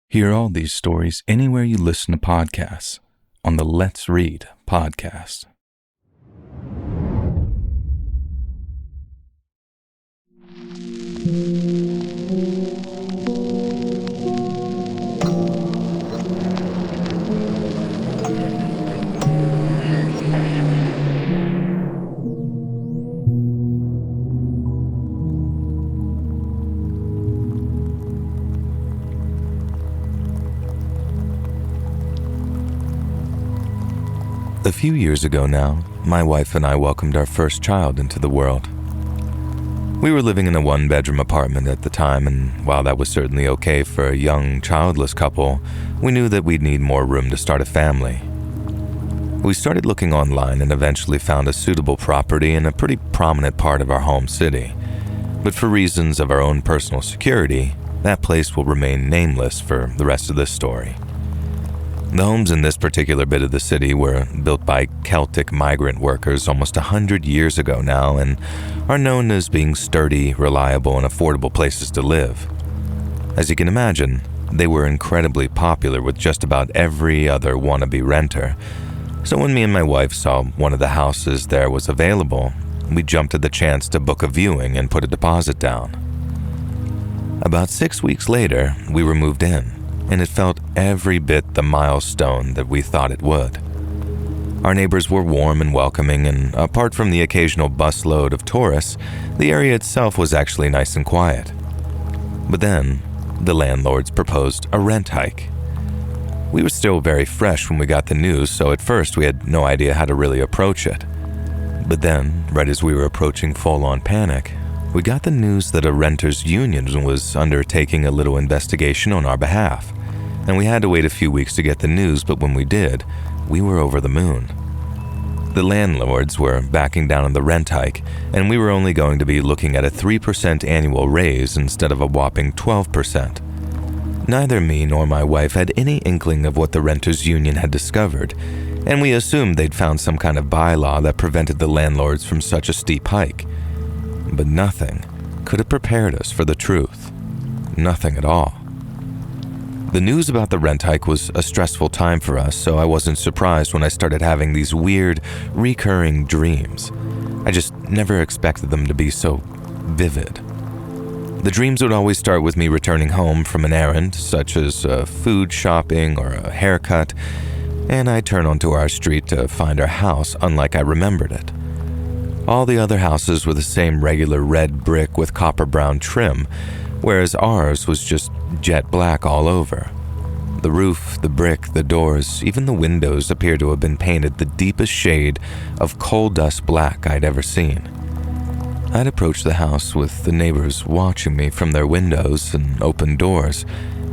Hear all these stories anywhere you listen to podcasts on the Let's Read podcast. A few years ago now, my wife and I welcomed our first child into the world. We were living in a one-bedroom apartment at the time, and while that was certainly okay for a young, childless couple, we knew that we'd need more room to start a family. We started looking online and eventually found a suitable property in a pretty prominent part of our home city. But for reasons of our own personal security, that place will remain nameless for the rest of this story. The homes in this particular bit of the city were built by Celtic migrant workers almost 100 years ago now and are known as being sturdy, reliable, and affordable places to live. As you can imagine, they were incredibly popular with just about every other wannabe renter. So when me and my wife saw one of the houses there was available, we jumped at the chance to book a viewing and put a deposit down. About 6 weeks later, we were moved in, and it felt every bit the milestone that we thought it would. Our neighbors were warm and welcoming, and apart from the occasional busload of tourists, the area itself was actually nice and quiet. But then, the landlords proposed a rent hike. We were still very fresh when we got the news, so at first we had no idea how to really approach it. But then, right as we were approaching full-on panic, we got the news that a renters' union was undertaking a little investigation on our behalf, and we had to wait a few weeks to get the news, but when we did, we were over the moon. The landlords were backing down on the rent hike, and we were only going to be looking at a 3% annual raise instead of a whopping 12%. Neither me nor my wife had any inkling of what the renters' union had discovered, and we assumed they'd found some kind of bylaw that prevented the landlords from such a steep hike. But nothing could have prepared us for the truth. Nothing at all. The news about the rent hike was a stressful time for us, so I wasn't surprised when I started having these weird, recurring dreams. I just never expected them to be so vivid. The dreams would always start with me returning home from an errand, such as food shopping or a haircut, and I'd turn onto our street to find our house unlike I remembered it. All the other houses were the same regular red brick with copper brown trim, whereas ours was just jet black all over. The roof, the brick, the doors, even the windows appeared to have been painted the deepest shade of coal dust black I'd ever seen. I'd approached the house with the neighbors watching me from their windows and open doors,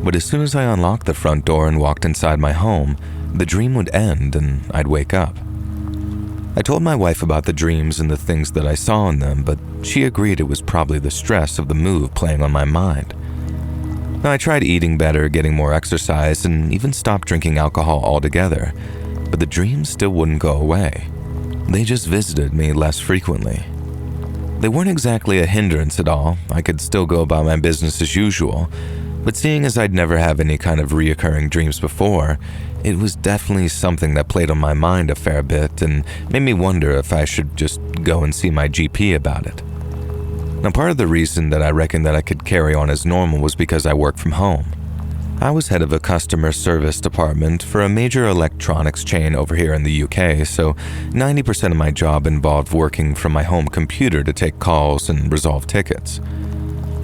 but as soon as I unlocked the front door and walked inside my home, the dream would end and I'd wake up. I told my wife about the dreams and the things that I saw in them, but she agreed it was probably the stress of the move playing on my mind. Now, I tried eating better, getting more exercise, and even stopped drinking alcohol altogether, but the dreams still wouldn't go away. They just visited me less frequently. They weren't exactly a hindrance at all. I could still go about my business as usual, but seeing as I'd never have any kind of reoccurring dreams before, it was definitely something that played on my mind a fair bit and made me wonder if I should just go and see my GP about it. Now, part of the reason that I reckoned that I could carry on as normal was because I work from home. I was head of a customer service department for a major electronics chain over here in the UK, so 90% of my job involved working from my home computer to take calls and resolve tickets.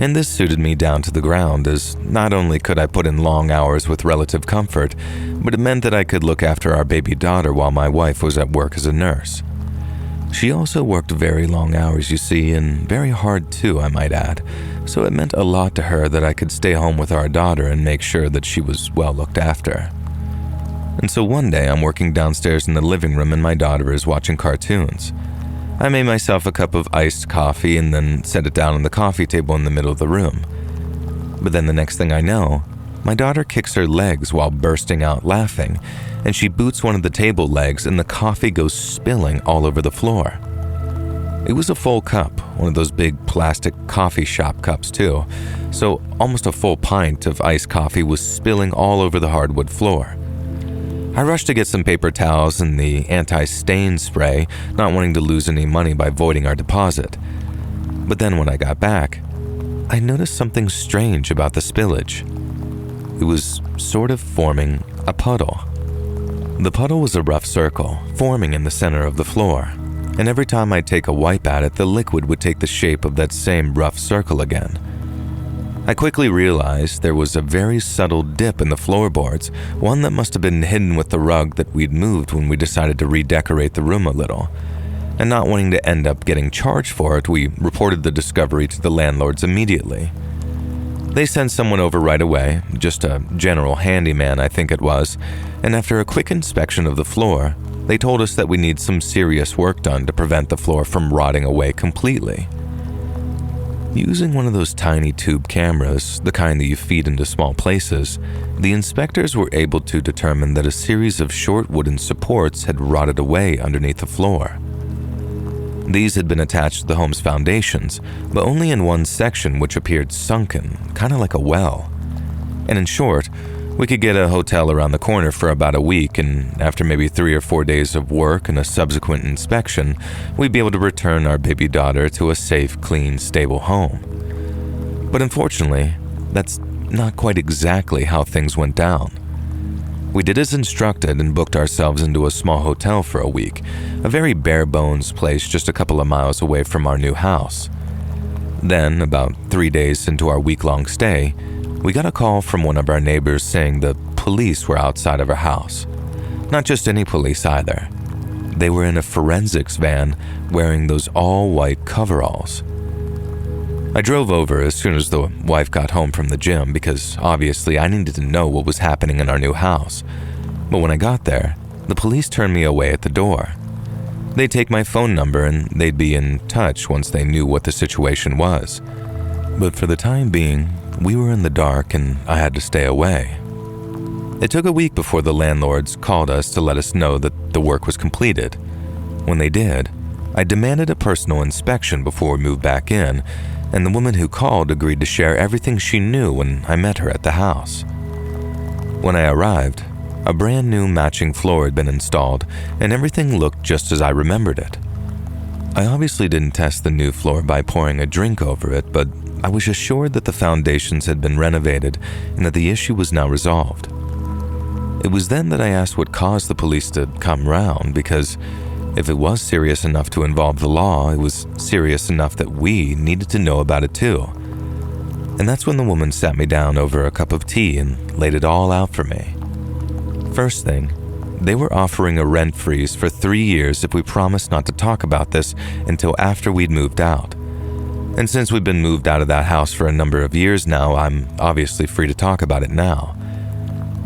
And this suited me down to the ground, as not only could I put in long hours with relative comfort, but it meant that I could look after our baby daughter while my wife was at work as a nurse. She also worked very long hours, you see, and very hard too, I might add, so it meant a lot to her that I could stay home with our daughter and make sure that she was well looked after. And so one day I'm working downstairs in the living room and my daughter is watching cartoons. I made myself a cup of iced coffee and then set it down on the coffee table in the middle of the room. But then the next thing I know, my daughter kicks her legs while bursting out laughing, and she boots one of the table legs and the coffee goes spilling all over the floor. It was a full cup, one of those big plastic coffee shop cups too, so almost a full pint of iced coffee was spilling all over the hardwood floor. I rushed to get some paper towels and the anti-stain spray, not wanting to lose any money by voiding our deposit. But then when I got back, I noticed something strange about the spillage. It was sort of forming a puddle. The puddle was a rough circle, forming in the center of the floor, and every time I'd take a wipe at it, the liquid would take the shape of that same rough circle again. I quickly realized there was a very subtle dip in the floorboards, one that must have been hidden with the rug that we'd moved when we decided to redecorate the room a little. And not wanting to end up getting charged for it, we reported the discovery to the landlords immediately. They sent someone over right away, just a general handyman I think it was, and after a quick inspection of the floor, they told us that we need some serious work done to prevent the floor from rotting away completely. Using one of those tiny tube cameras, the kind that you feed into small places, the inspectors were able to determine that a series of short wooden supports had rotted away underneath the floor. These had been attached to the home's foundations, but only in one section which appeared sunken, kind of like a well. And in short, we could get a hotel around the corner for about a week, and after maybe 3 or 4 days of work and a subsequent inspection, we'd be able to return our baby daughter to a safe, clean, stable home. But unfortunately, that's not quite exactly how things went down. We did as instructed and booked ourselves into a small hotel for a week, a very bare-bones place just a couple of miles away from our new house. Then, about 3 days into our week-long stay, we got a call from one of our neighbors saying the police were outside of our house. Not just any police either. They were in a forensics van wearing those all-white coveralls. I drove over as soon as the wife got home from the gym because obviously I needed to know what was happening in our new house. But when I got there, the police turned me away at the door. They'd take my phone number and they'd be in touch once they knew what the situation was. But for the time being, we were in the dark and I had to stay away. It took a week before the landlords called us to let us know that the work was completed. When they did, I demanded a personal inspection before we moved back in, and the woman who called agreed to share everything she knew when I met her at the house. When I arrived, a brand new matching floor had been installed and everything looked just as I remembered it. I obviously didn't test the new floor by pouring a drink over it, but I was assured that the foundations had been renovated and that the issue was now resolved. It was then that I asked what caused the police to come round, because if it was serious enough to involve the law, it was serious enough that we needed to know about it too. And that's when the woman sat me down over a cup of tea and laid it all out for me. First thing, they were offering a rent freeze for 3 years if we promised not to talk about this until after we'd moved out. And since we've been moved out of that house for a number of years now, I'm obviously free to talk about it now.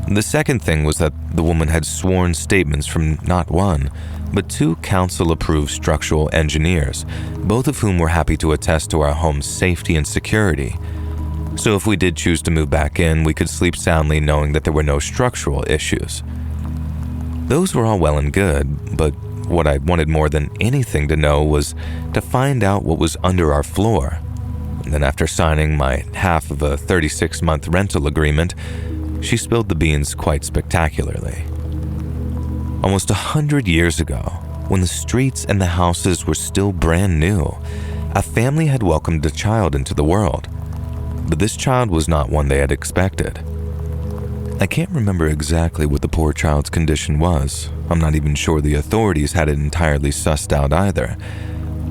The second thing was that the woman had sworn statements from not one, but 2 council-approved structural engineers, both of whom were happy to attest to our home's safety and security. So if we did choose to move back in, we could sleep soundly knowing that there were no structural issues. Those were all well and good, but what I wanted more than anything to know was to find out what was under our floor. And then after signing my half of a 36-month rental agreement, she spilled the beans quite spectacularly. Almost 100 years ago, when the streets and the houses were still brand new, a family had welcomed a child into the world. But this child was not one they had expected. I can't remember exactly what the poor child's condition was. I'm not even sure the authorities had it entirely sussed out either.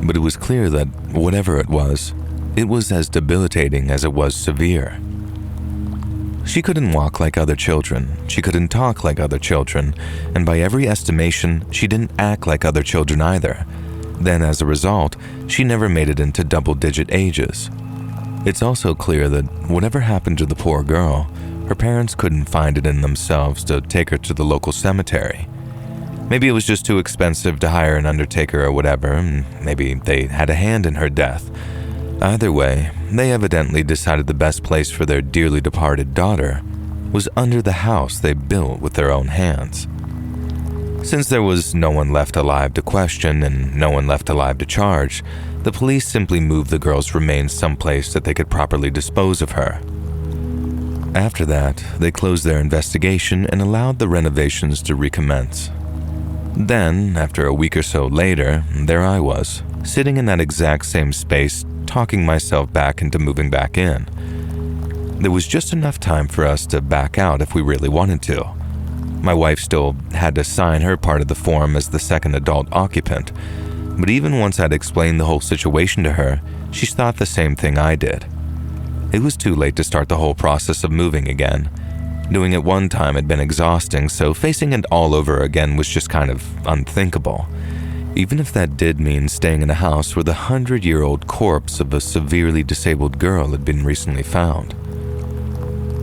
But it was clear that whatever it was as debilitating as it was severe. She couldn't walk like other children, she couldn't talk like other children, and by every estimation, she didn't act like other children either. Then as a result, she never made it into double-digit ages. It's also clear that whatever happened to the poor girl, her parents couldn't find it in themselves to take her to the local cemetery. Maybe it was just too expensive to hire an undertaker or whatever, and maybe they had a hand in her death. Either way, they evidently decided the best place for their dearly departed daughter was under the house they built with their own hands. Since there was no one left alive to question and no one left alive to charge, the police simply moved the girl's remains someplace that they could properly dispose of her. After that, they closed their investigation and allowed the renovations to recommence. Then, after a week or so later, there I was, sitting in that exact same space, talking myself back into moving back in. There was just enough time for us to back out if we really wanted to. My wife still had to sign her part of the form as the second adult occupant, but even once I'd explained the whole situation to her, she thought the same thing I did. It was too late to start the whole process of moving again. Doing it one time had been exhausting, so facing it all over again was just kind of unthinkable, even if that did mean staying in a house where the 100-year-old corpse of a severely disabled girl had been recently found.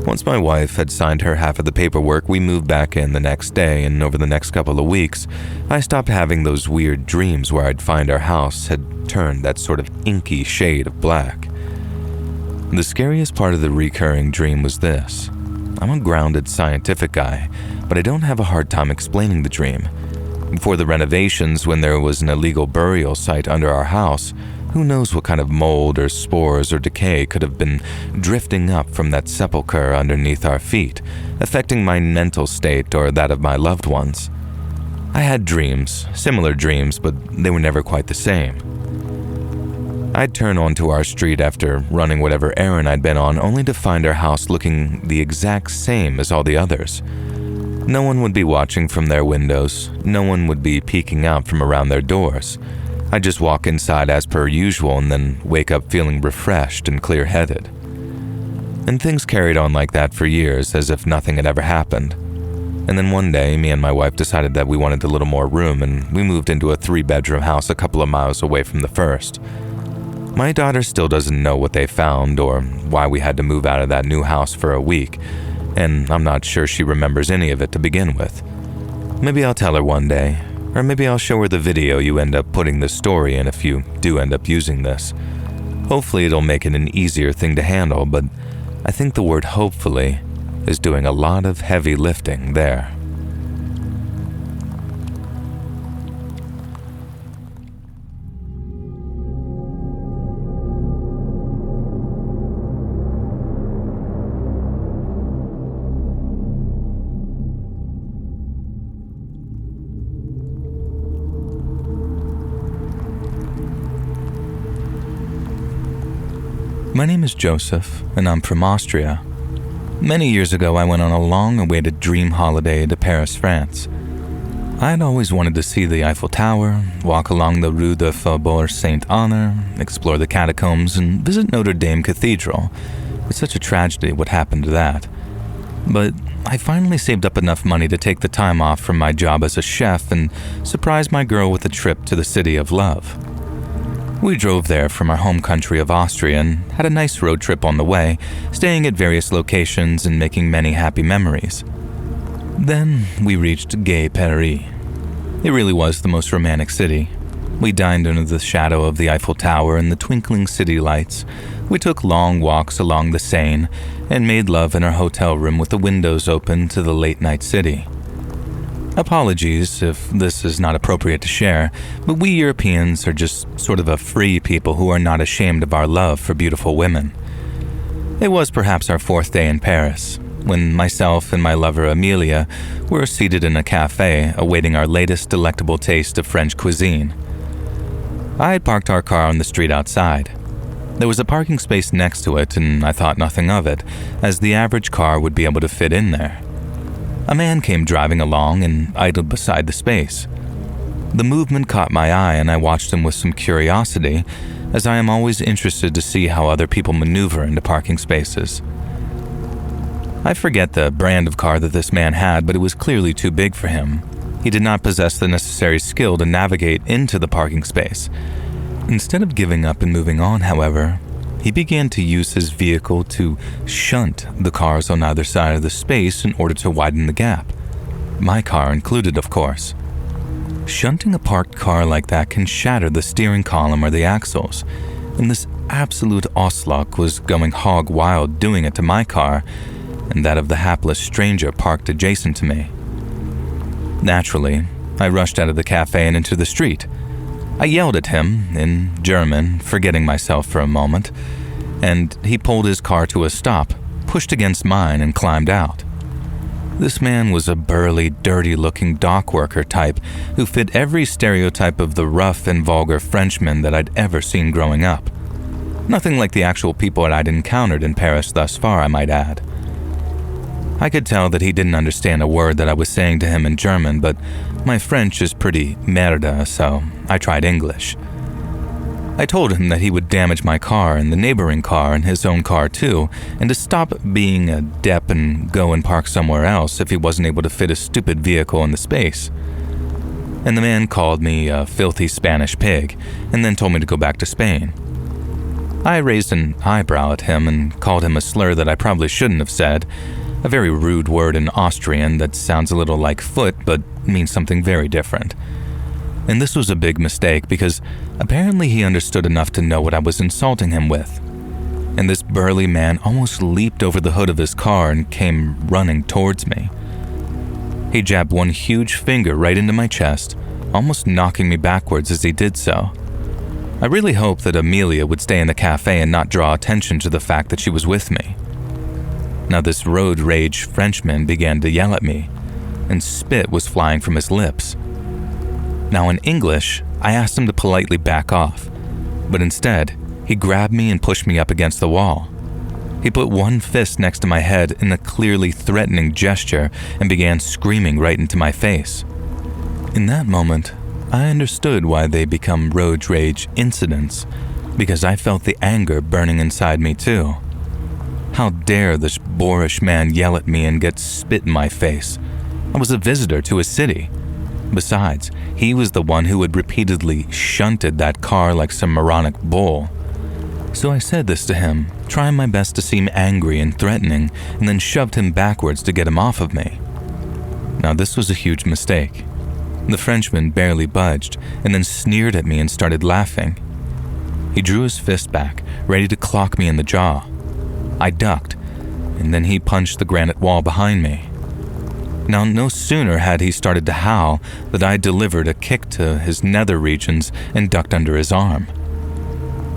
Once my wife had signed her half of the paperwork, we moved back in the next day, and over the next couple of weeks, I stopped having those weird dreams where I'd find our house had turned that sort of inky shade of black. The scariest part of the recurring dream was this. I'm a grounded scientific guy, but I don't have a hard time explaining the dream. Before the renovations, when there was an illegal burial site under our house, who knows what kind of mold or spores or decay could have been drifting up from that sepulcher underneath our feet, affecting my mental state or that of my loved ones. I had dreams, similar dreams, but they were never quite the same. I'd turn onto our street after running whatever errand I'd been on, only to find our house looking the exact same as all the others. No one would be watching from their windows. No one would be peeking out from around their doors. I'd just walk inside as per usual and then wake up feeling refreshed and clear-headed. And things carried on like that for years, as if nothing had ever happened. And then one day, me and my wife decided that we wanted a little more room, and we moved into a 3-bedroom house a couple of miles away from the first. My daughter still doesn't know what they found or why we had to move out of that new house for a week, and I'm not sure she remembers any of it to begin with. Maybe I'll tell her one day, or maybe I'll show her the video you end up putting this story in if you do end up using this. Hopefully it'll make it an easier thing to handle, but I think the word hopefully is doing a lot of heavy lifting there. My name is Joseph, and I'm from Austria. Many years ago, I went on a long-awaited dream holiday to Paris, France. I had always wanted to see the Eiffel Tower, walk along the Rue de Faubourg Saint-Honor, explore the catacombs, and visit Notre Dame Cathedral. It's such a tragedy what happened to that. But I finally saved up enough money to take the time off from my job as a chef and surprise my girl with a trip to the City of Love. We drove there from our home country of Austria and had a nice road trip on the way, staying at various locations and making many happy memories. Then we reached Gay Paris. It really was the most romantic city. We dined under the shadow of the Eiffel Tower and the twinkling city lights. We took long walks along the Seine and made love in our hotel room with the windows open to the late-night city. Apologies if this is not appropriate to share, but we Europeans are just sort of a free people who are not ashamed of our love for beautiful women. It was perhaps our 4th day in Paris, when myself and my lover Amelia were seated in a cafe awaiting our latest delectable taste of French cuisine. I had parked our car on the street outside. There was a parking space next to it, and I thought nothing of it, as the average car would be able to fit in there. A man came driving along and idled beside the space. The movement caught my eye, and I watched him with some curiosity, as I am always interested to see how other people maneuver into parking spaces. I forget the brand of car that this man had, but it was clearly too big for him. He did not possess the necessary skill to navigate into the parking space. Instead of giving up and moving on, however, he began to use his vehicle to shunt the cars on either side of the space in order to widen the gap. My car included, of course. Shunting a parked car like that can shatter the steering column or the axles, and this absolute Oslok was going hog wild doing it to my car and that of the hapless stranger parked adjacent to me. Naturally, I rushed out of the cafe and into the street. I yelled at him in German, forgetting myself for a moment, and he pulled his car to a stop, pushed against mine, and climbed out. This man was a burly, dirty-looking dock worker type who fit every stereotype of the rough and vulgar Frenchman that I'd ever seen growing up. Nothing like the actual people that I'd encountered in Paris thus far, I might add. I could tell that he didn't understand a word that I was saying to him in German, but my French is pretty merda, so I tried English. I told him that he would damage my car and the neighboring car and his own car too, and to stop being a dep and go and park somewhere else if he wasn't able to fit a stupid vehicle in the space. And the man called me a filthy Spanish pig, and then told me to go back to Spain. I raised an eyebrow at him and called him a slur that I probably shouldn't have said, a very rude word in Austrian that sounds a little like foot but means something very different. And this was a big mistake because apparently he understood enough to know what I was insulting him with. And this burly man almost leaped over the hood of his car and came running towards me. He jabbed one huge finger right into my chest, almost knocking me backwards as he did so. I really hoped that Amelia would stay in the cafe and not draw attention to the fact that she was with me. Now this road rage Frenchman began to yell at me, and spit was flying from his lips. Now in English, I asked him to politely back off, but instead, he grabbed me and pushed me up against the wall. He put one fist next to my head in a clearly threatening gesture and began screaming right into my face. In that moment, I understood why they become road rage incidents, because I felt the anger burning inside me too. How dare this boorish man yell at me and get spit in my face? I was a visitor to his city. Besides, he was the one who had repeatedly shunted that car like some moronic bull. So I said this to him, trying my best to seem angry and threatening, and then shoved him backwards to get him off of me. Now this was a huge mistake. The Frenchman barely budged, and then sneered at me and started laughing. He drew his fist back, ready to clock me in the jaw. I ducked, and then he punched the granite wall behind me. Now, no sooner had he started to howl that I delivered a kick to his nether regions and ducked under his arm.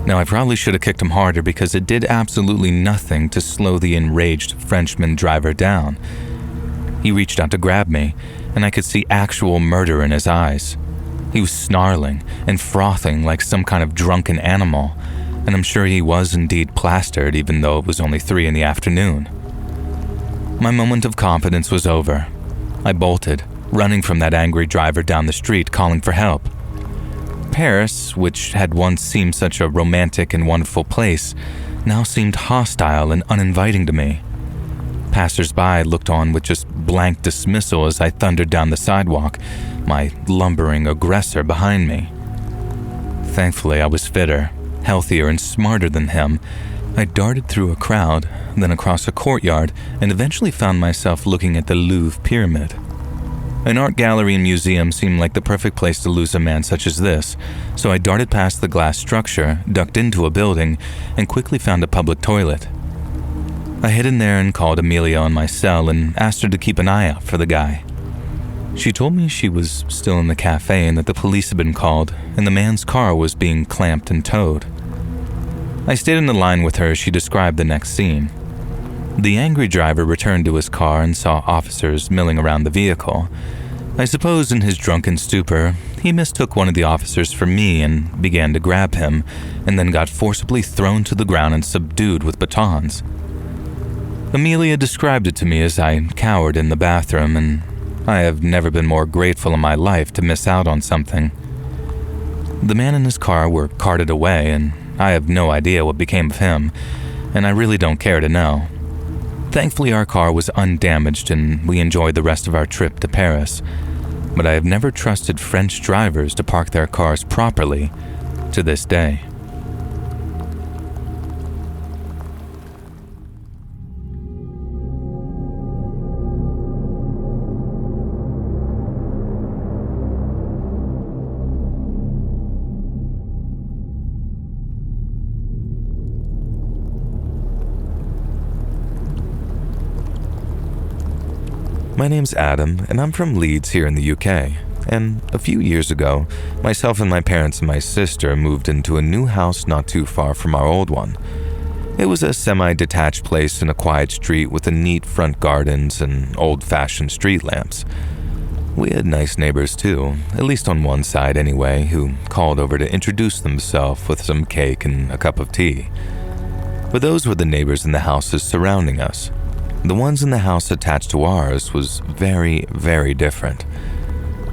Now, I probably should have kicked him harder because it did absolutely nothing to slow the enraged Frenchman driver down. He reached out to grab me, and I could see actual murder in his eyes. He was snarling and frothing like some kind of drunken animal, and I'm sure he was indeed plastered even though it was only 3 p.m. My moment of confidence was over. I bolted, running from that angry driver down the street calling for help. Paris, which had once seemed such a romantic and wonderful place, now seemed hostile and uninviting to me. Passers-by looked on with just blank dismissal as I thundered down the sidewalk, my lumbering aggressor behind me. Thankfully, I was fitter, healthier, and smarter than him. I darted through a crowd, then across a courtyard, and eventually found myself looking at the Louvre Pyramid. An art gallery and museum seemed like the perfect place to lose a man such as this, so I darted past the glass structure, ducked into a building, and quickly found a public toilet. I hid in there and called Amelia on my cell and asked her to keep an eye out for the guy. She told me she was still in the cafe and that the police had been called, and the man's car was being clamped and towed. I stayed in the line with her as she described the next scene. The angry driver returned to his car and saw officers milling around the vehicle. I suppose in his drunken stupor, he mistook one of the officers for me and began to grab him, and then got forcibly thrown to the ground and subdued with batons. Amelia described it to me as I cowered in the bathroom, and I have never been more grateful in my life to miss out on something. The man and his car were carted away, and I have no idea what became of him, and I really don't care to know. Thankfully, our car was undamaged and we enjoyed the rest of our trip to Paris, but I have never trusted French drivers to park their cars properly to this day. My name's Adam, and I'm from Leeds here in the UK, And a few years ago, myself and my parents and my sister moved into a new house not too far from our old one. It was a semi-detached place in a quiet street with a neat front gardens and old-fashioned street lamps. We had nice neighbors too, at least on one side anyway, who called over to introduce themselves with some cake and a cup of tea. But those were the neighbors in the houses surrounding us. The ones in the house attached to ours was very, very different.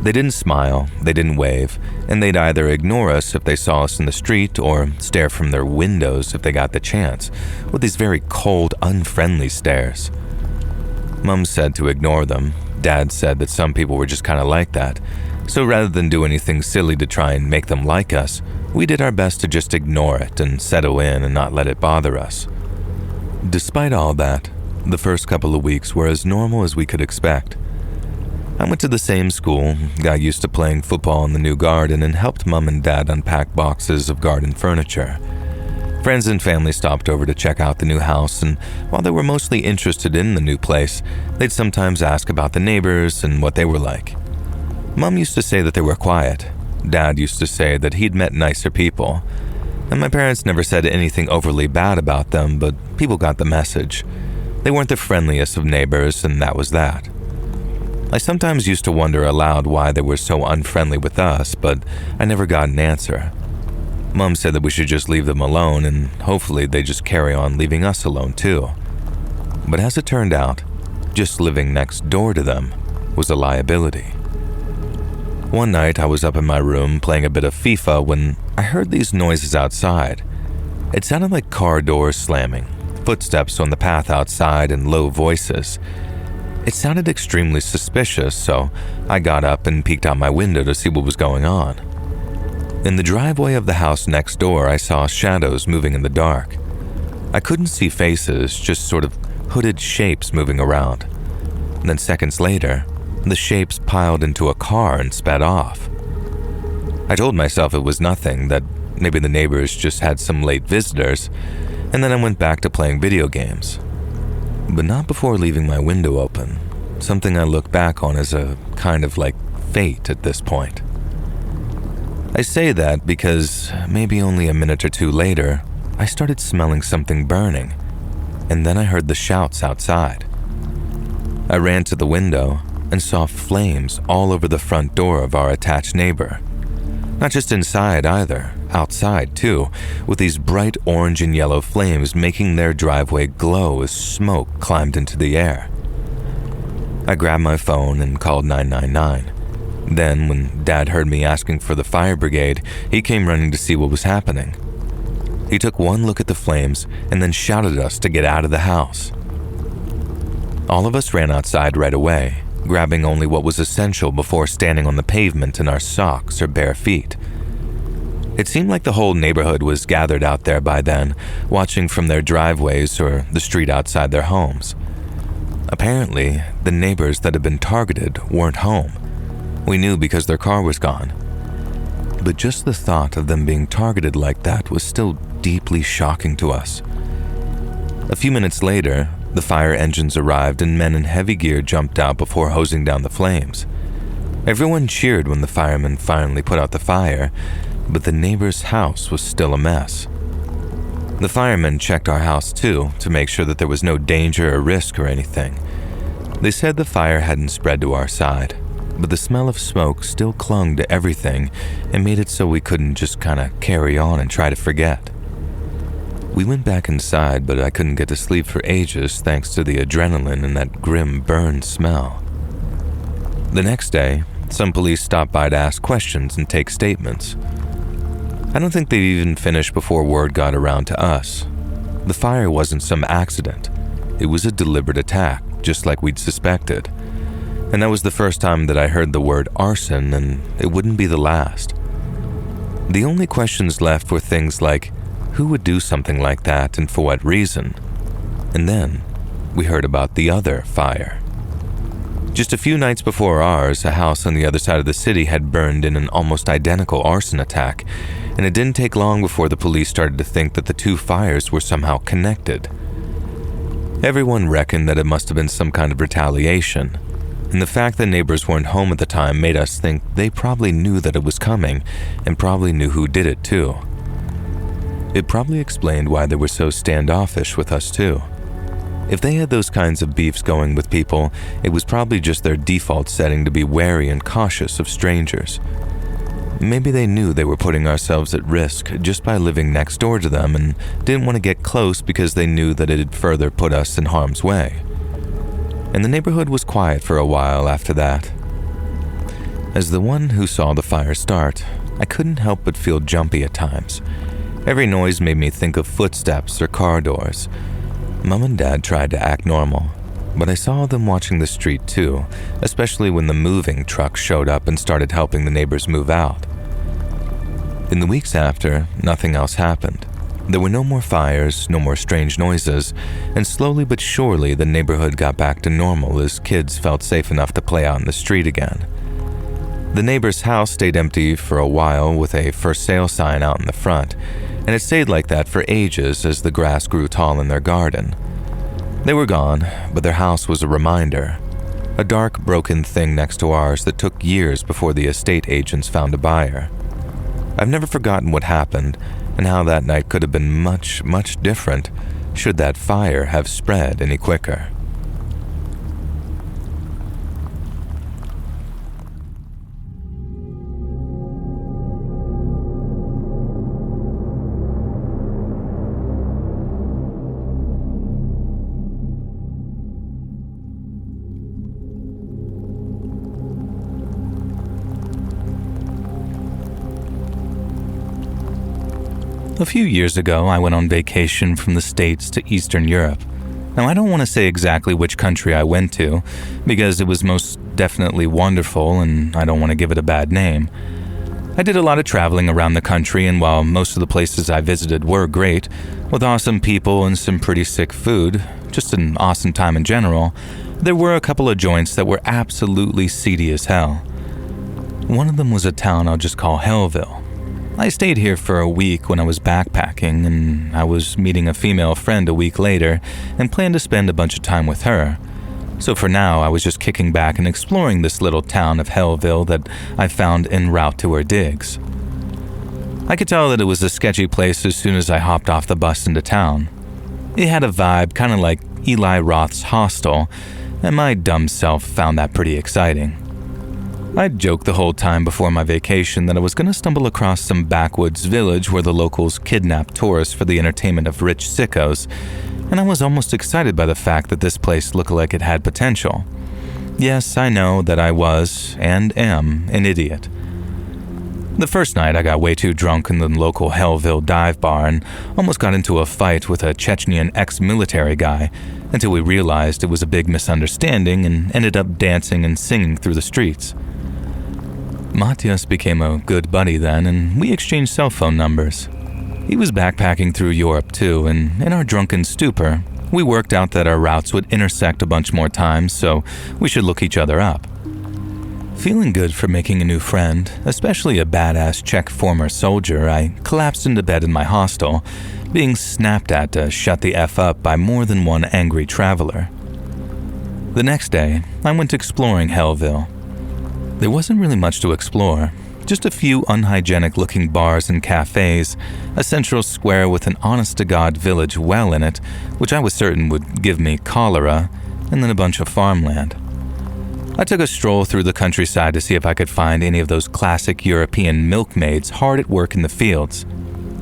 They didn't smile, they didn't wave, and they'd either ignore us if they saw us in the street or stare from their windows if they got the chance, with these very cold, unfriendly stares. Mom said to ignore them. Dad said that some people were just kind of like that, so rather than do anything silly to try and make them like us, we did our best to just ignore it and settle in and not let it bother us. Despite all that, the first couple of weeks were as normal as we could expect. I went to the same school, got used to playing football in the new garden, and helped Mom and Dad unpack boxes of garden furniture. Friends and family stopped over to check out the new house, and while they were mostly interested in the new place, they'd sometimes ask about the neighbors and what they were like. Mom used to say that they were quiet. Dad used to say that he'd met nicer people. And my parents never said anything overly bad about them, but people got the message. They weren't the friendliest of neighbors, and that was that. I sometimes used to wonder aloud why they were so unfriendly with us, but I never got an answer. Mom said that we should just leave them alone, and hopefully they just carry on leaving us alone too. But as it turned out, just living next door to them was a liability. One night I was up in my room playing a bit of FIFA when I heard these noises outside. It sounded like car doors slamming, footsteps on the path outside, and low voices. It sounded extremely suspicious, so I got up and peeked out my window to see what was going on. In the driveway of the house next door, I saw shadows moving in the dark. I couldn't see faces, just sort of hooded shapes moving around. And then seconds later, the shapes piled into a car and sped off. I told myself it was nothing, that maybe the neighbors just had some late visitors, and then I went back to playing video games. But not before leaving my window open, something I look back on as a kind of like fate at this point. I say that because maybe only a minute or two later, I started smelling something burning, and then I heard the shouts outside. I ran to the window and saw flames all over the front door of our attached neighbor. Not just inside either, outside too, with these bright orange and yellow flames making their driveway glow as smoke climbed into the air. I grabbed my phone and called 999. Then, when Dad heard me asking for the fire brigade, he came running to see what was happening. He took one look at the flames and then shouted at us to get out of the house. All of us ran outside right away, grabbing only what was essential before standing on the pavement in our socks or bare feet. It seemed like the whole neighborhood was gathered out there by then, watching from their driveways or the street outside their homes. Apparently, the neighbors that had been targeted weren't home. We knew because their car was gone. But just the thought of them being targeted like that was still deeply shocking to us. A few minutes later, the fire engines arrived and men in heavy gear jumped out before hosing down the flames. Everyone cheered when the firemen finally put out the fire, but the neighbor's house was still a mess. The firemen checked our house too to make sure that there was no danger or risk or anything. They said the fire hadn't spread to our side, but the smell of smoke still clung to everything and made it so we couldn't just kind of carry on and try to forget. We went back inside, but I couldn't get to sleep for ages thanks to the adrenaline and that grim burn smell. The next day, some police stopped by to ask questions and take statements. I don't think they'd even finished before word got around to us. The fire wasn't some accident. It was a deliberate attack, just like we'd suspected. And that was the first time that I heard the word arson, and it wouldn't be the last. The only questions left were things like, who would do something like that and for what reason? And then we heard about the other fire. Just a few nights before ours, a house on the other side of the city had burned in an almost identical arson attack, and it didn't take long before the police started to think that the two fires were somehow connected. Everyone reckoned that it must have been some kind of retaliation, and the fact that neighbors weren't home at the time made us think they probably knew that it was coming and probably knew who did it too. It probably explained why they were so standoffish with us too. If they had those kinds of beefs going with people, it was probably just their default setting to be wary and cautious of strangers. Maybe they knew they were putting ourselves at risk just by living next door to them and didn't want to get close because they knew that it'd further put us in harm's way. And the neighborhood was quiet for a while after that. As the one who saw the fire start, I couldn't help but feel jumpy at times. Every noise made me think of footsteps or car doors. Mom and Dad tried to act normal, but I saw them watching the street too, especially when the moving truck showed up and started helping the neighbors move out. In the weeks after, nothing else happened. There were no more fires, no more strange noises, and slowly but surely the neighborhood got back to normal as kids felt safe enough to play out in the street again. The neighbor's house stayed empty for a while with a for sale sign out in the front, and it stayed like that for ages as the grass grew tall in their garden. They were gone, but their house was a reminder, a dark, broken thing next to ours that took years before the estate agents found a buyer. I've never forgotten what happened and how that night could have been much, much different should that fire have spread any quicker. A few years ago, I went on vacation from the States to Eastern Europe. Now, I don't want to say exactly which country I went to, because it was most definitely wonderful and I don't want to give it a bad name. I did a lot of traveling around the country, and while most of the places I visited were great, with awesome people and some pretty sick food, just an awesome time in general, there were a couple of joints that were absolutely seedy as hell. One of them was a town I'll just call Hellville. I stayed here for a week when I was backpacking, and I was meeting a female friend a week later and planned to spend a bunch of time with her. So for now, I was just kicking back and exploring this little town of Hellville that I found en route to her digs. I could tell that it was a sketchy place as soon as I hopped off the bus into town. It had a vibe kind of like Eli Roth's Hostel, and my dumb self found that pretty exciting. I'd joked the whole time before my vacation that I was going to stumble across some backwoods village where the locals kidnapped tourists for the entertainment of rich sickos, and I was almost excited by the fact that this place looked like it had potential. Yes, I know that I was, and am, an idiot. The first night I got way too drunk in the local Hellville dive bar and almost got into a fight with a Chechnyan ex-military guy until we realized it was a big misunderstanding and ended up dancing and singing through the streets. Matthias became a good buddy then, and we exchanged cell phone numbers. He was backpacking through Europe too, and in our drunken stupor, we worked out that our routes would intersect a bunch more times, so we should look each other up. Feeling good for making a new friend, especially a badass Czech former soldier, I collapsed into bed in my hostel, being snapped at to shut the F up by more than one angry traveler. The next day, I went exploring Hellville. There wasn't really much to explore, just a few unhygienic-looking bars and cafes, a central square with an honest-to-God village well in it, which I was certain would give me cholera, and then a bunch of farmland. I took a stroll through the countryside to see if I could find any of those classic European milkmaids hard at work in the fields.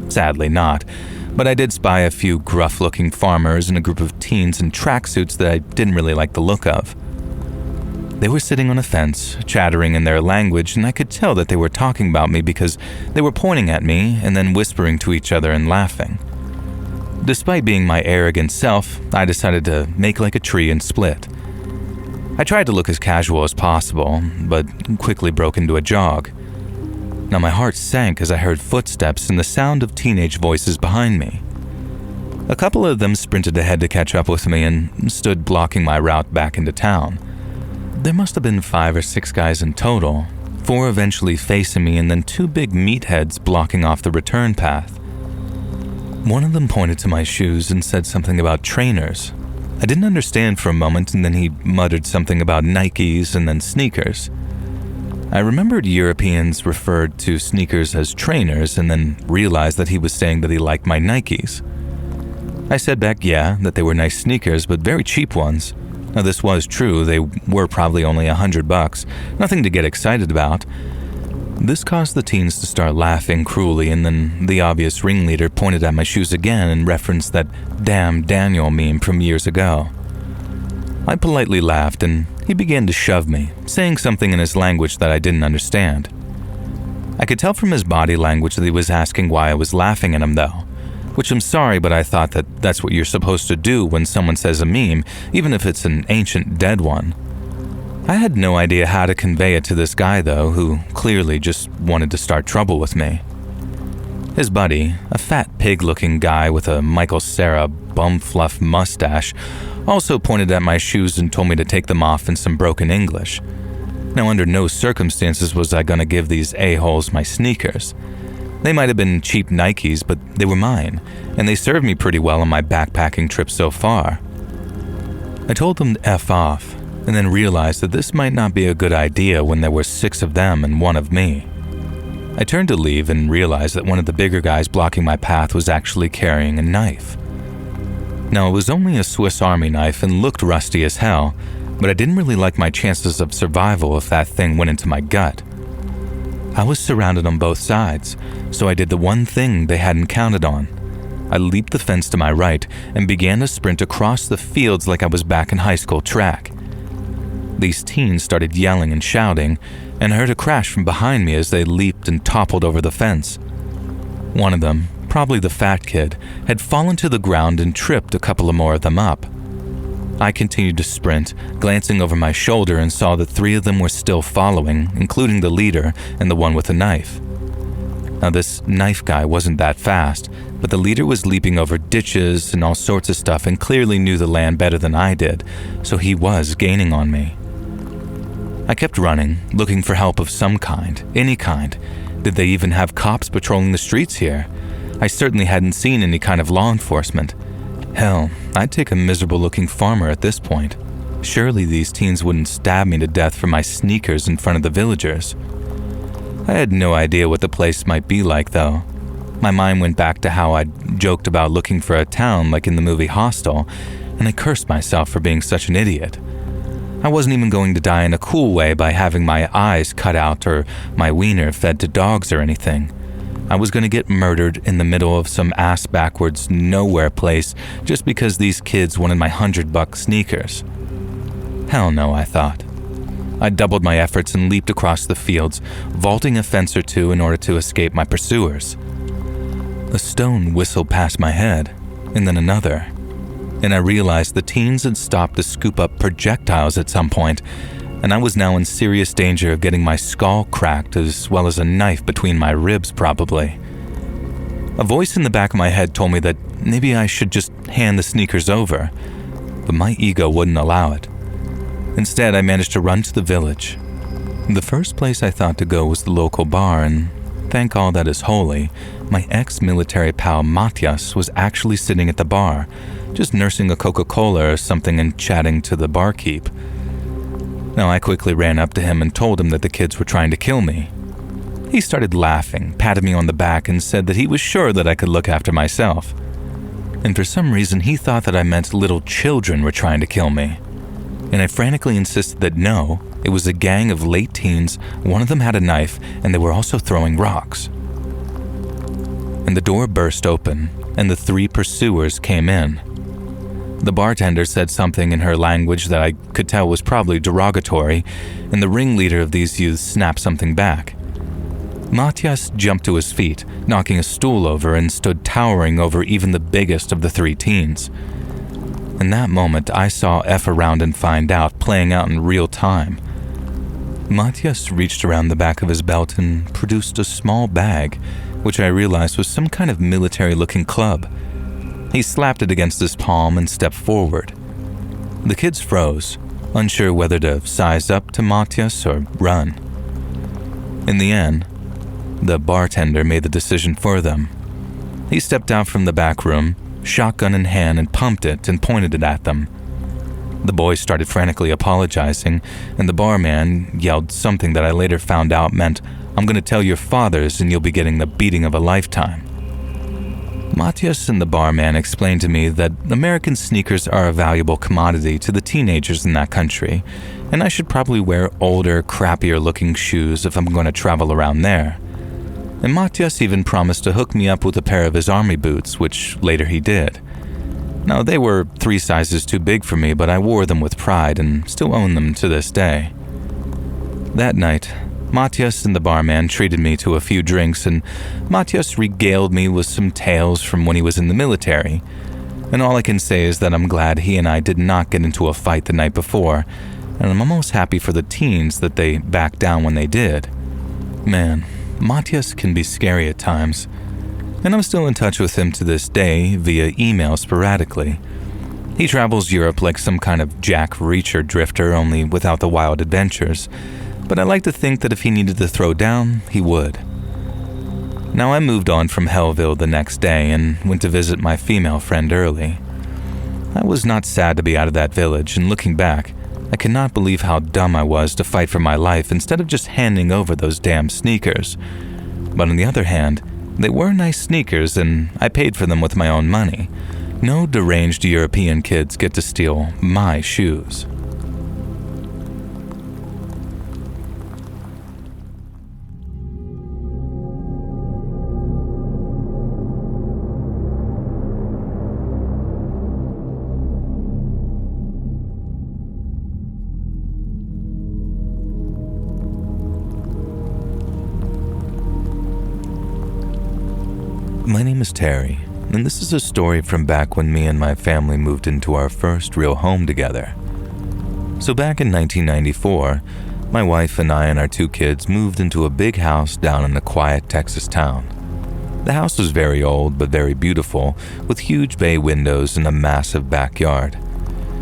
Sadly not, but I did spy a few gruff-looking farmers and a group of teens in tracksuits that I didn't really like the look of. They were sitting on a fence, chattering in their language, and I could tell that they were talking about me because they were pointing at me and then whispering to each other and laughing. Despite being my arrogant self, I decided to make like a tree and split. I tried to look as casual as possible, but quickly broke into a jog. Now my heart sank as I heard footsteps and the sound of teenage voices behind me. A couple of them sprinted ahead to catch up with me and stood blocking my route back into town. There must have been 5 or 6 guys in total, 4 eventually facing me and then 2 big meatheads blocking off the return path. One of them pointed to my shoes and said something about trainers. I didn't understand for a moment, and then he muttered something about Nikes and then sneakers. I remembered Europeans referred to sneakers as trainers and then realized that he was saying that he liked my Nikes. I said back, yeah, that they were nice sneakers, but very cheap ones. Now, this was true. They were probably only $100, nothing to get excited about. This caused the teens to start laughing cruelly, and then the obvious ringleader pointed at my shoes again and referenced that damn Daniel meme from years ago. I politely laughed, and he began to shove me, saying something in his language that I didn't understand. I could tell from his body language that he was asking why I was laughing at him, though, which I'm sorry, but I thought that that's what you're supposed to do when someone says a meme, even if it's an ancient dead one. I had no idea how to convey it to this guy, though, who clearly just wanted to start trouble with me. His buddy, a fat pig-looking guy with a Michael Cera bum-fluff mustache, also pointed at my shoes and told me to take them off in some broken English. Now, under no circumstances was I going to give these a-holes my sneakers. They might have been cheap Nikes, but they were mine, and they served me pretty well on my backpacking trip so far. I told them to F off, and then realized that this might not be a good idea when there were 6 of them and 1 of me. I turned to leave and realized that one of the bigger guys blocking my path was actually carrying a knife. Now, it was only a Swiss Army knife and looked rusty as hell, but I didn't really like my chances of survival if that thing went into my gut. I was surrounded on both sides, so I did the one thing they hadn't counted on. I leaped the fence to my right and began to sprint across the fields like I was back in high school track. These teens started yelling and shouting, and I heard a crash from behind me as they leaped and toppled over the fence. One of them, probably the fat kid, had fallen to the ground and tripped a couple of more of them up. I continued to sprint, glancing over my shoulder, and saw that 3 of them were still following, including the leader and the one with the knife. Now, this knife guy wasn't that fast, but the leader was leaping over ditches and all sorts of stuff and clearly knew the land better than I did, so he was gaining on me. I kept running, looking for help of some kind, any kind. Did they even have cops patrolling the streets here? I certainly hadn't seen any kind of law enforcement. Hell, I'd take a miserable-looking farmer at this point. Surely these teens wouldn't stab me to death for my sneakers in front of the villagers. I had no idea what the place might be like, though. My mind went back to how I'd joked about looking for a town like in the movie Hostel, and I cursed myself for being such an idiot. I wasn't even going to die in a cool way by having my eyes cut out or my wiener fed to dogs or anything. I was going to get murdered in the middle of some ass-backwards nowhere place just because these kids wanted my $100 sneakers. Hell no, I thought. I doubled my efforts and leaped across the fields, vaulting a fence or two in order to escape my pursuers. A stone whistled past my head, and then another, and I realized the teens had stopped to scoop up projectiles at some point, and I was now in serious danger of getting my skull cracked as well as a knife between my ribs probably. A voice in the back of my head told me that maybe I should just hand the sneakers over, but my ego wouldn't allow it. Instead, I managed to run to the village. The first place I thought to go was the local bar, and thank all that is holy, my ex-military pal Matthias was actually sitting at the bar, just nursing a Coca-Cola or something and chatting to the barkeep. Now, I quickly ran up to him and told him that the kids were trying to kill me. He started laughing, patted me on the back, and said that he was sure that I could look after myself. And for some reason, he thought that I meant little children were trying to kill me. And I frantically insisted that no, it was a gang of late teens, one of them had a knife, and they were also throwing rocks. And the door burst open, and the 3 pursuers came in. The bartender said something in her language that I could tell was probably derogatory, and the ringleader of these youths snapped something back. Matthias jumped to his feet, knocking a stool over, and stood towering over even the biggest of the 3 teens. In that moment, I saw F around and find out playing out in real time. Matthias reached around the back of his belt and produced a small bag, which I realized was some kind of military-looking club. He slapped it against his palm and stepped forward. The kids froze, unsure whether to size up to Matthias or run. In the end, the bartender made the decision for them. He stepped out from the back room, shotgun in hand, and pumped it and pointed it at them. The boy started frantically apologizing, and the barman yelled something that I later found out meant, "I'm going to tell your fathers and you'll be getting the beating of a lifetime." Matthias and the barman explained to me that American sneakers are a valuable commodity to the teenagers in that country, and I should probably wear older, crappier-looking shoes if I'm going to travel around there. And Matthias even promised to hook me up with a pair of his army boots, which later he did. Now, they were 3 sizes too big for me, but I wore them with pride and still own them to this day. That night, Matthias and the barman treated me to a few drinks, and Matthias regaled me with some tales from when he was in the military. And all I can say is that I'm glad he and I did not get into a fight the night before, and I'm almost happy for the teens that they backed down when they did. Man, Matthias can be scary at times, and I'm still in touch with him to this day via email sporadically. He travels Europe like some kind of Jack Reacher drifter, only without the wild adventures, but I like to think that if he needed to throw down, he would. Now, I moved on from Hellville the next day and went to visit my female friend early. I was not sad to be out of that village, and looking back, I cannot believe how dumb I was to fight for my life instead of just handing over those damn sneakers. But on the other hand, they were nice sneakers and I paid for them with my own money. No deranged European kids get to steal my shoes. My name is Terry, and this is a story from back when me and my family moved into our first real home together. So back in 1994, my wife and I and our 2 kids moved into a big house down in a quiet Texas town. The house was very old but very beautiful, with huge bay windows and a massive backyard.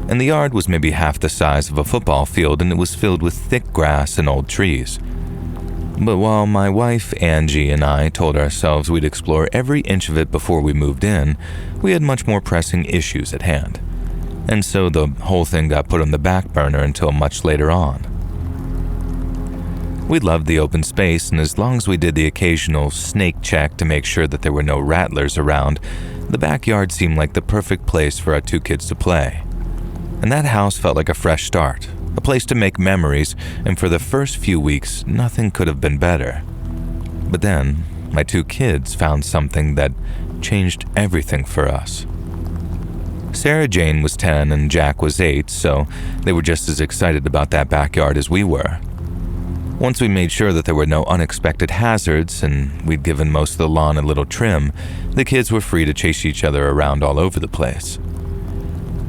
And the yard was maybe half the size of a football field, and it was filled with thick grass and old trees. But while my wife, Angie, and I told ourselves we'd explore every inch of it before we moved in, we had much more pressing issues at hand. And so the whole thing got put on the back burner until much later on. We loved the open space, and as long as we did the occasional snake check to make sure that there were no rattlers around, the backyard seemed like the perfect place for our 2 kids to play. And that house felt like a fresh start, a place to make memories, and for the first few weeks, nothing could have been better. But then, my 2 kids found something that changed everything for us. Sarah Jane was 10 and Jack was 8, so they were just as excited about that backyard as we were. Once we made sure that there were no unexpected hazards and we'd given most of the lawn a little trim, the kids were free to chase each other around all over the place.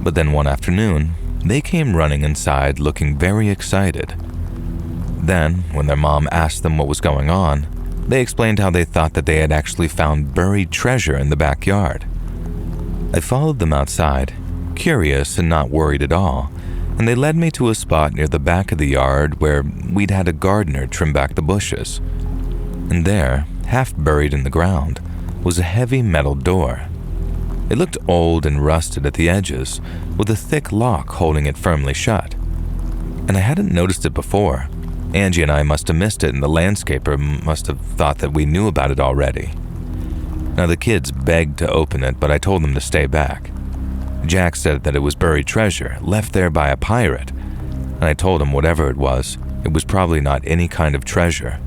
But then one afternoon, they came running inside looking very excited. Then, when their mom asked them what was going on, they explained how they thought that they had actually found buried treasure in the backyard. I followed them outside, curious and not worried at all, and they led me to a spot near the back of the yard where we'd had a gardener trim back the bushes. And there, half buried in the ground, was a heavy metal door. It looked old and rusted at the edges, with a thick lock holding it firmly shut. And I hadn't noticed it before. Angie and I must have missed it, and the landscaper must have thought that we knew about it already. Now, the kids begged to open it, but I told them to stay back. Jack said that it was buried treasure, left there by a pirate, and I told him whatever it was probably not any kind of treasure.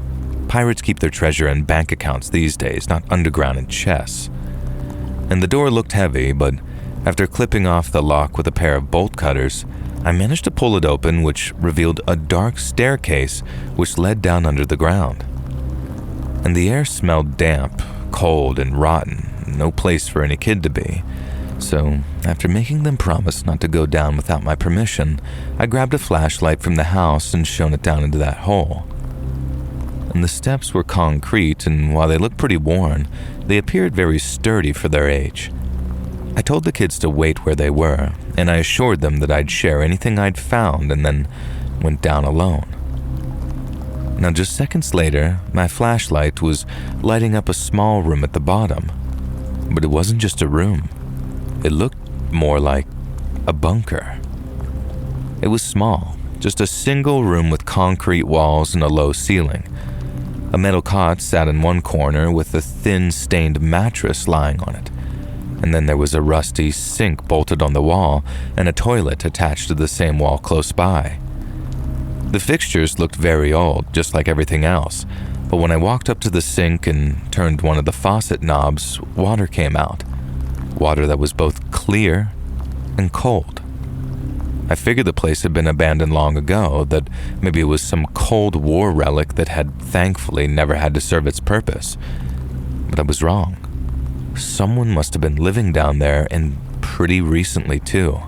Pirates keep their treasure in bank accounts these days, not underground in chests. And the door looked heavy, but after clipping off the lock with a pair of bolt cutters, I managed to pull it open, which revealed a dark staircase which led down under the ground. And the air smelled damp, cold, and rotten, no place for any kid to be. So, after making them promise not to go down without my permission, I grabbed a flashlight from the house and shone it down into that hole. And the steps were concrete, and while they looked pretty worn, they appeared very sturdy for their age. I told the kids to wait where they were, and I assured them that I'd share anything I'd found, and then went down alone. Now, just seconds later, my flashlight was lighting up a small room at the bottom. But it wasn't just a room. It looked more like a bunker. It was small, just a single room with concrete walls and a low ceiling. A metal cot sat in one corner with a thin, stained mattress lying on it. And then there was a rusty sink bolted on the wall and a toilet attached to the same wall close by. The fixtures looked very old, just like everything else, but when I walked up to the sink and turned one of the faucet knobs, water came out. Water that was both clear and cold. I figured the place had been abandoned long ago, that maybe it was some Cold War relic that had thankfully never had to serve its purpose. But I was wrong. Someone must have been living down there, and pretty recently too.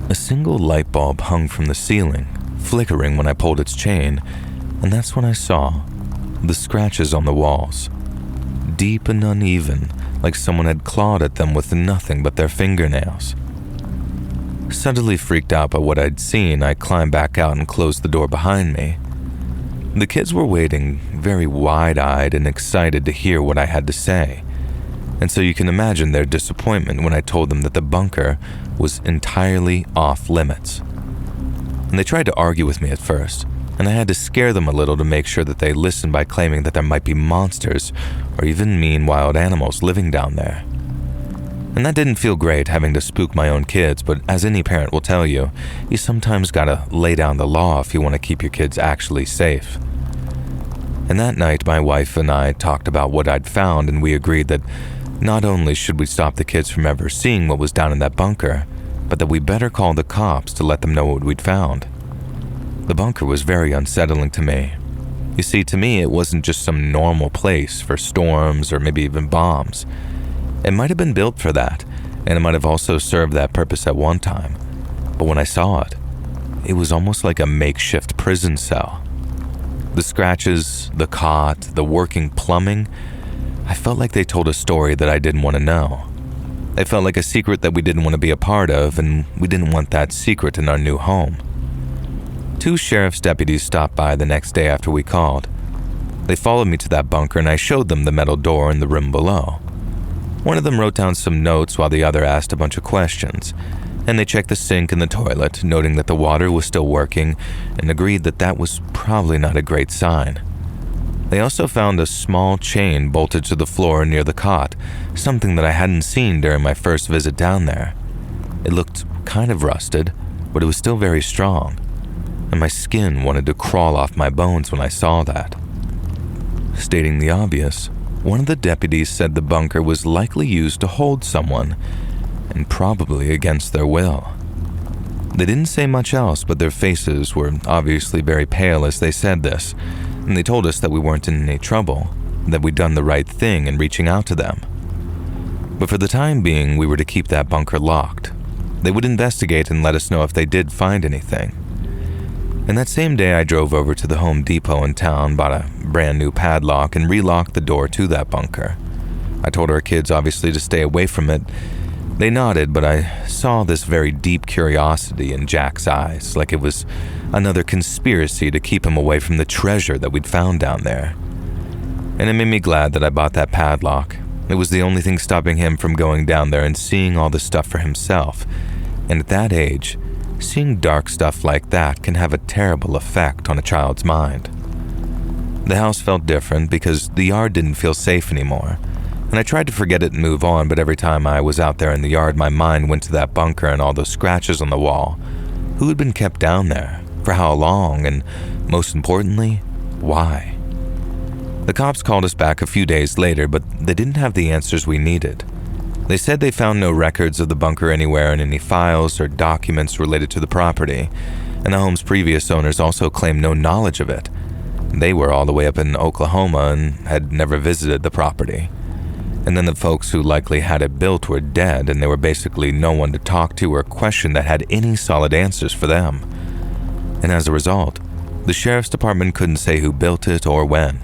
A single light bulb hung from the ceiling, flickering when I pulled its chain, and that's when I saw the scratches on the walls. Deep and uneven, like someone had clawed at them with nothing but their fingernails. Suddenly freaked out by what I'd seen, I climbed back out and closed the door behind me. The kids were waiting, very wide-eyed and excited to hear what I had to say. And so you can imagine their disappointment when I told them that the bunker was entirely off limits. And they tried to argue with me at first, and I had to scare them a little to make sure that they listened by claiming that there might be monsters or even mean wild animals living down there. And that didn't feel great, having to spook my own kids, but as any parent will tell you, you sometimes gotta lay down the law if you want to keep your kids actually safe. And that night, my wife and I talked about what I'd found, and we agreed that not only should we stop the kids from ever seeing what was down in that bunker, but that we better call the cops to let them know what we'd found. The bunker was very unsettling to me. You see, to me, it wasn't just some normal place for storms or maybe even bombs. It might have been built for that, and it might have also served that purpose at one time. But when I saw it, it was almost like a makeshift prison cell. The scratches, the cot, the working plumbing, I felt like they told a story that I didn't want to know. It felt like a secret that we didn't want to be a part of, and we didn't want that secret in our new home. 2 sheriff's deputies stopped by the next day after we called. They followed me to that bunker, and I showed them the metal door in the room below. One of them wrote down some notes while the other asked a bunch of questions, and they checked the sink and the toilet, noting that the water was still working, and agreed that that was probably not a great sign. They also found a small chain bolted to the floor near the cot, something that I hadn't seen during my first visit down there. It looked kind of rusted, but it was still very strong, and my skin wanted to crawl off my bones when I saw that. Stating the obvious, one of the deputies said the bunker was likely used to hold someone, and probably against their will. They didn't say much else, but their faces were obviously very pale as they said this, and they told us that we weren't in any trouble, that we'd done the right thing in reaching out to them. But for the time being, we were to keep that bunker locked. They would investigate and let us know if they did find anything. And that same day, I drove over to the Home Depot in town, bought a brand new padlock, and relocked the door to that bunker. I told our kids obviously to stay away from it. They nodded, but I saw this very deep curiosity in Jack's eyes, like it was another conspiracy to keep him away from the treasure that we'd found down there. And it made me glad that I bought that padlock. It was the only thing stopping him from going down there and seeing all the stuff for himself. And at that age, seeing dark stuff like that can have a terrible effect on a child's mind. The house felt different because the yard didn't feel safe anymore, and I tried to forget it and move on, but every time I was out there in the yard, my mind went to that bunker and all those scratches on the wall. Who had been kept down there? For how long? And most importantly, why? The cops called us back a few days later, but they didn't have the answers we needed. They said they found no records of the bunker anywhere in any files or documents related to the property, and the home's previous owners also claimed no knowledge of it. They were all the way up in Oklahoma and had never visited the property. And then the folks who likely had it built were dead, and there were basically no one to talk to or question that had any solid answers for them. And as a result, the sheriff's department couldn't say who built it or when.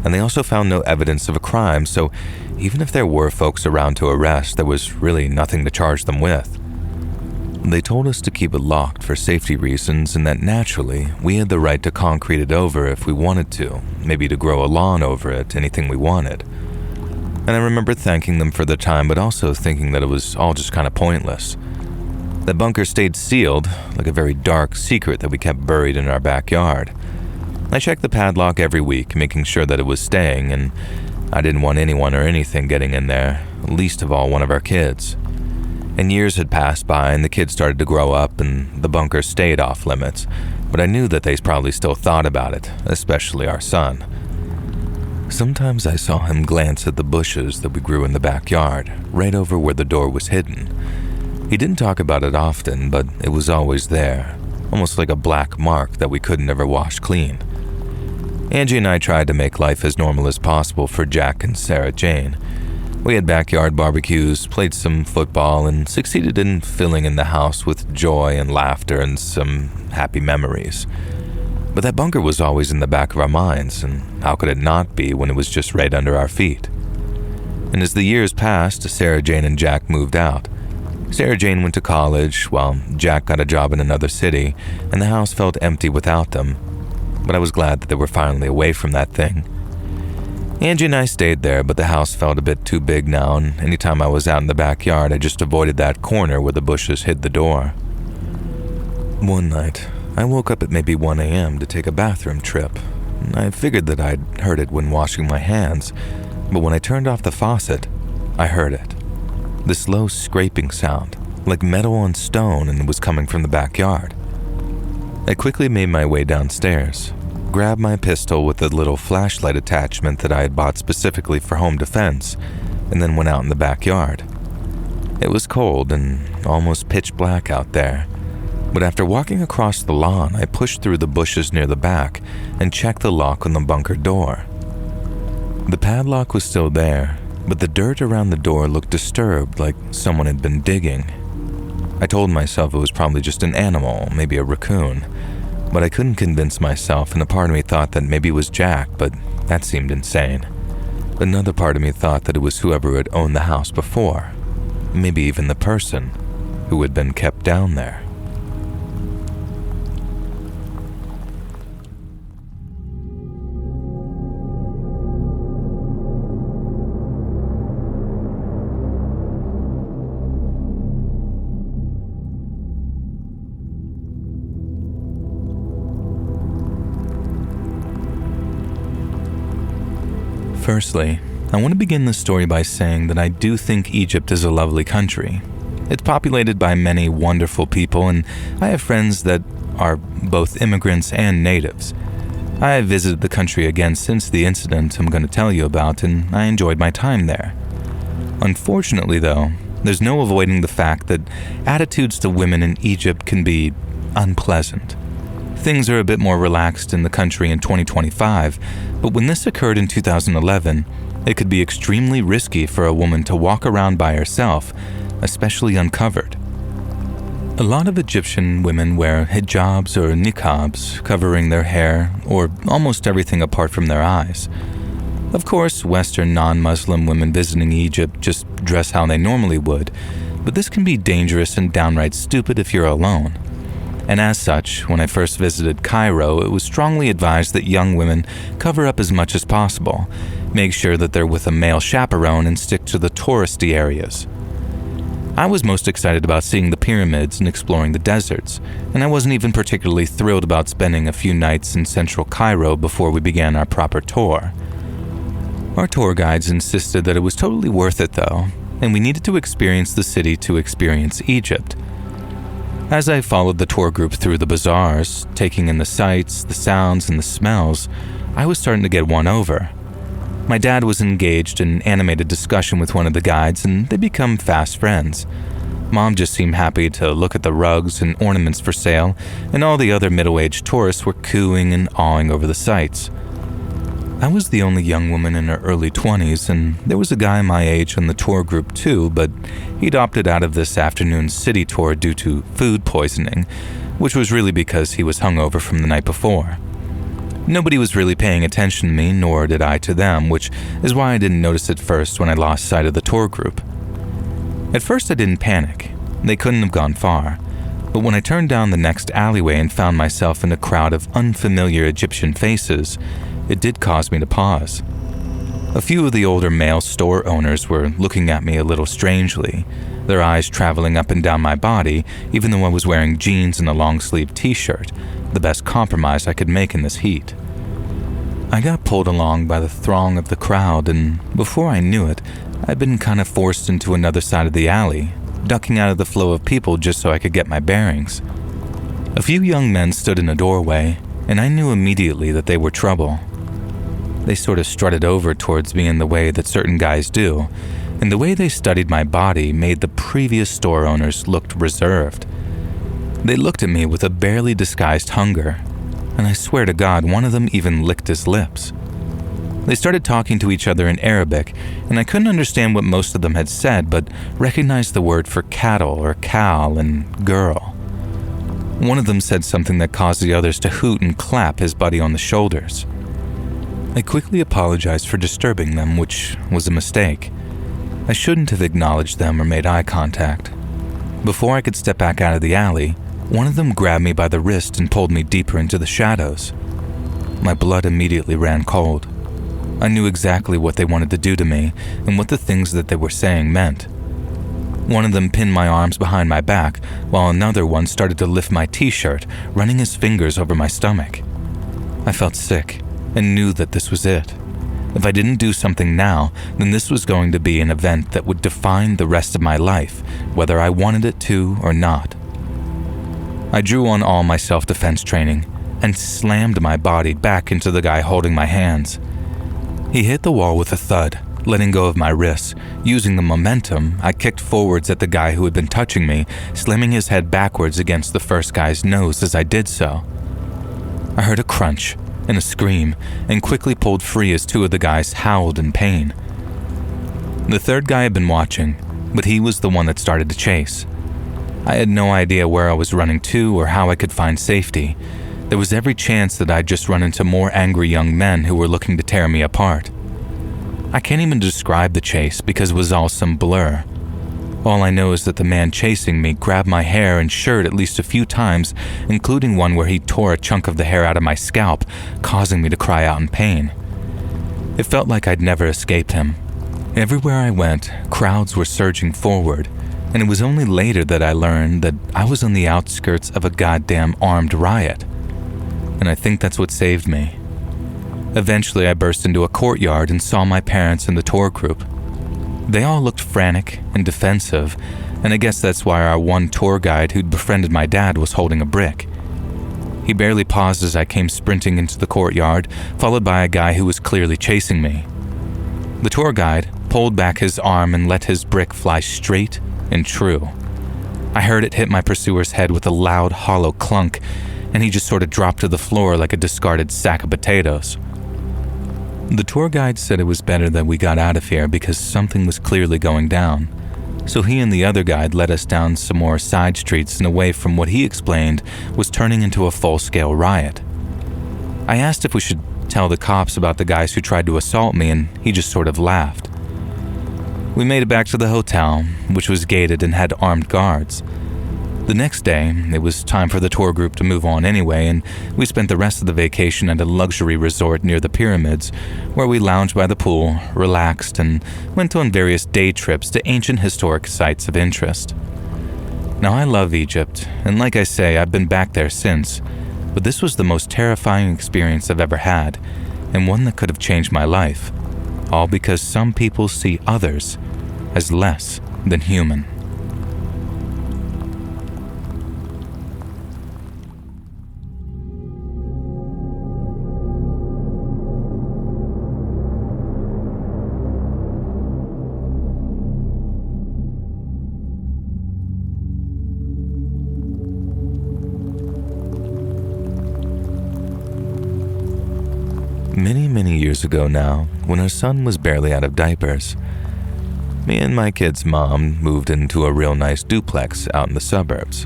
And they also found no evidence of a crime, so even if there were folks around to arrest, there was really nothing to charge them with. They told us to keep it locked for safety reasons, and that naturally, we had the right to concrete it over if we wanted to, maybe to grow a lawn over it, anything we wanted. And I remember thanking them for the time, but also thinking that it was all just kind of pointless. The bunker stayed sealed, like a very dark secret that we kept buried in our backyard. I checked the padlock every week, making sure that it was staying, and I didn't want anyone or anything getting in there, least of all one of our kids. And years had passed by and the kids started to grow up and the bunker stayed off limits, but I knew that they probably still thought about it, especially our son. Sometimes I saw him glance at the bushes that we grew in the backyard, right over where the door was hidden. He didn't talk about it often, but it was always there, almost like a black mark that we couldn't ever wash clean. Angie and I tried to make life as normal as possible for Jack and Sarah Jane. We had backyard barbecues, played some football, and succeeded in filling in the house with joy and laughter and some happy memories. But that bunker was always in the back of our minds, and how could it not be when it was just right under our feet? And as the years passed, Sarah Jane and Jack moved out. Sarah Jane went to college, while Jack got a job in another city, and the house felt empty without them. But I was glad that they were finally away from that thing. Angie and I stayed there, but the house felt a bit too big now, and anytime I was out in the backyard, I just avoided that corner where the bushes hid the door. One night, I woke up at maybe 1 a.m. to take a bathroom trip. I figured that I'd heard it when washing my hands, but when I turned off the faucet, I heard it. This low scraping sound, like metal on stone, and it was coming from the backyard. I quickly made my way downstairs, grabbed my pistol with the little flashlight attachment that I had bought specifically for home defense, and then went out in the backyard. It was cold and almost pitch black out there, but after walking across the lawn, I pushed through the bushes near the back and checked the lock on the bunker door. The padlock was still there, but the dirt around the door looked disturbed, like someone had been digging. I told myself it was probably just an animal, maybe a raccoon, but I couldn't convince myself, and a part of me thought that maybe it was Jack, but that seemed insane. Another part of me thought that it was whoever had owned the house before, maybe even the person who had been kept down there. Firstly, I want to begin this story by saying that I do think Egypt is a lovely country. It's populated by many wonderful people, and I have friends that are both immigrants and natives. I have visited the country again since the incident I'm going to tell you about, and I enjoyed my time there. Unfortunately, though, there's no avoiding the fact that attitudes to women in Egypt can be unpleasant. Things are a bit more relaxed in the country in 2025, but when this occurred in 2011, it could be extremely risky for a woman to walk around by herself, especially uncovered. A lot of Egyptian women wear hijabs or niqabs, covering their hair or almost everything apart from their eyes. Of course, Western non-Muslim women visiting Egypt just dress how they normally would, but this can be dangerous and downright stupid if you're alone. And as such, when I first visited Cairo, it was strongly advised that young women cover up as much as possible, make sure that they're with a male chaperone, and stick to the touristy areas. I was most excited about seeing the pyramids and exploring the deserts, and I wasn't even particularly thrilled about spending a few nights in central Cairo before we began our proper tour. Our tour guides insisted that it was totally worth it though, and we needed to experience the city to experience Egypt. As I followed the tour group through the bazaars, taking in the sights, the sounds, and the smells, I was starting to get won over. My dad was engaged in animated discussion with one of the guides, and they become fast friends. Mom just seemed happy to look at the rugs and ornaments for sale, and all the other middle-aged tourists were cooing and awing over the sights. I was the only young woman in her early 20s, and there was a guy my age on the tour group too, but he'd opted out of this afternoon's city tour due to food poisoning, which was really because he was hungover from the night before. Nobody was really paying attention to me, nor did I to them, which is why I didn't notice at first when I lost sight of the tour group. At first I didn't panic. They couldn't have gone far. But when I turned down the next alleyway and found myself in a crowd of unfamiliar Egyptian faces, it did cause me to pause. A few of the older male store owners were looking at me a little strangely, their eyes traveling up and down my body, even though I was wearing jeans and a long-sleeved t-shirt, the best compromise I could make in this heat. I got pulled along by the throng of the crowd, and before I knew it, I'd been kind of forced into another side of the alley, ducking out of the flow of people just so I could get my bearings. A few young men stood in a doorway, and I knew immediately that they were trouble. They sort of strutted over towards me in the way that certain guys do, and the way they studied my body made the previous store owners look reserved. They looked at me with a barely disguised hunger, and I swear to God, one of them even licked his lips. They started talking to each other in Arabic, and I couldn't understand what most of them had said, but recognized the word for cattle or cow and girl. One of them said something that caused the others to hoot and clap his buddy on the shoulders. I quickly apologized for disturbing them, which was a mistake. I shouldn't have acknowledged them or made eye contact. Before I could step back out of the alley, one of them grabbed me by the wrist and pulled me deeper into the shadows. My blood immediately ran cold. I knew exactly what they wanted to do to me and what the things that they were saying meant. One of them pinned my arms behind my back, while another one started to lift my t-shirt, running his fingers over my stomach. I felt sick and knew that this was it. If I didn't do something now, then this was going to be an event that would define the rest of my life, whether I wanted it to or not. I drew on all my self-defense training and slammed my body back into the guy holding my hands. He hit the wall with a thud, letting go of my wrists. Using the momentum, I kicked forwards at the guy who had been touching me, slamming his head backwards against the first guy's nose as I did so. I heard a crunch and a scream, and quickly pulled free as two of the guys howled in pain. The third guy had been watching, but he was the one that started to chase. I had no idea where I was running to or how I could find safety. There was every chance that I'd just run into more angry young men who were looking to tear me apart. I can't even describe the chase because it was all some blur. All I know is that the man chasing me grabbed my hair and shirt at least a few times, including one where he tore a chunk of the hair out of my scalp, causing me to cry out in pain. It felt like I'd never escaped him. Everywhere I went, crowds were surging forward, and it was only later that I learned that I was on the outskirts of a goddamn armed riot. And I think that's what saved me. Eventually, I burst into a courtyard and saw my parents and the tour group. They all looked frantic and defensive, and I guess that's why our one tour guide who'd befriended my dad was holding a brick. He barely paused as I came sprinting into the courtyard, followed by a guy who was clearly chasing me. The tour guide pulled back his arm and let his brick fly straight and true. I heard it hit my pursuer's head with a loud, hollow clunk, and he just sort of dropped to the floor like a discarded sack of potatoes. The tour guide said it was better that we got out of here because something was clearly going down. So he and the other guide led us down some more side streets and away from what he explained was turning into a full-scale riot. I asked if we should tell the cops about the guys who tried to assault me, and he just sort of laughed. We made it back to the hotel, which was gated and had armed guards. The next day, it was time for the tour group to move on anyway, and we spent the rest of the vacation at a luxury resort near the pyramids, where we lounged by the pool, relaxed, and went on various day trips to ancient historic sites of interest. Now, I love Egypt, and like I say, I've been back there since, but this was the most terrifying experience I've ever had, and one that could have changed my life, all because some people see others as less than human. Many years ago now, when our son was barely out of diapers, me and my kid's mom moved into a real nice duplex out in the suburbs.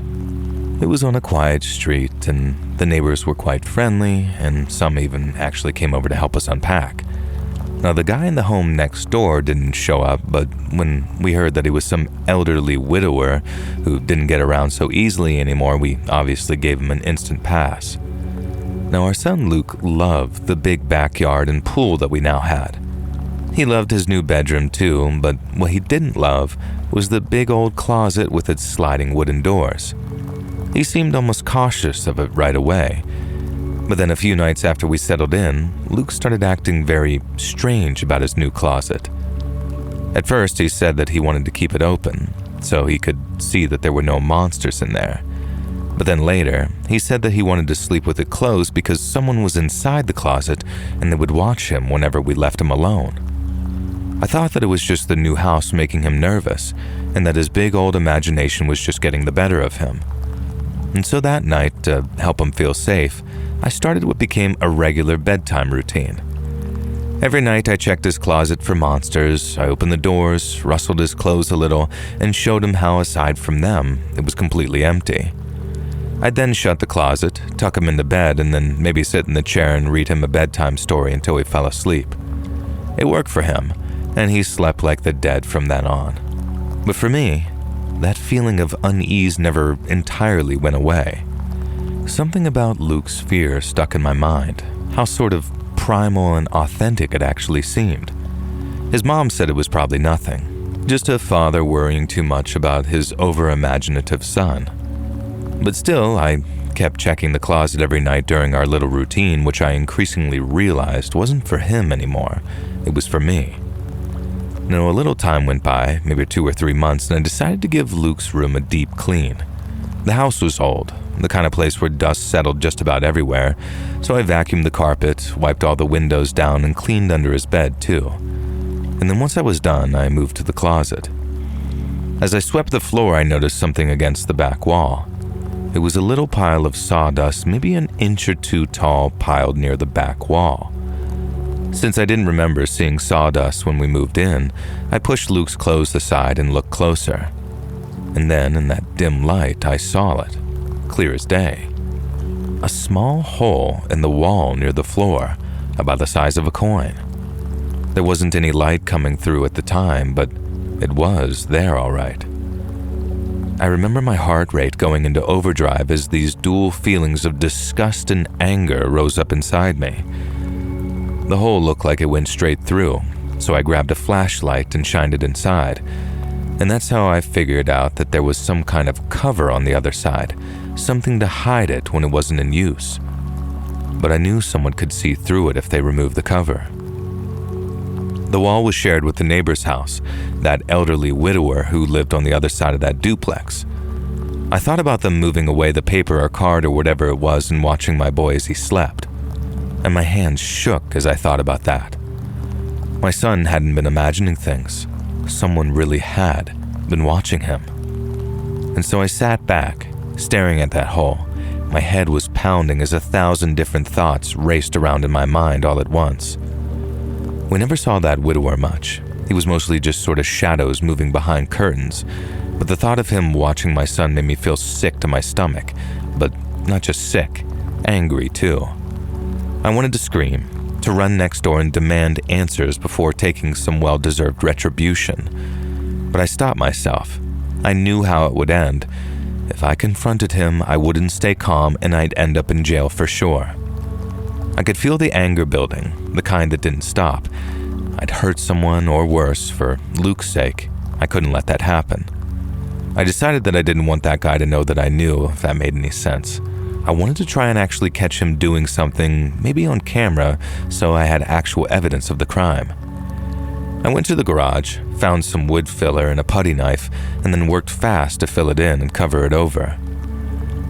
It was on a quiet street, and the neighbors were quite friendly, and some even actually came over to help us unpack. Now, the guy in the home next door didn't show up, but when we heard that he was some elderly widower who didn't get around so easily anymore, we obviously gave him an instant pass. Now, our son Luke loved the big backyard and pool that we now had. He loved his new bedroom too, but what he didn't love was the big old closet with its sliding wooden doors. He seemed almost cautious of it right away. But then a few nights after we settled in, Luke started acting very strange about his new closet. At first, he said that he wanted to keep it open, so he could see that there were no monsters in there. But then later, he said that he wanted to sleep with it closed because someone was inside the closet and they would watch him whenever we left him alone. I thought that it was just the new house making him nervous, and that his big old imagination was just getting the better of him. And so that night, to help him feel safe, I started what became a regular bedtime routine. Every night I checked his closet for monsters, I opened the doors, rustled his clothes a little, and showed him how aside from them, it was completely empty. I'd then shut the closet, tuck him into bed, and then maybe sit in the chair and read him a bedtime story until he fell asleep. It worked for him, and he slept like the dead from then on. But for me, that feeling of unease never entirely went away. Something about Luke's fear stuck in my mind, how sort of primal and authentic it actually seemed. His mom said it was probably nothing, just a father worrying too much about his over-imaginative son. But still, I kept checking the closet every night during our little routine, which I increasingly realized wasn't for him anymore, it was for me. Now, a little time went by, maybe 2 or 3 months, and I decided to give Luke's room a deep clean. The house was old, the kind of place where dust settled just about everywhere, so I vacuumed the carpet, wiped all the windows down, and cleaned under his bed too. And then once I was done, I moved to the closet. As I swept the floor, I noticed something against the back wall. It was a little pile of sawdust, maybe an inch or 2 tall, piled near the back wall. Since I didn't remember seeing sawdust when we moved in, I pushed Luke's clothes aside and looked closer. And then, in that dim light, I saw it, clear as day. A small hole in the wall near the floor, about the size of a coin. There wasn't any light coming through at the time, but it was there all right. I remember my heart rate going into overdrive as these dual feelings of disgust and anger rose up inside me. The hole looked like it went straight through, so I grabbed a flashlight and shined it inside. And that's how I figured out that there was some kind of cover on the other side, something to hide it when it wasn't in use. But I knew someone could see through it if they removed the cover. The wall was shared with the neighbor's house, that elderly widower who lived on the other side of that duplex. I thought about them moving away the paper or card or whatever it was and watching my boy as he slept. And my hands shook as I thought about that. My son hadn't been imagining things. Someone really had been watching him. And so I sat back, staring at that hole. My head was pounding as 1,000 different thoughts raced around in my mind all at once. We never saw that widower much. He was mostly just sort of shadows moving behind curtains. But the thought of him watching my son made me feel sick to my stomach. But not just sick, angry too. I wanted to scream, to run next door and demand answers before taking some well-deserved retribution. But I stopped myself. I knew how it would end. If I confronted him, I wouldn't stay calm and I'd end up in jail for sure. I could feel the anger building, the kind that didn't stop. I'd hurt someone, or worse, for Luke's sake. I couldn't let that happen. I decided that I didn't want that guy to know that I knew, if that made any sense. I wanted to try and actually catch him doing something, maybe on camera, so I had actual evidence of the crime. I went to the garage, found some wood filler and a putty knife, and then worked fast to fill it in and cover it over.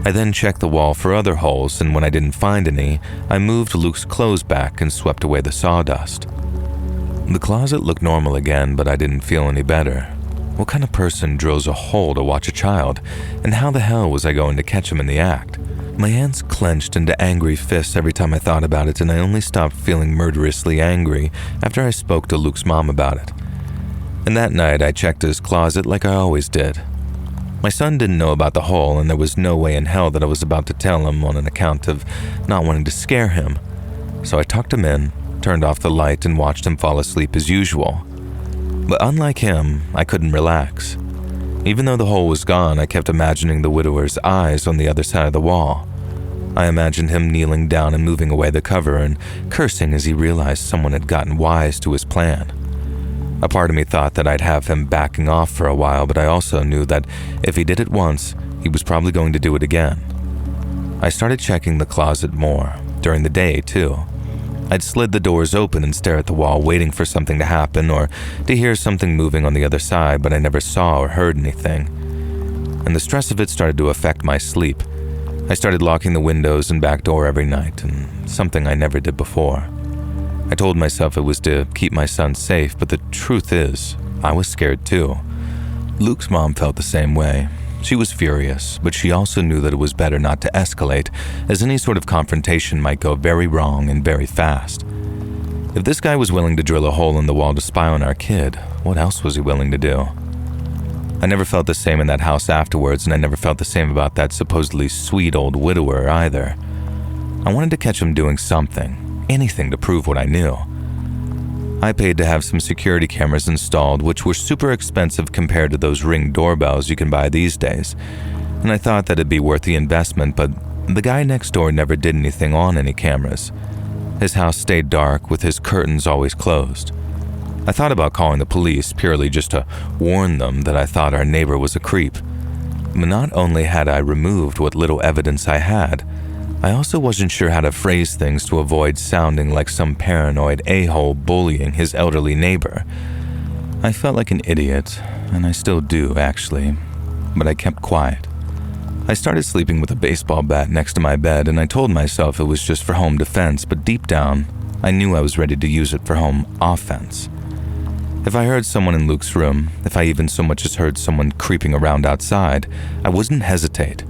I then checked the wall for other holes, and when I didn't find any, I moved Luke's clothes back and swept away the sawdust. The closet looked normal again, but I didn't feel any better. What kind of person drills a hole to watch a child, and how the hell was I going to catch him in the act? My hands clenched into angry fists every time I thought about it, and I only stopped feeling murderously angry after I spoke to Luke's mom about it. And that night, I checked his closet like I always did. My son didn't know about the hole, and there was no way in hell that I was about to tell him on an account of not wanting to scare him. So I tucked him in, turned off the light, and watched him fall asleep as usual. But unlike him, I couldn't relax. Even though the hole was gone, I kept imagining the widower's eyes on the other side of the wall. I imagined him kneeling down and moving away the cover and cursing as he realized someone had gotten wise to his plan. A part of me thought that I'd have him backing off for a while, but I also knew that if he did it once, he was probably going to do it again. I started checking the closet more, during the day too. I'd slid the doors open and stare at the wall, waiting for something to happen or to hear something moving on the other side, but I never saw or heard anything. And the stress of it started to affect my sleep. I started locking the windows and back door every night, and something I never did before. I told myself it was to keep my son safe, but the truth is, I was scared too. Luke's mom felt the same way. She was furious, but she also knew that it was better not to escalate, as any sort of confrontation might go very wrong and very fast. If this guy was willing to drill a hole in the wall to spy on our kid, what else was he willing to do? I never felt the same in that house afterwards, and I never felt the same about that supposedly sweet old widower either. I wanted to catch him doing something, anything to prove what I knew. I paid to have some security cameras installed, which were super expensive compared to those Ring doorbells you can buy these days, and I thought that it'd be worth the investment, but the guy next door never did anything on any cameras. His house stayed dark with his curtains always closed. I thought about calling the police purely just to warn them that I thought our neighbor was a creep. But not only had I removed what little evidence I had, I also wasn't sure how to phrase things to avoid sounding like some paranoid a-hole bullying his elderly neighbor. I felt like an idiot, and I still do actually, but I kept quiet. I started sleeping with a baseball bat next to my bed, and I told myself it was just for home defense, but deep down, I knew I was ready to use it for home offense. If I heard someone in Luke's room, if I even so much as heard someone creeping around outside, I wouldn't hesitate.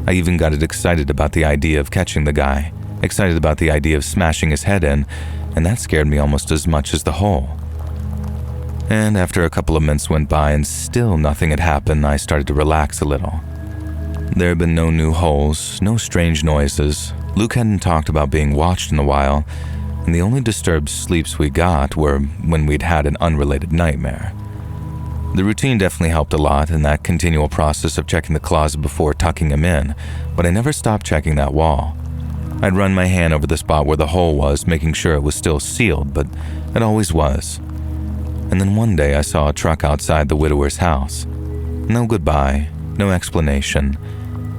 I even got excited about the idea of catching the guy, excited about the idea of smashing his head in, and that scared me almost as much as the hole. And after a couple of months went by and still nothing had happened, I started to relax a little. There had been no new holes, no strange noises. Luke hadn't talked about being watched in a while, and the only disturbed sleeps we got were when we'd had an unrelated nightmare. The routine definitely helped a lot in that continual process of checking the closet before tucking him in, but I never stopped checking that wall. I'd run my hand over the spot where the hole was, making sure it was still sealed, but it always was. And then one day I saw a truck outside the widower's house. No goodbye, no explanation,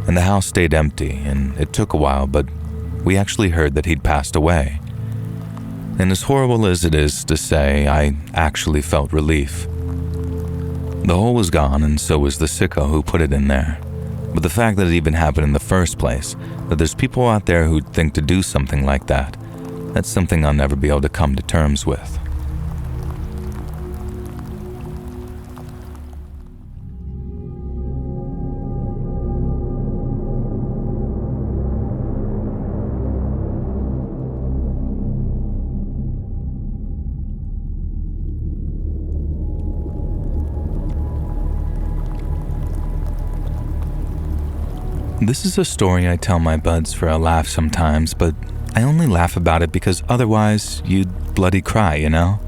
and the house stayed empty, and it took a while, but we actually heard that he'd passed away. And as horrible as it is to say, I actually felt relief. The hole was gone, and so was the sicko who put it in there. But the fact that it even happened in the first place, that there's people out there who'd think to do something like that, that's something I'll never be able to come to terms with. This is a story I tell my buds for a laugh sometimes, but I only laugh about it because otherwise you'd bloody cry, you know?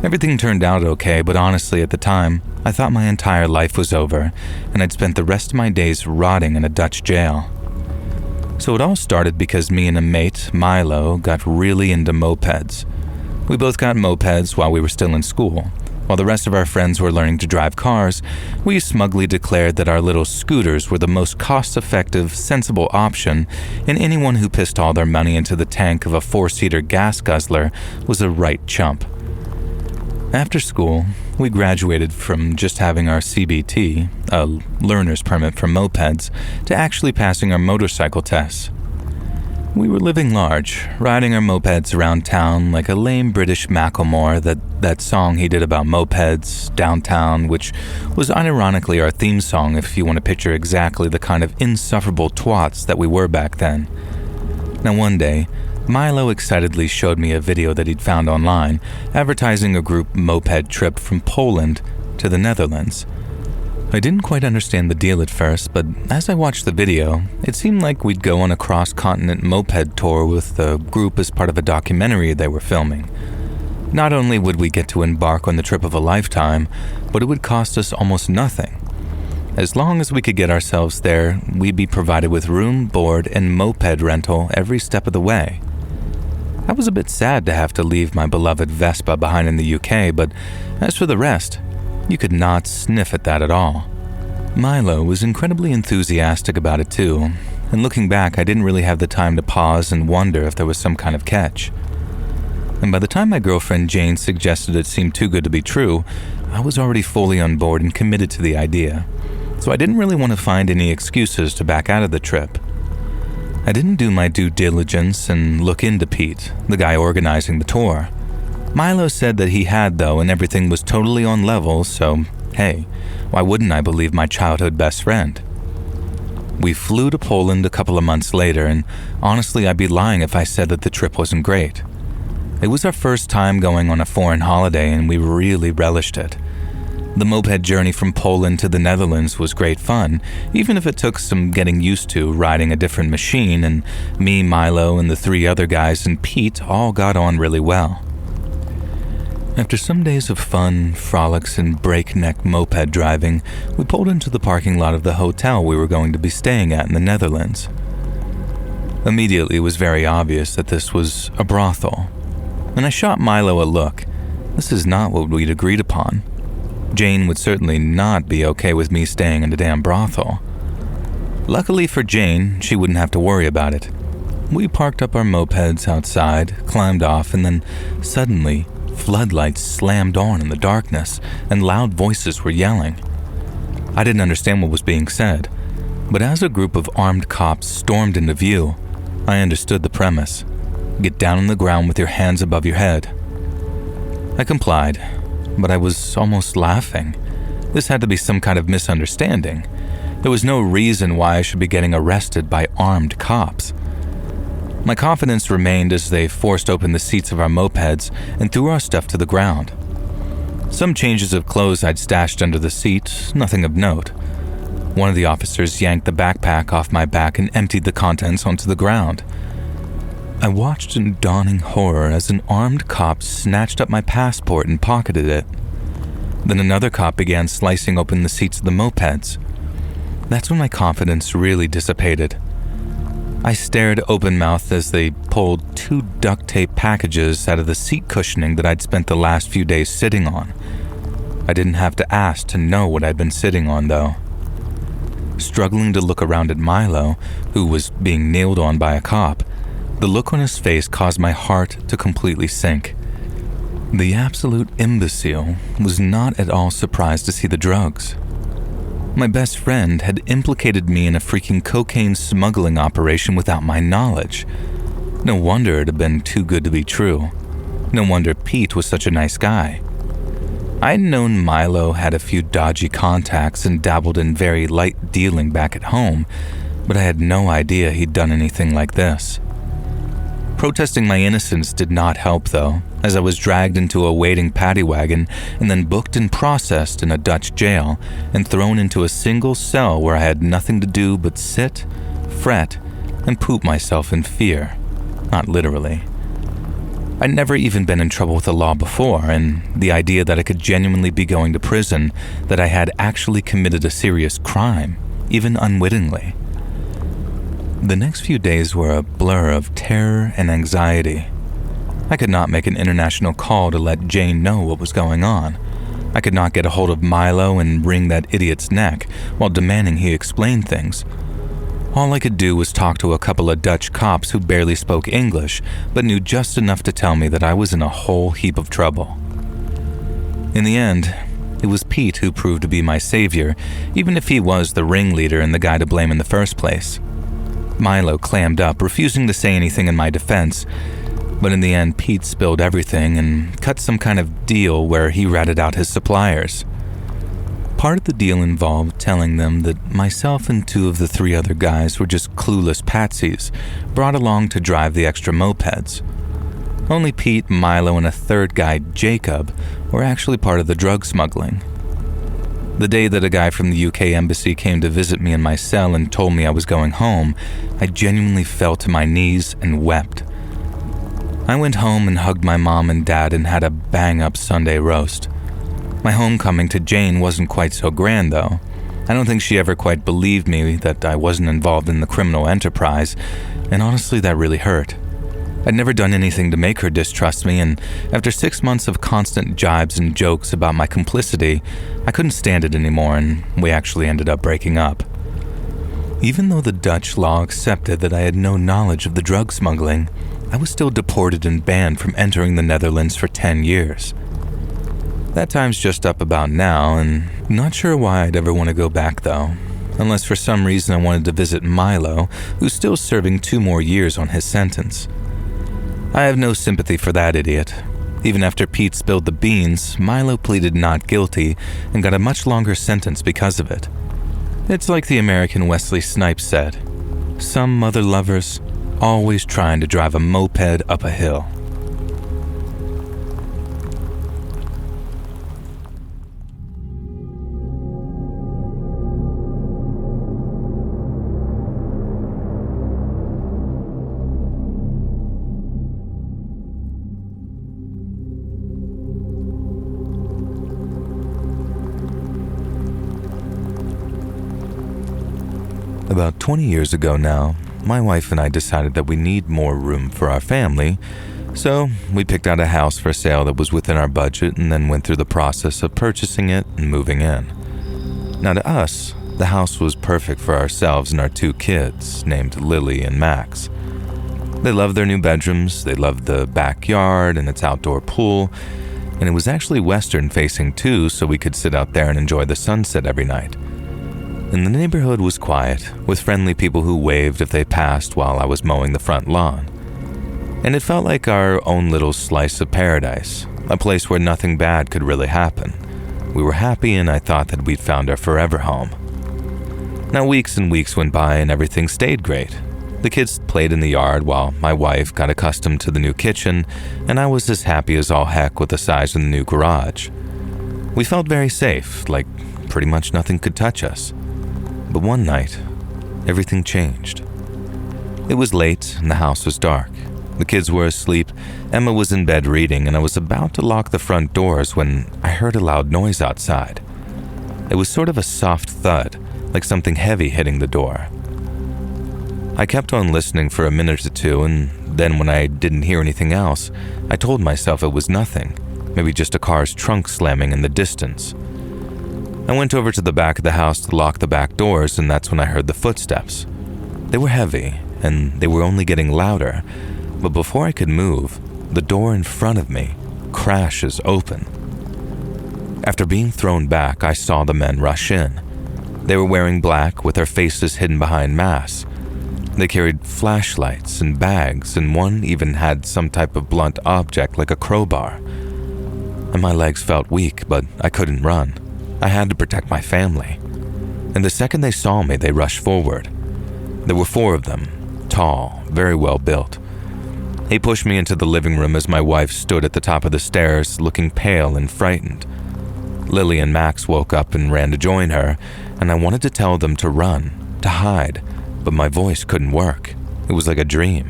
Everything turned out okay, but honestly at the time, I thought my entire life was over, and I'd spent the rest of my days rotting in a Dutch jail. So it all started because me and a mate, Milo, got really into mopeds. We both got mopeds while we were still in school. While the rest of our friends were learning to drive cars, we smugly declared that our little scooters were the most cost-effective, sensible option, and anyone who pissed all their money into the tank of a 4-seater gas guzzler was a right chump. After school, we graduated from just having our CBT, a learner's permit for mopeds, to actually passing our motorcycle tests. We were living large, riding our mopeds around town like a lame British Macklemore, that song he did about mopeds, Downtown, which was unironically our theme song if you want to picture exactly the kind of insufferable twats that we were back then. Now one day, Milo excitedly showed me a video that he'd found online, advertising a group moped trip from Poland to the Netherlands. I didn't quite understand the deal at first, but as I watched the video, it seemed like we'd go on a cross-continent moped tour with the group as part of a documentary they were filming. Not only would we get to embark on the trip of a lifetime, but it would cost us almost nothing. As long as we could get ourselves there, we'd be provided with room, board, and moped rental every step of the way. I was a bit sad to have to leave my beloved Vespa behind in the UK, but as for the rest, you could not sniff at that at all. Milo was incredibly enthusiastic about it too, and looking back, I didn't really have the time to pause and wonder if there was some kind of catch. And by the time my girlfriend Jane suggested it seemed too good to be true, I was already fully on board and committed to the idea, so I didn't really want to find any excuses to back out of the trip. I didn't do my due diligence and look into Pete, the guy organizing the tour. Milo said that he had though, and everything was totally on level, so hey, why wouldn't I believe my childhood best friend? We flew to Poland a couple of months later, and honestly I'd be lying if I said that the trip wasn't great. It was our first time going on a foreign holiday and we really relished it. The moped journey from Poland to the Netherlands was great fun, even if it took some getting used to riding a different machine, and me, Milo, and the 3 other guys and Pete all got on really well. After some days of fun, frolics, and breakneck moped driving, we pulled into the parking lot of the hotel we were going to be staying at in the Netherlands. Immediately, it was very obvious that this was a brothel, and I shot Milo a look. This is not what we'd agreed upon. Jane would certainly not be okay with me staying in a damn brothel. Luckily for Jane, she wouldn't have to worry about it. We parked up our mopeds outside, climbed off, and then suddenly, floodlights slammed on in the darkness, and loud voices were yelling. I didn't understand what was being said, but as a group of armed cops stormed into view, I understood the premise. Get down on the ground with your hands above your head. I complied, but I was almost laughing. This had to be some kind of misunderstanding. There was no reason why I should be getting arrested by armed cops. My confidence remained as they forced open the seats of our mopeds and threw our stuff to the ground. Some changes of clothes I'd stashed under the seat, nothing of note. One of the officers yanked the backpack off my back and emptied the contents onto the ground. I watched in dawning horror as an armed cop snatched up my passport and pocketed it. Then another cop began slicing open the seats of the mopeds. That's when my confidence really dissipated. I stared open-mouthed as they pulled 2 duct tape packages out of the seat cushioning that I'd spent the last few days sitting on. I didn't have to ask to know what I'd been sitting on, though. Struggling to look around at Milo, who was being nailed on by a cop, the look on his face caused my heart to completely sink. The absolute imbecile was not at all surprised to see the drugs. My best friend had implicated me in a freaking cocaine smuggling operation without my knowledge. No wonder it had been too good to be true. No wonder Pete was such a nice guy. I'd known Milo had a few dodgy contacts and dabbled in very light dealing back at home, but I had no idea he'd done anything like this. Protesting my innocence did not help, though, as I was dragged into a waiting paddy wagon and then booked and processed in a Dutch jail and thrown into a single cell where I had nothing to do but sit, fret, and poop myself in fear. Not literally. I'd never even been in trouble with the law before, and the idea that I could genuinely be going to prison, that I had actually committed a serious crime, even unwittingly. The next few days were a blur of terror and anxiety. I could not make an international call to let Jane know what was going on. I could not get a hold of Milo and wring that idiot's neck while demanding he explain things. All I could do was talk to a couple of Dutch cops who barely spoke English, but knew just enough to tell me that I was in a whole heap of trouble. In the end, it was Pete who proved to be my savior, even if he was the ringleader and the guy to blame in the first place. Milo clammed up, refusing to say anything in my defense, but in the end Pete spilled everything and cut some kind of deal where he ratted out his suppliers. Part of the deal involved telling them that myself and 2 of the 3 other guys were just clueless patsies, brought along to drive the extra mopeds. Only Pete, Milo, and a 3rd guy, Jacob, were actually part of the drug smuggling. The day that a guy from the UK embassy came to visit me in my cell and told me I was going home, I genuinely fell to my knees and wept. I went home and hugged my mom and dad and had a bang-up Sunday roast. My homecoming to Jane wasn't quite so grand, though. I don't think she ever quite believed me that I wasn't involved in the criminal enterprise, and honestly that really hurt. I'd never done anything to make her distrust me, and after 6 months of constant jibes and jokes about my complicity, I couldn't stand it anymore, and we actually ended up breaking up. Even though the Dutch law accepted that I had no knowledge of the drug smuggling, I was still deported and banned from entering the Netherlands for 10 years. That time's just up about now, and not sure why I'd ever want to go back though, unless for some reason I wanted to visit Milo, who's still serving 2 more years on his sentence. I have no sympathy for that idiot. Even after Pete spilled the beans, Milo pleaded not guilty and got a much longer sentence because of it. It's like the American Wesley Snipes said, "Some mother lovers always trying to drive a moped up a hill." About 20 years ago now, my wife and I decided that we need more room for our family, so we picked out a house for sale that was within our budget and then went through the process of purchasing it and moving in. Now to us, the house was perfect for ourselves and our 2 kids, named Lily and Max. They loved their new bedrooms, they loved the backyard and its outdoor pool, and it was actually western facing too, so we could sit out there and enjoy the sunset every night. And the neighborhood was quiet, with friendly people who waved if they passed while I was mowing the front lawn. And it felt like our own little slice of paradise, a place where nothing bad could really happen. We were happy, and I thought that we'd found our forever home. Now weeks and weeks went by and everything stayed great. The kids played in the yard while my wife got accustomed to the new kitchen, and I was as happy as all heck with the size of the new garage. We felt very safe, like pretty much nothing could touch us. But one night, everything changed. It was late and the house was dark. The kids were asleep, Emma was in bed reading, and I was about to lock the front doors when I heard a loud noise outside. It was sort of a soft thud, like something heavy hitting the door. I kept on listening for a minute or 2, and then when I didn't hear anything else, I told myself it was nothing, maybe just a car's trunk slamming in the distance. I went over to the back of the house to lock the back doors, and that's when I heard the footsteps. They were heavy, and they were only getting louder, but before I could move, the door in front of me crashes open. After being thrown back, I saw the men rush in. They were wearing black with their faces hidden behind masks. They carried flashlights and bags, and one even had some type of blunt object like a crowbar. And my legs felt weak, but I couldn't run. I had to protect my family. And the second they saw me, they rushed forward. There were 4 of them, tall, very well built. He pushed me into the living room as my wife stood at the top of the stairs, looking pale and frightened. Lily and Max woke up and ran to join her, and I wanted to tell them to run, to hide, but my voice couldn't work. It was like a dream.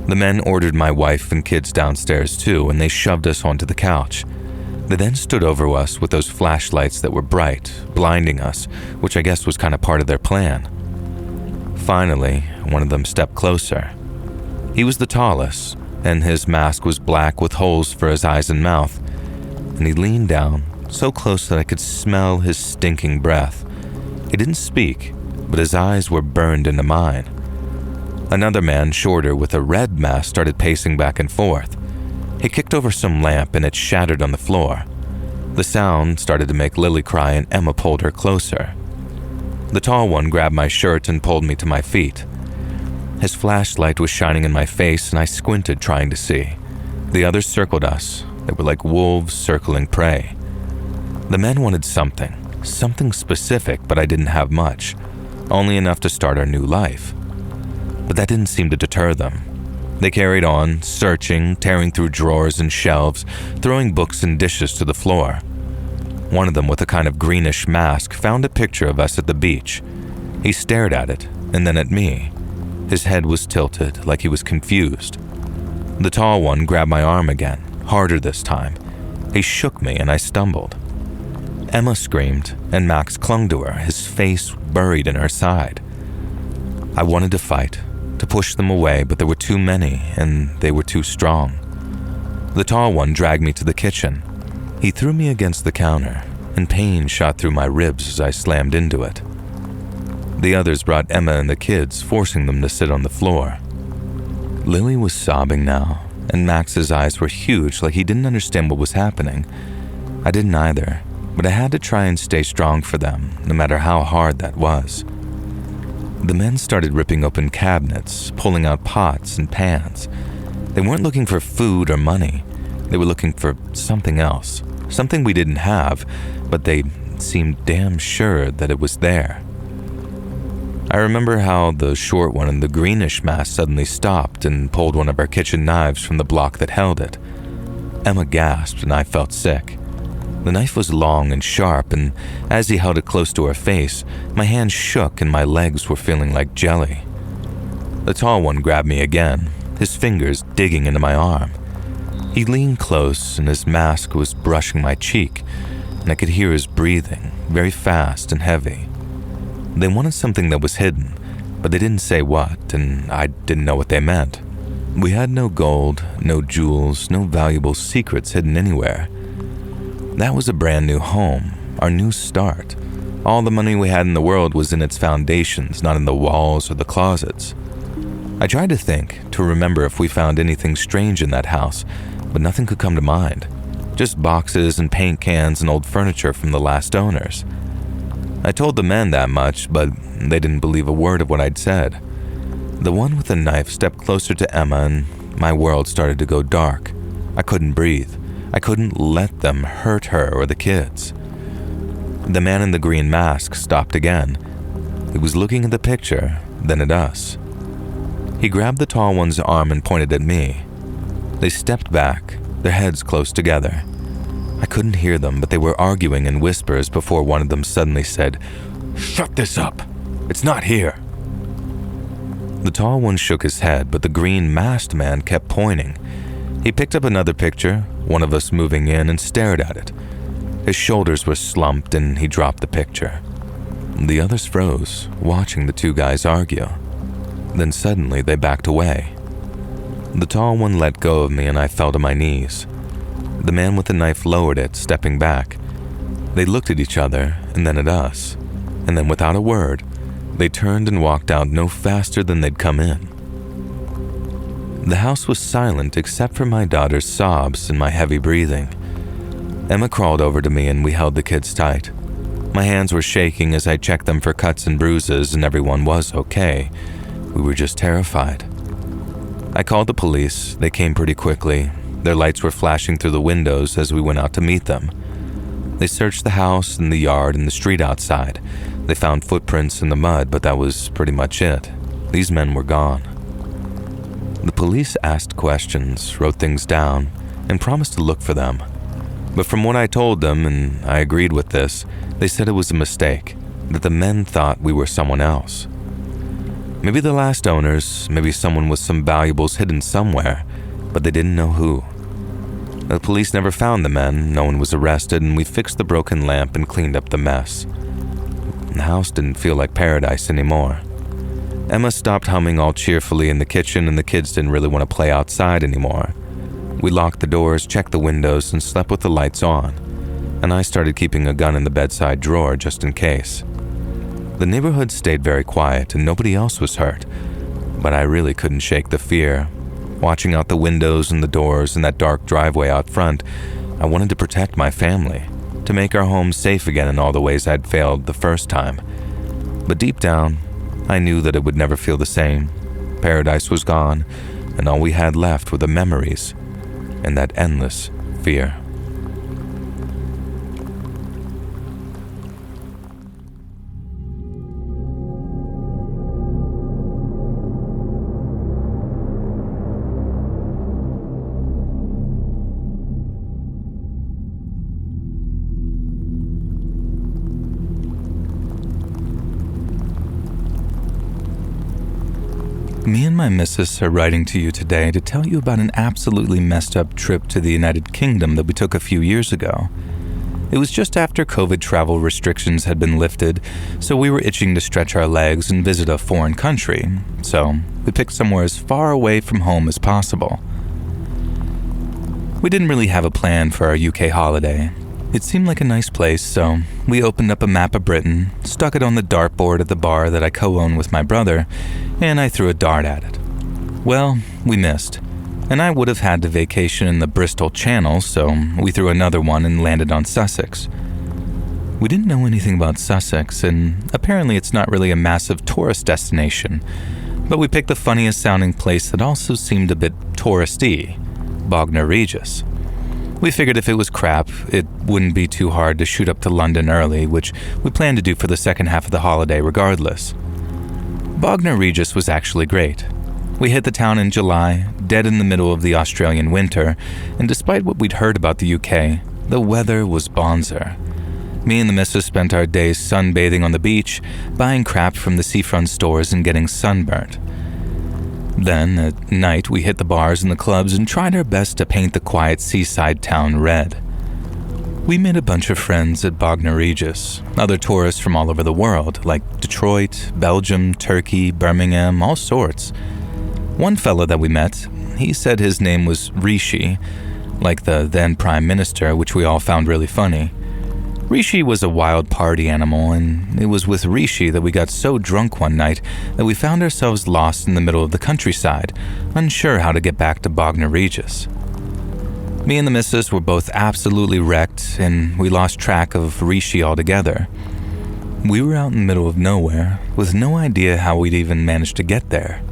The men ordered my wife and kids downstairs too, and they shoved us onto the couch. They then stood over us with those flashlights that were bright, blinding us, which I guess was kind of part of their plan. Finally, one of them stepped closer. He was the tallest, and his mask was black with holes for his eyes and mouth, and he leaned down so close that I could smell his stinking breath. He didn't speak, but his eyes were burned into mine. Another man, shorter with a red mask, started pacing back and forth. He kicked over some lamp and it shattered on the floor. The sound started to make Lily cry and Emma pulled her closer. The tall one grabbed my shirt and pulled me to my feet. His flashlight was shining in my face and I squinted trying to see. The others circled us. They were like wolves circling prey. The men wanted something specific, but I didn't have much, only enough to start our new life. But that didn't seem to deter them. They carried on, searching, tearing through drawers and shelves, throwing books and dishes to the floor. One of them, with a kind of greenish mask, found a picture of us at the beach. He stared at it, and then at me. His head was tilted, like he was confused. The tall one grabbed my arm again, harder this time. He shook me and I stumbled. Emma screamed, and Max clung to her, his face buried in her side. I wanted to fight to push them away, but there were too many and they were too strong. The tall one dragged me to the kitchen. He threw me against the counter, and pain shot through my ribs as I slammed into it. The others brought Emma and the kids, forcing them to sit on the floor. Lily was sobbing now, and Max's eyes were huge, like he didn't understand what was happening. I didn't either, but I had to try and stay strong for them, no matter how hard that was. The men started ripping open cabinets, pulling out pots and pans. They weren't looking for food or money. They were looking for something else, something we didn't have, but they seemed damn sure that it was there. I remember how the short one in the greenish mask suddenly stopped and pulled one of our kitchen knives from the block that held it. Emma gasped and I felt sick. The knife was long and sharp, and as he held it close to her face, my hands shook and my legs were feeling like jelly. The tall one grabbed me again, his fingers digging into my arm. He leaned close and his mask was brushing my cheek, and I could hear his breathing, very fast and heavy. They wanted something that was hidden, but they didn't say what, and I didn't know what they meant. We had no gold, no jewels, no valuable secrets hidden anywhere. That was a brand new home, our new start. All the money we had in the world was in its foundations, not in the walls or the closets. I tried to think, to remember if we found anything strange in that house, but nothing could come to mind. Just boxes and paint cans and old furniture from the last owners. I told the men that much, but they didn't believe a word of what I'd said. The one with the knife stepped closer to Emma and my world started to go dark. I couldn't breathe. I couldn't let them hurt her or the kids. The man in the green mask stopped again. He was looking at the picture, then at us. He grabbed the tall one's arm and pointed at me. They stepped back, their heads close together. I couldn't hear them, but they were arguing in whispers before one of them suddenly said, "Shut this up! It's not here!" The tall one shook his head, but the green masked man kept pointing. He picked up another picture, one of us moving in, and stared at it. His shoulders were slumped and he dropped the picture. The others froze, watching the two guys argue. Then suddenly they backed away. The tall one let go of me and I fell to my knees. The man with the knife lowered it, stepping back. They looked at each other and then at us, and then without a word, they turned and walked out no faster than they'd come in. The house was silent except for my daughter's sobs and my heavy breathing. Emma crawled over to me and we held the kids tight. My hands were shaking as I checked them for cuts and bruises, and everyone was okay. We were just terrified. I called the police. They came pretty quickly. Their lights were flashing through the windows as we went out to meet them. They searched the house and the yard and the street outside. They found footprints in the mud, but that was pretty much it. These men were gone. The police asked questions, wrote things down, and promised to look for them. But from what I told them, and I agreed with this, they said it was a mistake, that the men thought we were someone else. Maybe the last owners, maybe someone with some valuables hidden somewhere, but they didn't know who. The police never found the men, no one was arrested, and we fixed the broken lamp and cleaned up the mess. The house didn't feel like paradise anymore. Emma stopped humming all cheerfully in the kitchen, and the kids didn't really want to play outside anymore. We locked the doors, checked the windows, and slept with the lights on, and I started keeping a gun in the bedside drawer just in case. The neighborhood stayed very quiet, and nobody else was hurt, but I really couldn't shake the fear. Watching out the windows and the doors and that dark driveway out front, I wanted to protect my family, to make our home safe again in all the ways I'd failed the first time. But deep down, I knew that it would never feel the same. Paradise was gone, and all we had left were the memories and that endless fear. Me and my missus are writing to you today to tell you about an absolutely messed up trip to the United Kingdom that we took a few years ago. It was just after COVID travel restrictions had been lifted, so we were itching to stretch our legs and visit a foreign country, so we picked somewhere as far away from home as possible. We didn't really have a plan for our UK holiday. It seemed like a nice place, so we opened up a map of Britain, stuck it on the dartboard at the bar that I co-own with my brother, and I threw a dart at it. Well, we missed, and I would have had to vacation in the Bristol Channel, so we threw another one and landed on Sussex. We didn't know anything about Sussex, and apparently it's not really a massive tourist destination, but we picked the funniest sounding place that also seemed a bit touristy, Bognor Regis. We figured if it was crap, it wouldn't be too hard to shoot up to London early, which we planned to do for the second half of the holiday regardless. Bognor Regis was actually great. We hit the town in July, dead in the middle of the Australian winter, and despite what we'd heard about the UK, the weather was bonzer. Me and the missus spent our days sunbathing on the beach, buying crap from the seafront stores and getting sunburnt. Then, at night, we hit the bars and the clubs and tried our best to paint the quiet seaside town red. We made a bunch of friends at Bognor Regis, other tourists from all over the world, like Detroit, Belgium, Turkey, Birmingham, all sorts. One fellow that we met, he said his name was Rishi, like the then Prime Minister, which we all found really funny. Rishi was a wild party animal, and it was with Rishi that we got so drunk one night that we found ourselves lost in the middle of the countryside, unsure how to get back to Bognor Regis. Me and the missus were both absolutely wrecked, and we lost track of Rishi altogether. We were out in the middle of nowhere, with no idea how we'd even managed to get there.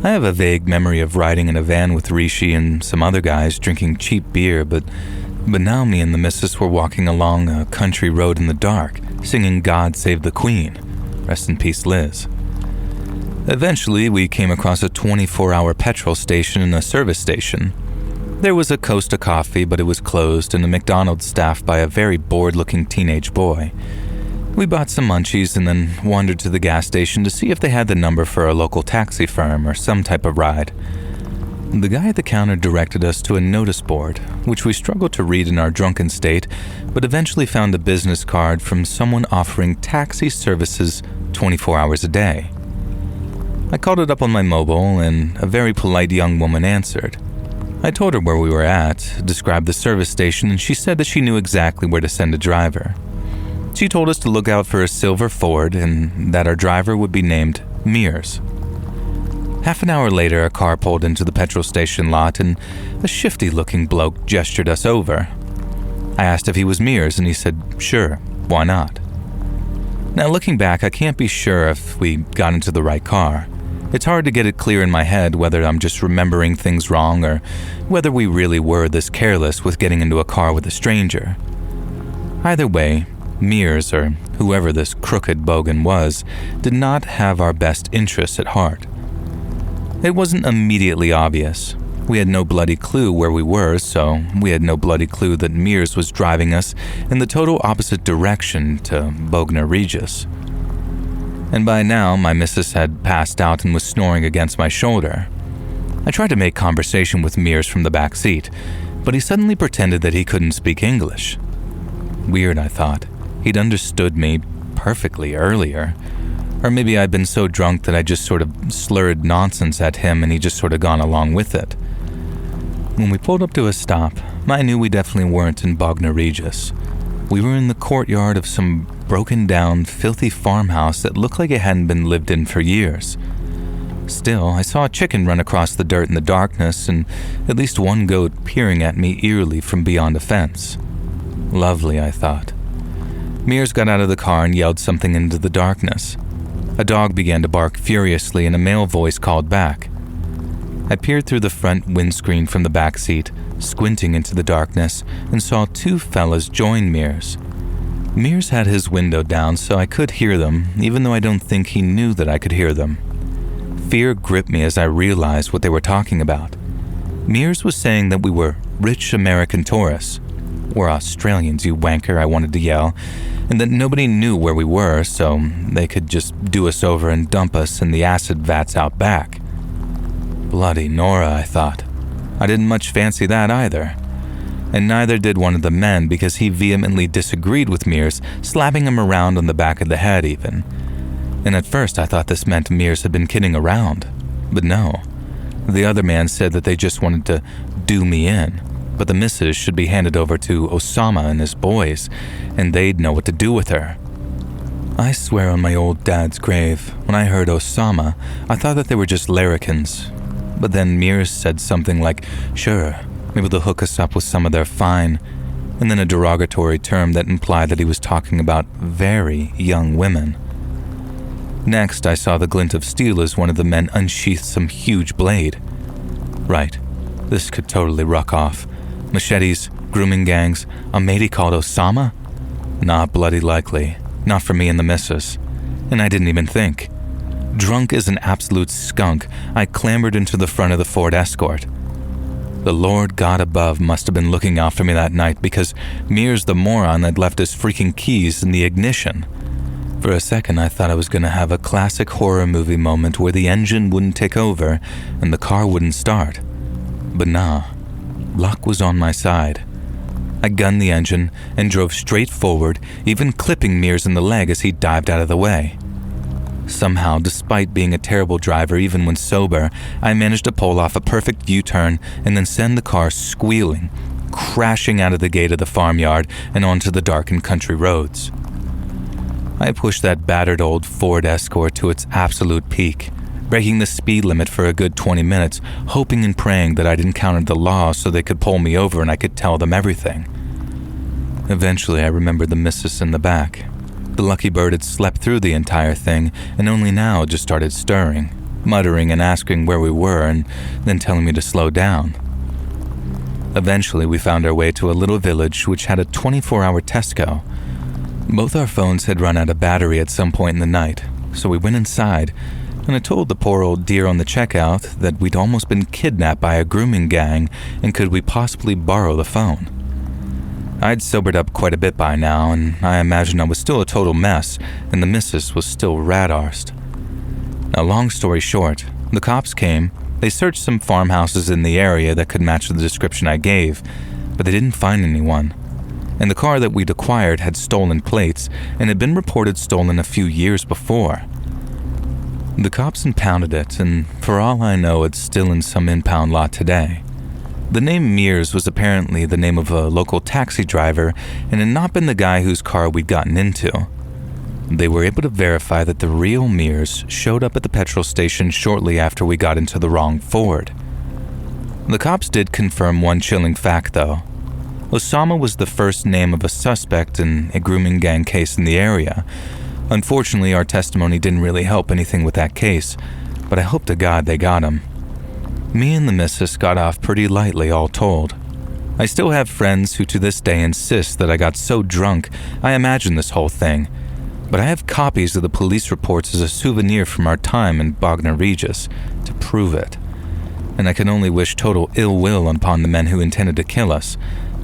I have a vague memory of riding in a van with Rishi and some other guys drinking cheap beer, but now me and the missus were walking along a country road in the dark, singing God Save the Queen. Rest in peace, Liz. Eventually, we came across a 24-hour petrol station and a service station. There was a Costa Coffee, but it was closed, and a McDonald's staffed by a very bored-looking teenage boy. We bought some munchies and then wandered to the gas station to see if they had the number for a local taxi firm or some type of ride. The guy at the counter directed us to a notice board, which we struggled to read in our drunken state, but eventually found a business card from someone offering taxi services 24 hours a day. I called it up on my mobile, and a very polite young woman answered. I told her where we were at, described the service station, and she said that she knew exactly where to send a driver. She told us to look out for a silver Ford and that our driver would be named Mears. Half an hour later, a car pulled into the petrol station lot and a shifty-looking bloke gestured us over. I asked if he was Mears and he said, sure, why not? Now looking back, I can't be sure if we got into the right car. It's hard to get it clear in my head whether I'm just remembering things wrong or whether we really were this careless with getting into a car with a stranger. Either way, Mears, or whoever this crooked bogan was, did not have our best interests at heart. It wasn't immediately obvious. We had no bloody clue where we were, so we had no bloody clue that Mears was driving us in the total opposite direction to Bognor Regis. And by now, my missus had passed out and was snoring against my shoulder. I tried to make conversation with Mears from the back seat, but he suddenly pretended that he couldn't speak English. Weird, I thought. He'd understood me perfectly earlier. Or maybe I'd been so drunk that I just sort of slurred nonsense at him and he just sort of gone along with it. When we pulled up to a stop, I knew we definitely weren't in Bognor Regis. We were in the courtyard of some broken down, filthy farmhouse that looked like it hadn't been lived in for years. Still, I saw a chicken run across the dirt in the darkness and at least one goat peering at me eerily from beyond a fence. Lovely, I thought. Mears got out of the car and yelled something into the darkness. A dog began to bark furiously and a male voice called back. I peered through the front windscreen from the back seat, squinting into the darkness, and saw two fellas join Mears. Mears had his window down so I could hear them, even though I don't think he knew that I could hear them. Fear gripped me as I realized what they were talking about. Mears was saying that we were rich American tourists. We're Australians, you wanker, I wanted to yell, and that nobody knew where we were, so they could just do us over and dump us in the acid vats out back. Bloody Nora, I thought. I didn't much fancy that either. and neither did one of the men because he vehemently disagreed with Mears, slapping him around on the back of the head even. And at first I thought this meant Mears had been kidding around, but no. The other man said that they just wanted to do me in, but the missus should be handed over to Osama and his boys, and they'd know what to do with her. I swear on my old dad's grave, when I heard Osama, I thought that they were just larrikins. But then Mears said something like, sure, maybe they'll hook us up with some of their fine, and then a derogatory term that implied that he was talking about very young women. Next, I saw the glint of steel as one of the men unsheathed some huge blade. Right, this could totally ruck off. Machetes, grooming gangs, a matey called Osama? Not bloody likely. Not for me and the missus. And I didn't even think. Drunk as an absolute skunk, I clambered into the front of the Ford Escort. The Lord God above must have been looking out for me that night because Mears the moron had left his freaking keys in the ignition. For a second, I thought I was going to have a classic horror movie moment where the engine wouldn't take over and the car wouldn't start. But nah, luck was on my side. I gunned the engine and drove straight forward, even clipping Mears in the leg as he dived out of the way. Somehow, despite being a terrible driver even when sober, I managed to pull off a perfect U-turn and then send the car squealing, crashing out of the gate of the farmyard and onto the darkened country roads. I pushed that battered old Ford Escort to its absolute peak, breaking the speed limit for a good 20 minutes, hoping and praying that I'd encountered the law so they could pull me over and I could tell them everything. Eventually, I remembered the missus in the back. The lucky bird had slept through the entire thing and only now just started stirring, muttering and asking where we were and then telling me to slow down. Eventually, we found our way to a little village which had a 24-hour Tesco. Both our phones had run out of battery at some point in the night, so we went inside, and I told the poor old dear on the checkout that we'd almost been kidnapped by a grooming gang and could we possibly borrow the phone. I'd sobered up quite a bit by now, and I imagined I was still a total mess, and the missus was still rat-arsed. Now, long story short, the cops came, they searched some farmhouses in the area that could match the description I gave, but they didn't find anyone. And the car that we'd acquired had stolen plates and had been reported stolen a few years before. The cops impounded it, and for all I know, it's still in some impound lot today. The name Mears was apparently the name of a local taxi driver and had not been the guy whose car we'd gotten into. They were able to verify that the real Mears showed up at the petrol station shortly after we got into the wrong Ford. The cops did confirm one chilling fact, though. Osama was the first name of a suspect in a grooming gang case in the area. Unfortunately, our testimony didn't really help anything with that case, but I hope to God they got him. Me and the missus got off pretty lightly, all told. I still have friends who to this day insist that I got so drunk I imagined this whole thing, but I have copies of the police reports as a souvenir from our time in Bognor Regis to prove it. And I can only wish total ill will upon the men who intended to kill us,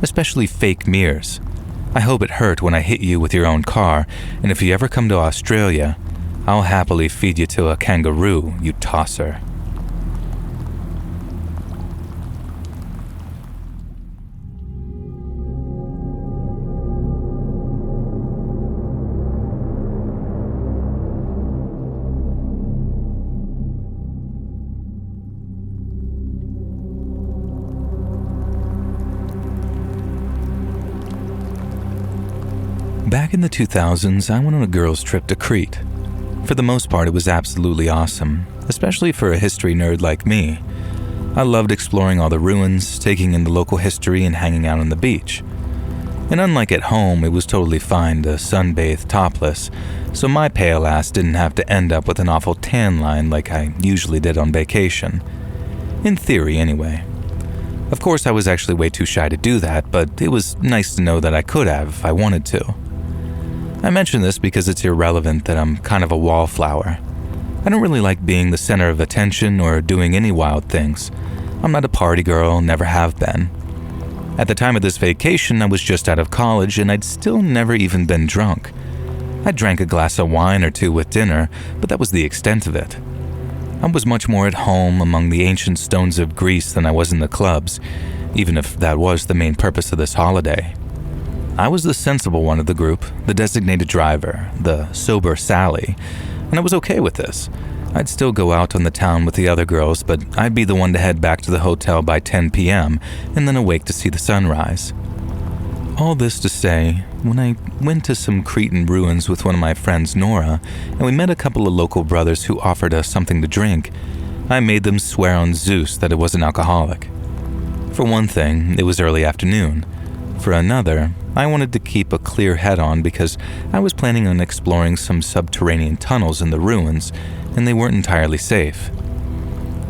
especially fake Mears. I hope it hurt when I hit you with your own car, and if you ever come to Australia, I'll happily feed you to a kangaroo, you tosser. Back in the 2000s, I went on a girls' trip to Crete. For the most part, it was absolutely awesome, especially for a history nerd like me. I loved exploring all the ruins, taking in the local history, and hanging out on the beach. And unlike at home, it was totally fine to sunbathe topless, so my pale ass didn't have to end up with an awful tan line like I usually did on vacation. In theory, anyway. Of course, I was actually way too shy to do that, but it was nice to know that I could have if I wanted to. I mention this because it's irrelevant that I'm kind of a wallflower. I don't really like being the center of attention or doing any wild things. I'm not a party girl, never have been. At the time of this vacation, I was just out of college and I'd still never even been drunk. I drank a glass of wine or two with dinner, but that was the extent of it. I was much more at home among the ancient stones of Greece than I was in the clubs, even if that was the main purpose of this holiday. I was the sensible one of the group, the designated driver, the sober Sally, and I was okay with this. I'd still go out on the town with the other girls, but I'd be the one to head back to the hotel by 10 p.m. and then awake to see the sunrise. All this to say, when I went to some Cretan ruins with one of my friends, Nora, and we met a couple of local brothers who offered us something to drink, I made them swear on Zeus that it wasn't alcoholic. For one thing, it was early afternoon. For another, I wanted to keep a clear head on because I was planning on exploring some subterranean tunnels in the ruins, and they weren't entirely safe.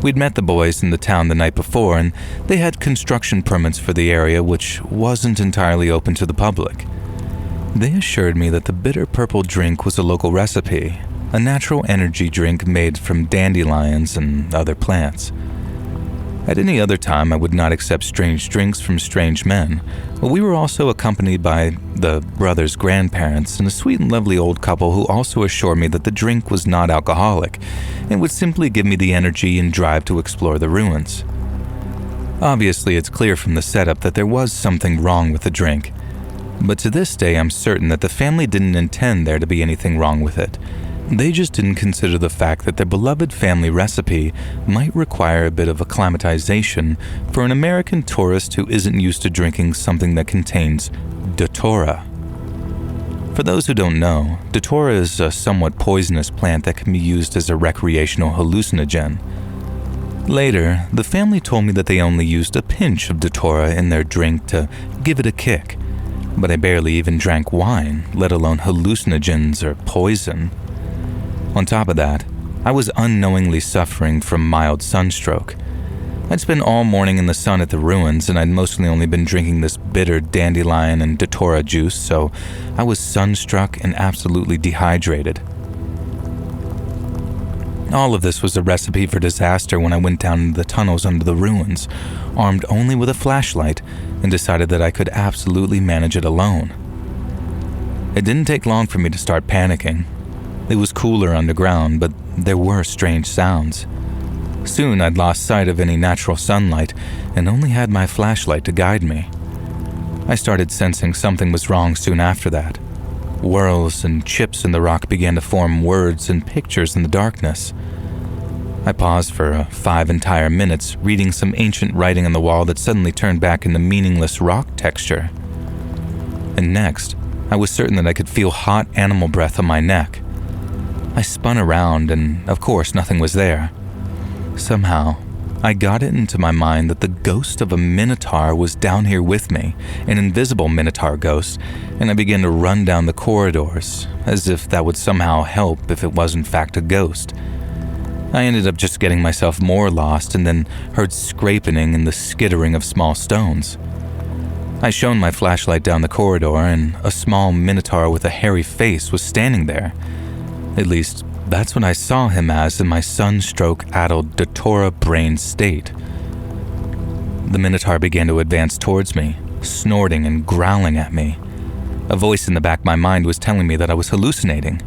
We'd met the boys in the town the night before, and they had construction permits for the area which wasn't entirely open to the public. They assured me that the bitter purple drink was a local recipe, a natural energy drink made from dandelions and other plants. At any other time, I would not accept strange drinks from strange men, but we were also accompanied by the brothers' grandparents and a sweet and lovely old couple who also assured me that the drink was not alcoholic and would simply give me the energy and drive to explore the ruins. Obviously, it's clear from the setup that there was something wrong with the drink, but to this day I'm certain that the family didn't intend there to be anything wrong with it. They just didn't consider the fact that their beloved family recipe might require a bit of acclimatization for an American tourist who isn't used to drinking something that contains datura. For those who don't know, datura is a somewhat poisonous plant that can be used as a recreational hallucinogen. Later, the family told me that they only used a pinch of datura in their drink to give it a kick, but I barely even drank wine, let alone hallucinogens or poison. On top of that, I was unknowingly suffering from mild sunstroke. I'd spent all morning in the sun at the ruins, and I'd mostly only been drinking this bitter dandelion and datura juice, so I was sunstruck and absolutely dehydrated. All of this was a recipe for disaster when I went down into the tunnels under the ruins, armed only with a flashlight, and decided that I could absolutely manage it alone. It didn't take long for me to start panicking. It was cooler underground, but there were strange sounds. Soon I'd lost sight of any natural sunlight and only had my flashlight to guide me. I started sensing something was wrong soon after that. Whirls and chips in the rock began to form words and pictures in the darkness. I paused for 5 entire minutes, reading some ancient writing on the wall that suddenly turned back into meaningless rock texture. And next, I was certain that I could feel hot animal breath on my neck. I spun around and, of course, nothing was there. Somehow, I got it into my mind that the ghost of a minotaur was down here with me, an invisible minotaur ghost, and I began to run down the corridors, as if that would somehow help if it was in fact a ghost. I ended up just getting myself more lost and then heard scraping and the skittering of small stones. I shone my flashlight down the corridor, and a small minotaur with a hairy face was standing there. At least, that's what I saw him as in my sunstroke-addled datura-brained state. The minotaur began to advance towards me, snorting and growling at me. A voice in the back of my mind was telling me that I was hallucinating.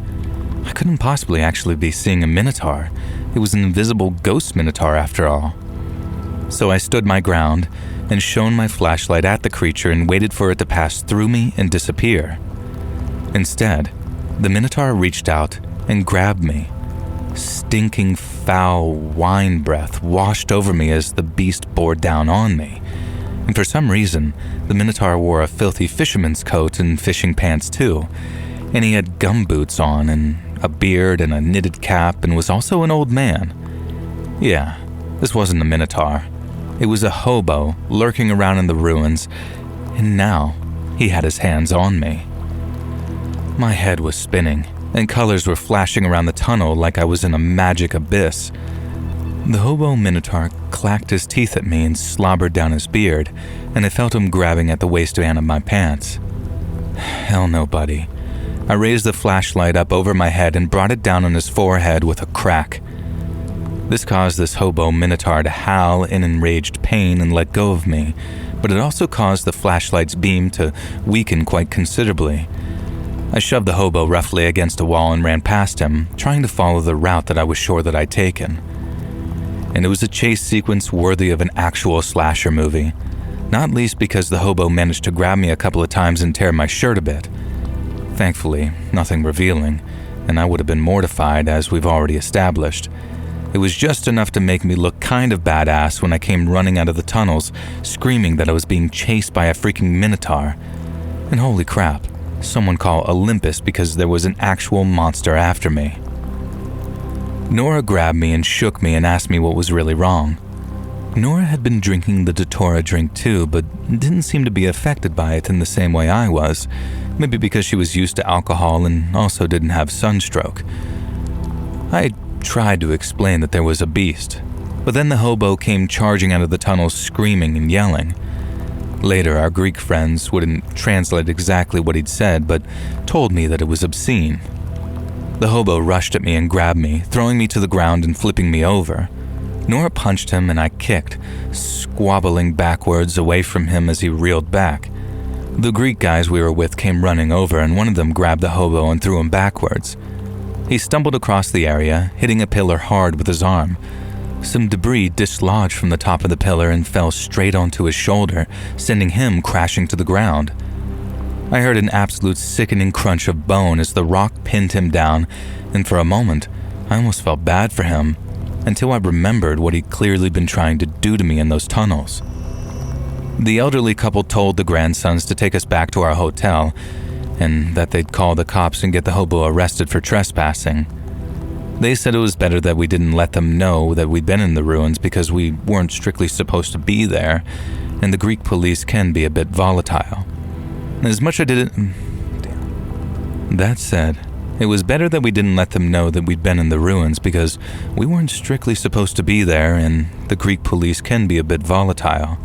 I couldn't possibly actually be seeing a minotaur. It was an invisible ghost minotaur after all. So I stood my ground and shone my flashlight at the creature and waited for it to pass through me and disappear. Instead, the minotaur reached out and grabbed me. Stinking, foul wine breath washed over me as the beast bore down on me. And for some reason, the minotaur wore a filthy fisherman's coat and fishing pants too, and he had gumboots on and a beard and a knitted cap and was also an old man. Yeah, this wasn't a minotaur. It was a hobo lurking around in the ruins, and now he had his hands on me. My head was spinning, and colors were flashing around the tunnel like I was in a magic abyss. The hobo minotaur clacked his teeth at me and slobbered down his beard, and I felt him grabbing at the waistband of my pants. Hell no, buddy. I raised the flashlight up over my head and brought it down on his forehead with a crack. This caused this hobo minotaur to howl in enraged pain and let go of me, but it also caused the flashlight's beam to weaken quite considerably. I shoved the hobo roughly against a wall and ran past him, trying to follow the route that I was sure that I'd taken. And it was a chase sequence worthy of an actual slasher movie. not least because the hobo managed to grab me a couple of times and tear my shirt a bit. Thankfully, nothing revealing, and I would have been mortified, as we've already established. It was just enough to make me look kind of badass when I came running out of the tunnels, screaming that I was being chased by a freaking minotaur. And holy crap, someone call Olympus because there was an actual monster after me. Nora grabbed me and shook me and asked me what was really wrong. Nora had been drinking the Datura drink too, but didn't seem to be affected by it in the same way I was, maybe because she was used to alcohol and also didn't have sunstroke. I tried to explain that there was a beast, but then the hobo came charging out of the tunnels screaming and yelling. Later, our Greek friends wouldn't translate exactly what he'd said, but told me that it was obscene. The hobo rushed at me and grabbed me, throwing me to the ground and flipping me over. Nora punched him and I kicked, squabbling backwards away from him as he reeled back. The Greek guys we were with came running over and one of them grabbed the hobo and threw him backwards. He stumbled across the area, hitting a pillar hard with his arm. Some debris dislodged from the top of the pillar and fell straight onto his shoulder, sending him crashing to the ground. I heard an absolute sickening crunch of bone as the rock pinned him down, and for a moment, I almost felt bad for him, until I remembered what he'd clearly been trying to do to me in those tunnels. The elderly couple told the grandsons to take us back to our hotel, and that they'd call the cops and get the hobo arrested for trespassing. They said it was better that we didn't let them know that we'd been in the ruins because we weren't strictly supposed to be there, and the Greek police can be a bit volatile. As much as I didn't... That said, it was better that we didn't let them know that we'd been in the ruins because we weren't strictly supposed to be there, and the Greek police can be a bit volatile.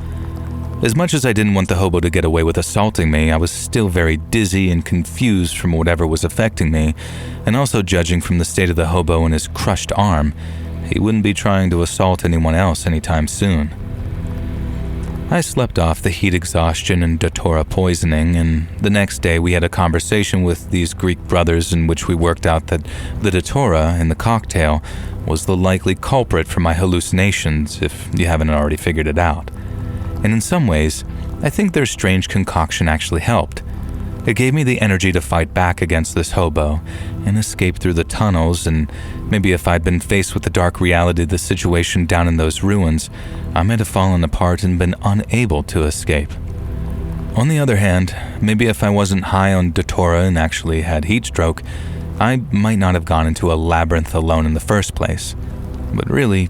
As much as I didn't want the hobo to get away with assaulting me, I was still very dizzy and confused from whatever was affecting me, and also judging from the state of the hobo and his crushed arm, he wouldn't be trying to assault anyone else anytime soon. I slept off the heat exhaustion and datura poisoning, and the next day we had a conversation with these Greek brothers in which we worked out that the datura in the cocktail was the likely culprit for my hallucinations, if you haven't already figured it out. And in some ways, I think their strange concoction actually helped. It gave me the energy to fight back against this hobo and escape through the tunnels, and maybe if I'd been faced with the dark reality of the situation down in those ruins, I might have fallen apart and been unable to escape. On the other hand, maybe if I wasn't high on datura and actually had heat stroke, I might not have gone into a labyrinth alone in the first place. But really,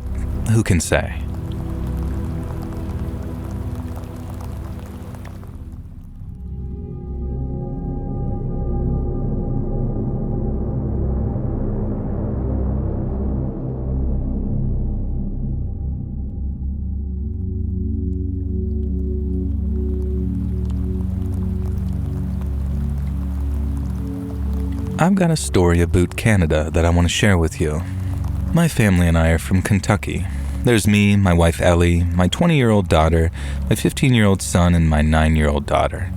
who can say? I've got a story about Canada that I want to share with you. My family and I are from Kentucky. There's me, my wife Ellie, my 20-year-old daughter, my 15-year-old son, and my 9-year-old daughter.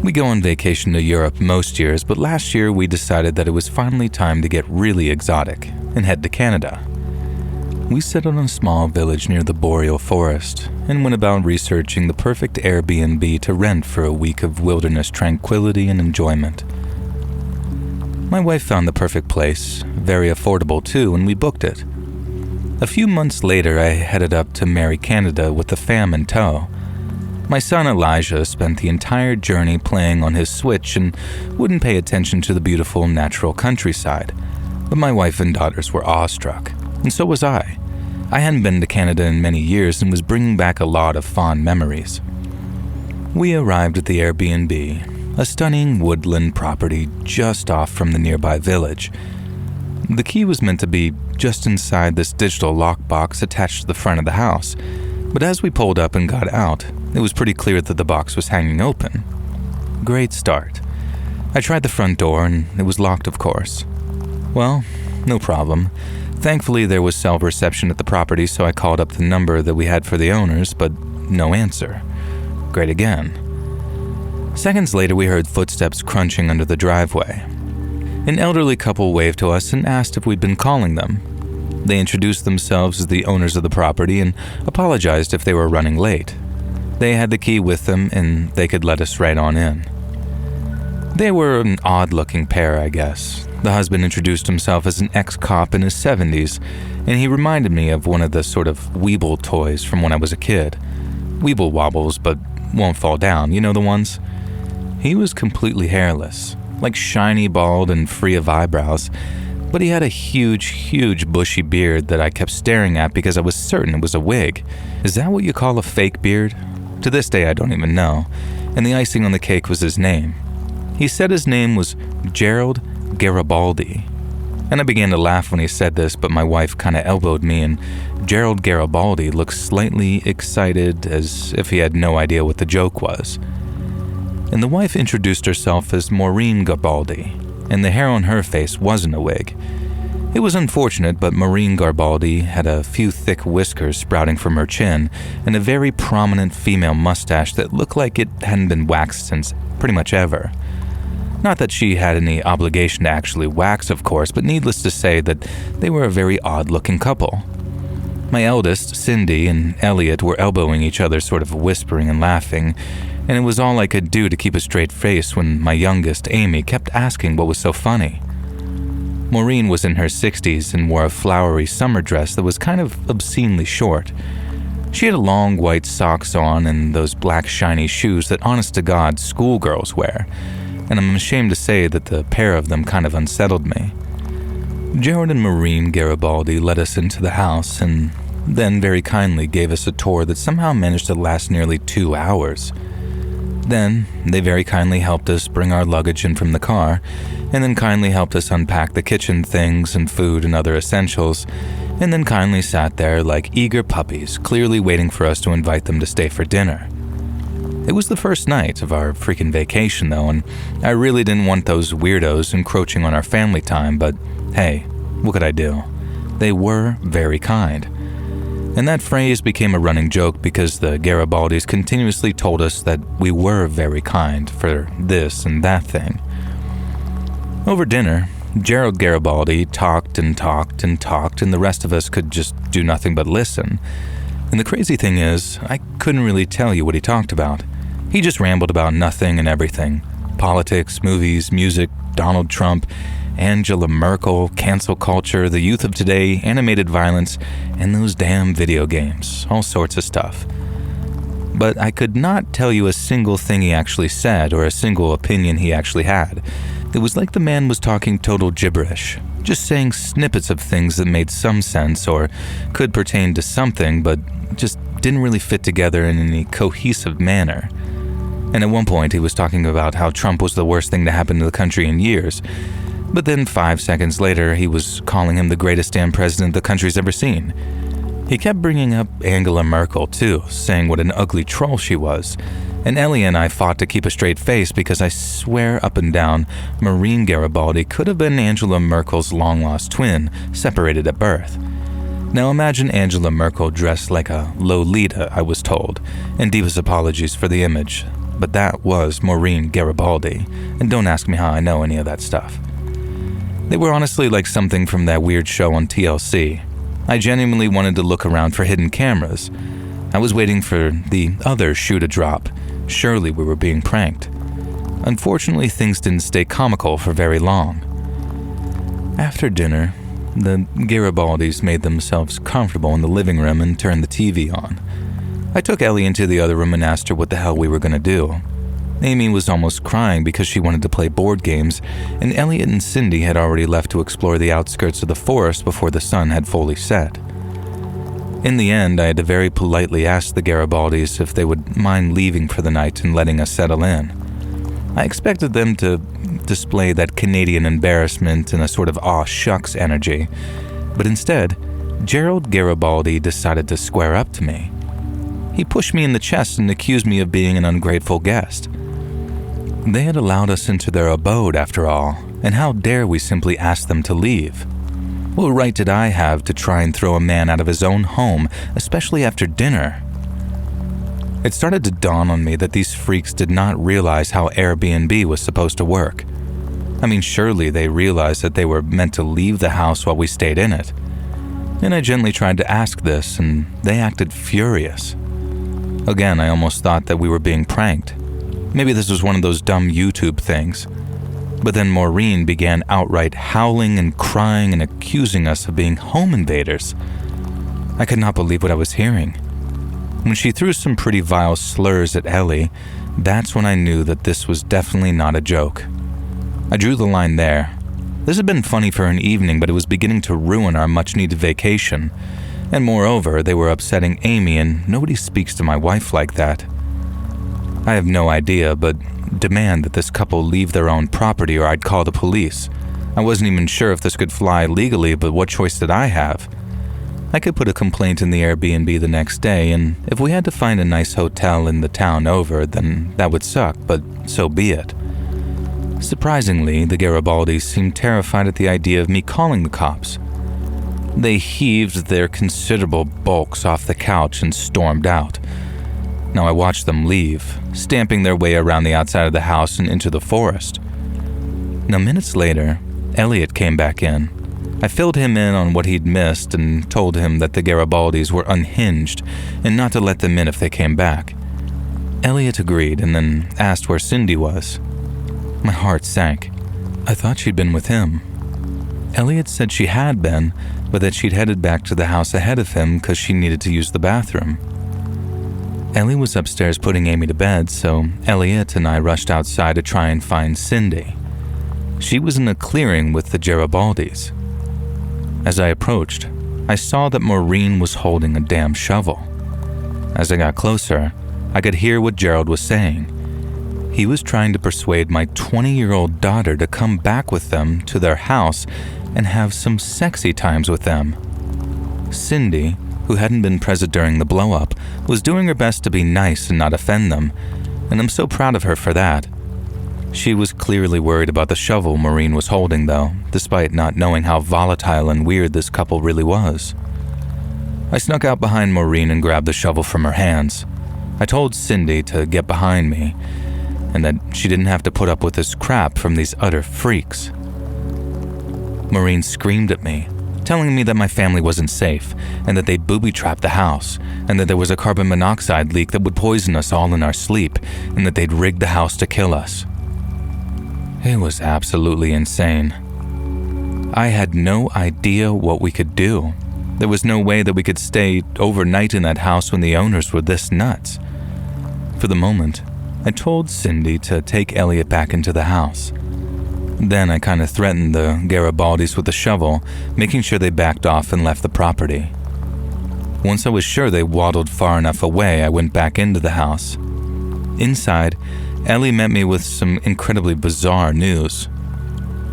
We go on vacation to Europe most years, but last year we decided that it was finally time to get really exotic and head to Canada. We settled in a small village near the boreal forest and went about researching the perfect Airbnb to rent for a week of wilderness tranquility and enjoyment. My wife found the perfect place, very affordable too, and we booked it. A few months later, I headed up to Merry Canada with the fam in tow. My son Elijah spent the entire journey playing on his Switch and wouldn't pay attention to the beautiful natural countryside, but my wife and daughters were awestruck, and so was I. I hadn't been to Canada in many years and was bringing back a lot of fond memories. We arrived at the Airbnb, a stunning woodland property just off from the nearby village. The key was meant to be just inside this digital lockbox attached to the front of the house, but as we pulled up and got out, it was pretty clear that the box was hanging open. Great start. I tried the front door and it was locked, of course. Well, no problem. Thankfully, there was cell reception at the property, so I called up the number that we had for the owners, but no answer. Great again. Seconds later, we heard footsteps crunching under the driveway. An elderly couple waved to us and asked if we'd been calling them. They introduced themselves as the owners of the property and apologized if they were running late. They had the key with them and they could let us right on in. They were an odd-looking pair, I guess. The husband introduced himself as an ex-cop in his 70s, and he reminded me of one of the sort of Weeble toys from when I was a kid. Weeble wobbles, but won't fall down, you know the ones? He was completely hairless, like shiny bald and free of eyebrows, but he had a huge bushy beard that I kept staring at because I was certain it was a wig. Is that what you call a fake beard? To this day I don't even know, and the icing on the cake was his name. He said his name was Gerald Garibaldi, and I began to laugh when he said this, but my wife kinda elbowed me and Gerald Garibaldi looked slightly excited as if he had no idea what the joke was. And the wife introduced herself as Maureen Garibaldi, and the hair on her face wasn't a wig. It was unfortunate, but Maureen Garibaldi had a few thick whiskers sprouting from her chin and a very prominent female mustache that looked like it hadn't been waxed since pretty much ever. Not that she had any obligation to actually wax, of course, but needless to say that they were a very odd-looking couple. My eldest, Cindy, and Elliot were elbowing each other, sort of whispering and laughing, and it was all I could do to keep a straight face when my youngest, Amy, kept asking what was so funny. Maureen was in her 60s and wore a flowery summer dress that was kind of obscenely short. She had long white socks on and those black shiny shoes that honest-to-God schoolgirls wear, and I'm ashamed to say that the pair of them kind of unsettled me. Gerald and Maureen Garibaldi led us into the house and then very kindly gave us a tour that somehow managed to last nearly 2 hours. Then, they very kindly helped us bring our luggage in from the car, and then kindly helped us unpack the kitchen things and food and other essentials, and then kindly sat there like eager puppies, clearly waiting for us to invite them to stay for dinner. It was the first night of our freaking vacation, though, and I really didn't want those weirdos encroaching on our family time, but hey, what could I do? They were very kind. And that phrase became a running joke because the Garibaldis continuously told us that we were very kind for this and that thing. Over dinner, Gerald Garibaldi talked and talked and talked, and the rest of us could just do nothing but listen. And the crazy thing is, I couldn't really tell you what he talked about. He just rambled about nothing and everything. Politics, movies, music, Donald Trump, Angela Merkel, cancel culture, the youth of today, animated violence, and those damn video games, all sorts of stuff. But I could not tell you a single thing he actually said or a single opinion he actually had. It was like the man was talking total gibberish, just saying snippets of things that made some sense or could pertain to something, but just didn't really fit together in any cohesive manner. And at one point he was talking about how Trump was the worst thing to happen to the country in years, but then 5 seconds later he was calling him the greatest damn president the country's ever seen. He kept bringing up Angela Merkel too, saying what an ugly troll she was, and Ellie and I fought to keep a straight face because I swear up and down Maureen Garibaldi could have been Angela Merkel's long-lost twin, separated at birth. Now imagine Angela Merkel dressed like a Lolita, I was told, and deepest apologies for the image, but that was Maureen Garibaldi, and don't ask me how I know any of that stuff. They were honestly like something from that weird show on TLC. I genuinely wanted to look around for hidden cameras. I was waiting for the other shoe to drop. Surely we were being pranked. Unfortunately, things didn't stay comical for very long. After dinner, the Garibaldis made themselves comfortable in the living room and turned the TV on. I took Ellie into the other room and asked her what the hell we were going to do. Amy was almost crying because she wanted to play board games, and Elliot and Cindy had already left to explore the outskirts of the forest before the sun had fully set. In the end, I had to very politely ask the Garibaldis if they would mind leaving for the night and letting us settle in. I expected them to display that Canadian embarrassment and a sort of aw shucks energy, but instead, Gerald Garibaldi decided to square up to me. He pushed me in the chest and accused me of being an ungrateful guest. They had allowed us into their abode after all, and how dare we simply ask them to leave? What right did I have to try and throw a man out of his own home, especially after dinner? It started to dawn on me that these freaks did not realize how Airbnb was supposed to work. I mean, surely they realized that they were meant to leave the house while we stayed in it. And I gently tried to ask this, and they acted furious. Again, I almost thought that we were being pranked. Maybe this was one of those dumb YouTube things. But then Maureen began outright howling and crying and accusing us of being home invaders. I could not believe what I was hearing. When she threw some pretty vile slurs at Ellie, that's when I knew that this was definitely not a joke. I drew the line there. This had been funny for an evening, but it was beginning to ruin our much-needed vacation. And moreover, they were upsetting Amy, and nobody speaks to my wife like that. I have no idea, but demand that this couple leave their own property or I'd call the police. I wasn't even sure if this could fly legally, but what choice did I have? I could put a complaint in the Airbnb the next day, and if we had to find a nice hotel in the town over, then that would suck, but so be it. Surprisingly, the Garibaldis seemed terrified at the idea of me calling the cops. They heaved their considerable bulks off the couch and stormed out. Now I watched them leave, stamping their way around the outside of the house and into the forest. Now minutes later, Elliot came back in. I filled him in on what he'd missed and told him that the Garibaldis were unhinged and not to let them in if they came back. Elliot agreed and then asked where Cindy was. My heart sank. I thought she'd been with him. Elliot said she had been, but that she'd headed back to the house ahead of him because she needed to use the bathroom. Ellie was upstairs putting Amy to bed, so Elliot and I rushed outside to try and find Cindy. She was in a clearing with the Garibaldis. As I approached, I saw that Maureen was holding a damn shovel. As I got closer, I could hear what Gerald was saying. He was trying to persuade my 20-year-old daughter to come back with them to their house and have some sexy times with them. Cindy, who hadn't been present during the blow-up, was doing her best to be nice and not offend them, and I'm so proud of her for that. She was clearly worried about the shovel Maureen was holding, though, despite not knowing how volatile and weird this couple really was. I snuck out behind Maureen and grabbed the shovel from her hands. I told Cindy to get behind me, and that she didn't have to put up with this crap from these utter freaks. Maureen screamed at me, telling me that my family wasn't safe, and that they'd booby-trapped the house, and that there was a carbon monoxide leak that would poison us all in our sleep, and that they'd rigged the house to kill us. It was absolutely insane. I had no idea what we could do. There was no way that we could stay overnight in that house when the owners were this nuts. For the moment, I told Cindy to take Elliot back into the house. Then I kind of threatened the Garibaldis with a shovel, making sure they backed off and left the property. Once I was sure they waddled far enough away, I went back into the house. Inside, Ellie met me with some incredibly bizarre news.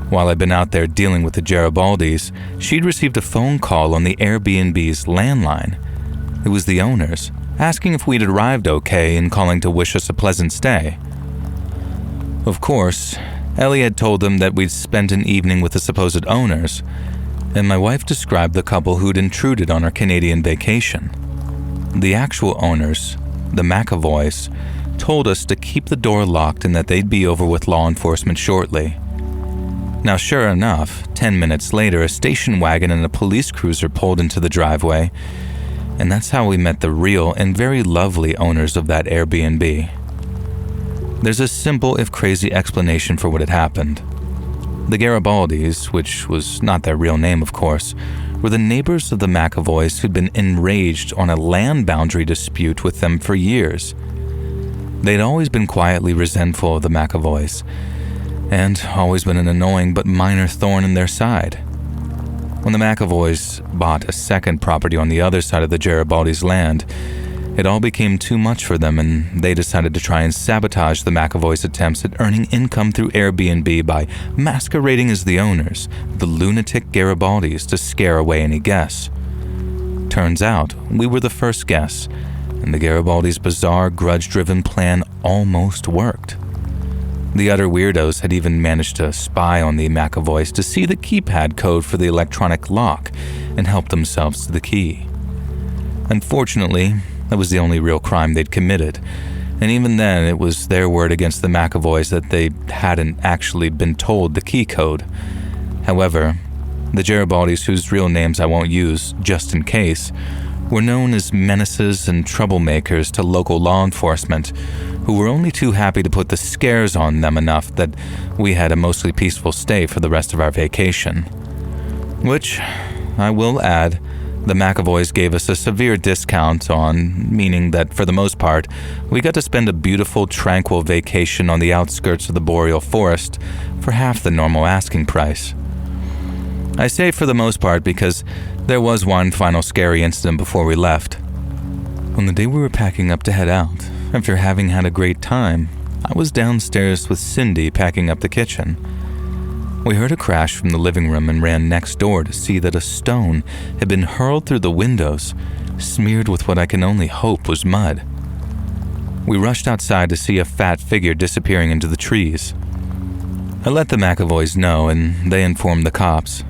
While I'd been out there dealing with the Garibaldis, she'd received a phone call on the Airbnb's landline. It was the owners, asking if we'd arrived okay and calling to wish us a pleasant stay. Of course, Ellie had told them that we'd spent an evening with the supposed owners, and my wife described the couple who'd intruded on our Canadian vacation. The actual owners, the McAvoys, told us to keep the door locked and that they'd be over with law enforcement shortly. Now, sure enough, 10 minutes later, a station wagon and a police cruiser pulled into the driveway, and that's how we met the real and very lovely owners of that Airbnb. There's a simple, if crazy, explanation for what had happened. The Garibaldis, which was not their real name, of course, were the neighbors of the McAvoys who'd been enraged on a land boundary dispute with them for years. They'd always been quietly resentful of the McAvoys, and always been an annoying but minor thorn in their side. When the McAvoys bought a second property on the other side of the Garibaldis' land, it all became too much for them, and they decided to try and sabotage the McAvoys' attempts at earning income through Airbnb by masquerading as the owners, the lunatic Garibaldis, to scare away any guests. Turns out, we were the first guests, and the Garibaldis' bizarre, grudge-driven plan almost worked. The utter weirdos had even managed to spy on the McAvoys to see the keypad code for the electronic lock and help themselves to the key. Unfortunately, that was the only real crime they'd committed, and even then it was their word against the McAvoys that they hadn't actually been told the key code. However, the Garibaldis, whose real names I won't use just in case, were known as menaces and troublemakers to local law enforcement, who were only too happy to put the scares on them enough that we had a mostly peaceful stay for the rest of our vacation. Which, I will add, the McAvoys gave us a severe discount on, meaning that for the most part, we got to spend a beautiful, tranquil vacation on the outskirts of the boreal forest for half the normal asking price. I say for the most part because there was one final scary incident before we left. On the day we were packing up to head out, after having had a great time, I was downstairs with Cindy packing up the kitchen. We heard a crash from the living room and ran next door to see that a stone had been hurled through the windows, smeared with what I can only hope was mud. We rushed outside to see a fat figure disappearing into the trees. I let the McAvoys know, and they informed the cops.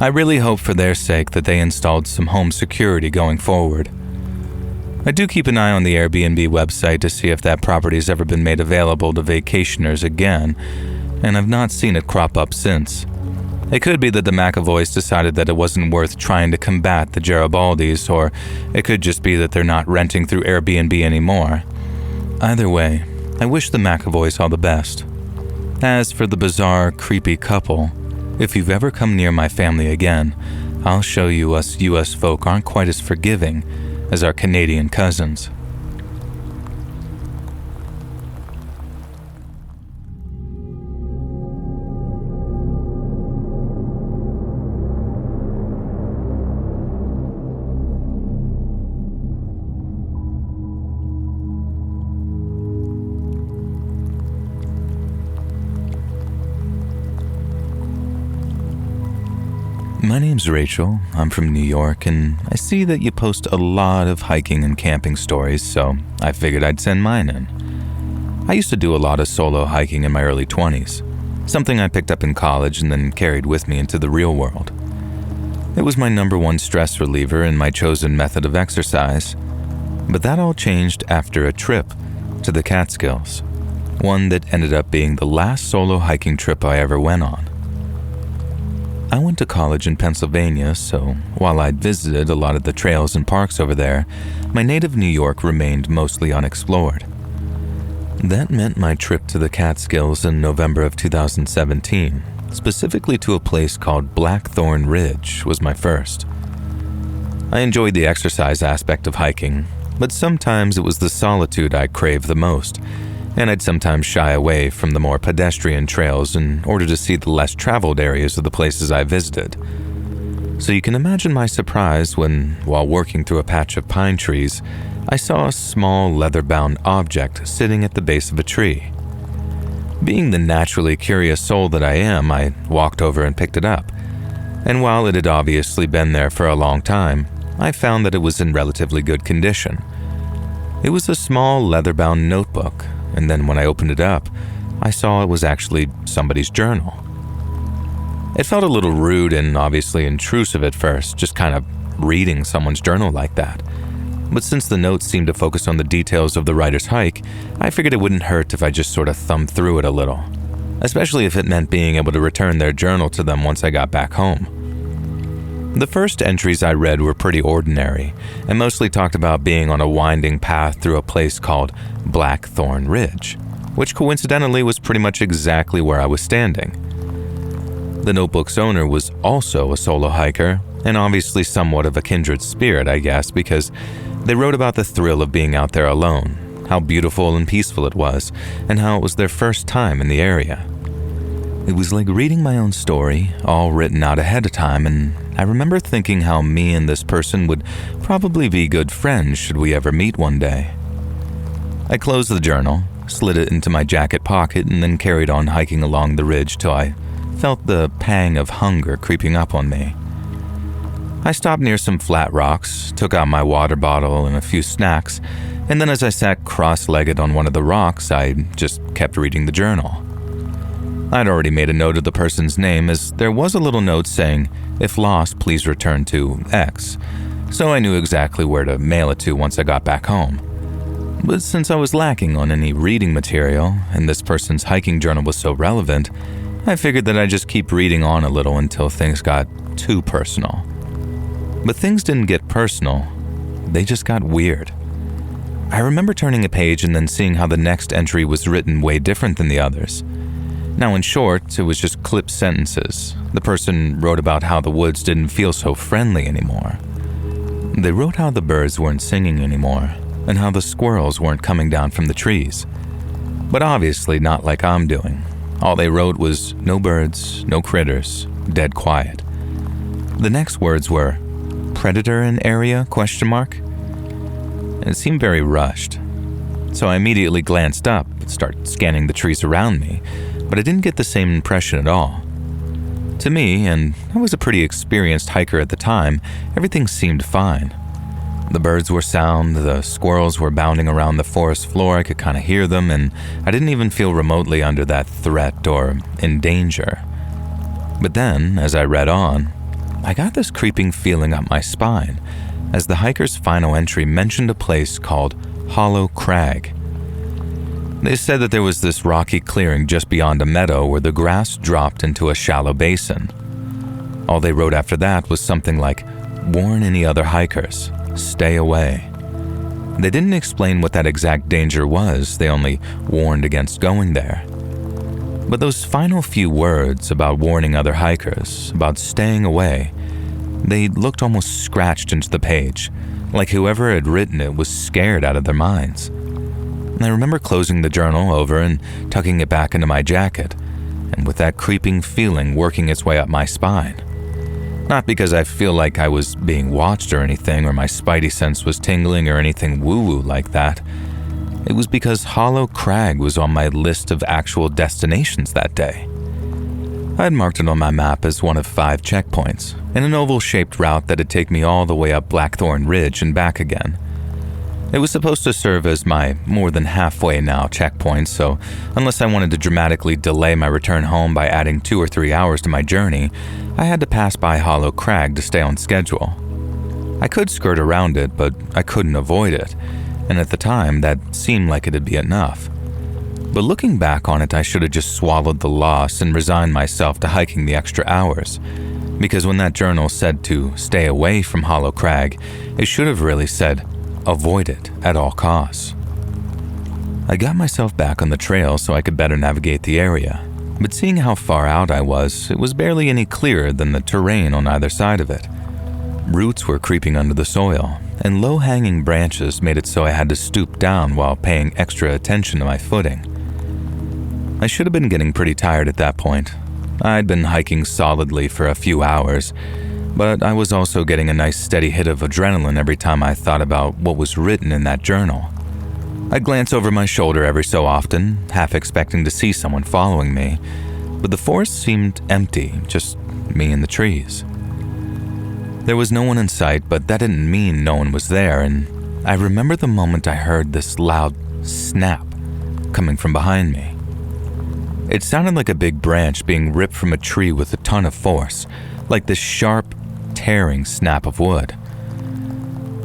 I really hope for their sake that they installed some home security going forward. I do keep an eye on the Airbnb website to see if that property's ever been made available to vacationers again, and I've not seen it crop up since. It could be that the McAvoys decided that it wasn't worth trying to combat the Garibaldis, or it could just be that they're not renting through Airbnb anymore. Either way, I wish the McAvoys all the best. As for the bizarre, creepy couple, if you've ever come near my family again, I'll show you us US folk aren't quite as forgiving as our Canadian cousins. My name's Rachel, I'm from New York, and I see that you post a lot of hiking and camping stories, so I figured I'd send mine in. I used to do a lot of solo hiking in my early 20s, something I picked up in college and then carried with me into the real world. It was my number one stress reliever and my chosen method of exercise, but that all changed after a trip to the Catskills, one that ended up being the last solo hiking trip I ever went on. I went to college in Pennsylvania, so while I'd visited a lot of the trails and parks over there, my native New York remained mostly unexplored. That meant my trip to the Catskills in November of 2017, specifically to a place called Blackthorn Ridge, was my first. I enjoyed the exercise aspect of hiking, but sometimes it was the solitude I craved the most, and I'd sometimes shy away from the more pedestrian trails in order to see the less traveled areas of the places I visited. So you can imagine my surprise when, while working through a patch of pine trees, I saw a small leather-bound object sitting at the base of a tree. Being the naturally curious soul that I am, I walked over and picked it up. And while it had obviously been there for a long time, I found that it was in relatively good condition. It was a small leather-bound notebook, and then when I opened it up, I saw it was actually somebody's journal. It felt a little rude and obviously intrusive at first, just kind of reading someone's journal like that. But since the notes seemed to focus on the details of the writer's hike, I figured it wouldn't hurt if I just sort of thumbed through it a little, especially if it meant being able to return their journal to them once I got back home. The first entries I read were pretty ordinary, and mostly talked about being on a winding path through a place called Blackthorn Ridge, which coincidentally was pretty much exactly where I was standing. The notebook's owner was also a solo hiker, and obviously somewhat of a kindred spirit, I guess, because they wrote about the thrill of being out there alone, how beautiful and peaceful it was, and how it was their first time in the area. It was like reading my own story, all written out ahead of time, and I remember thinking how me and this person would probably be good friends should we ever meet one day. I closed the journal, slid it into my jacket pocket, and then carried on hiking along the ridge till I felt the pang of hunger creeping up on me. I stopped near some flat rocks, took out my water bottle and a few snacks, and then as I sat cross-legged on one of the rocks, I just kept reading the journal. I'd already made a note of the person's name, as there was a little note saying, "If lost, please return to X," so I knew exactly where to mail it to once I got back home. But since I was lacking on any reading material, and this person's hiking journal was so relevant, I figured that I'd just keep reading on a little until things got too personal. But things didn't get personal they just got weird. I remember turning a page and then seeing how the next entry was written way different than the others. Now, in short, it was just clipped sentences. The person wrote about how the woods didn't feel so friendly anymore. They wrote how the birds weren't singing anymore, and how the squirrels weren't coming down from the trees. But obviously not like I'm doing. All they wrote was, no birds, no critters, dead quiet. The next words were, predator in area, ? It seemed very rushed. So I immediately glanced up and started scanning the trees around me, but I didn't get the same impression at all. To me, and I was a pretty experienced hiker at the time, everything seemed fine. The birds were sound, the squirrels were bounding around the forest floor, I could kind of hear them, and I didn't even feel remotely under that threat or in danger. But then, as I read on, I got this creeping feeling up my spine, as the hiker's final entry mentioned a place called Hollow Crag. They said that there was this rocky clearing just beyond a meadow where the grass dropped into a shallow basin. All they wrote after that was something like, warn any other hikers, stay away. They didn't explain what that exact danger was, they only warned against going there. But those final few words about warning other hikers, about staying away, they looked almost scratched into the page, like whoever had written it was scared out of their minds. I remember closing the journal over and tucking it back into my jacket, and with that creeping feeling working its way up my spine. Not because I feel like I was being watched or anything, or my spidey sense was tingling or anything woo-woo like that. It was because Hollow Crag was on my list of actual destinations that day. I had marked it on my map as one of 5 checkpoints, in an oval-shaped route that'd take me all the way up Blackthorn Ridge and back again. It was supposed to serve as my more than halfway now checkpoint, so unless I wanted to dramatically delay my return home by adding 2 or 3 hours to my journey, I had to pass by Hollow Crag to stay on schedule. I could skirt around it, but I couldn't avoid it, and at the time that seemed like it'd be enough. But looking back on it, I should have just swallowed the loss and resigned myself to hiking the extra hours, because when that journal said to stay away from Hollow Crag, it should have really said, avoid it at all costs. I got myself back on the trail so I could better navigate the area, but seeing how far out I was, it was barely any clearer than the terrain on either side of it. Roots were creeping under the soil, and low-hanging branches made it so I had to stoop down while paying extra attention to my footing. I should have been getting pretty tired at that point. I'd been hiking solidly for a few hours, but I was also getting a nice steady hit of adrenaline every time I thought about what was written in that journal. I'd glance over my shoulder every so often, half expecting to see someone following me, but the forest seemed empty, just me and the trees. There was no one in sight, but that didn't mean no one was there, and I remember the moment I heard this loud snap coming from behind me. It sounded like a big branch being ripped from a tree with a ton of force, like this sharp, tearing snap of wood.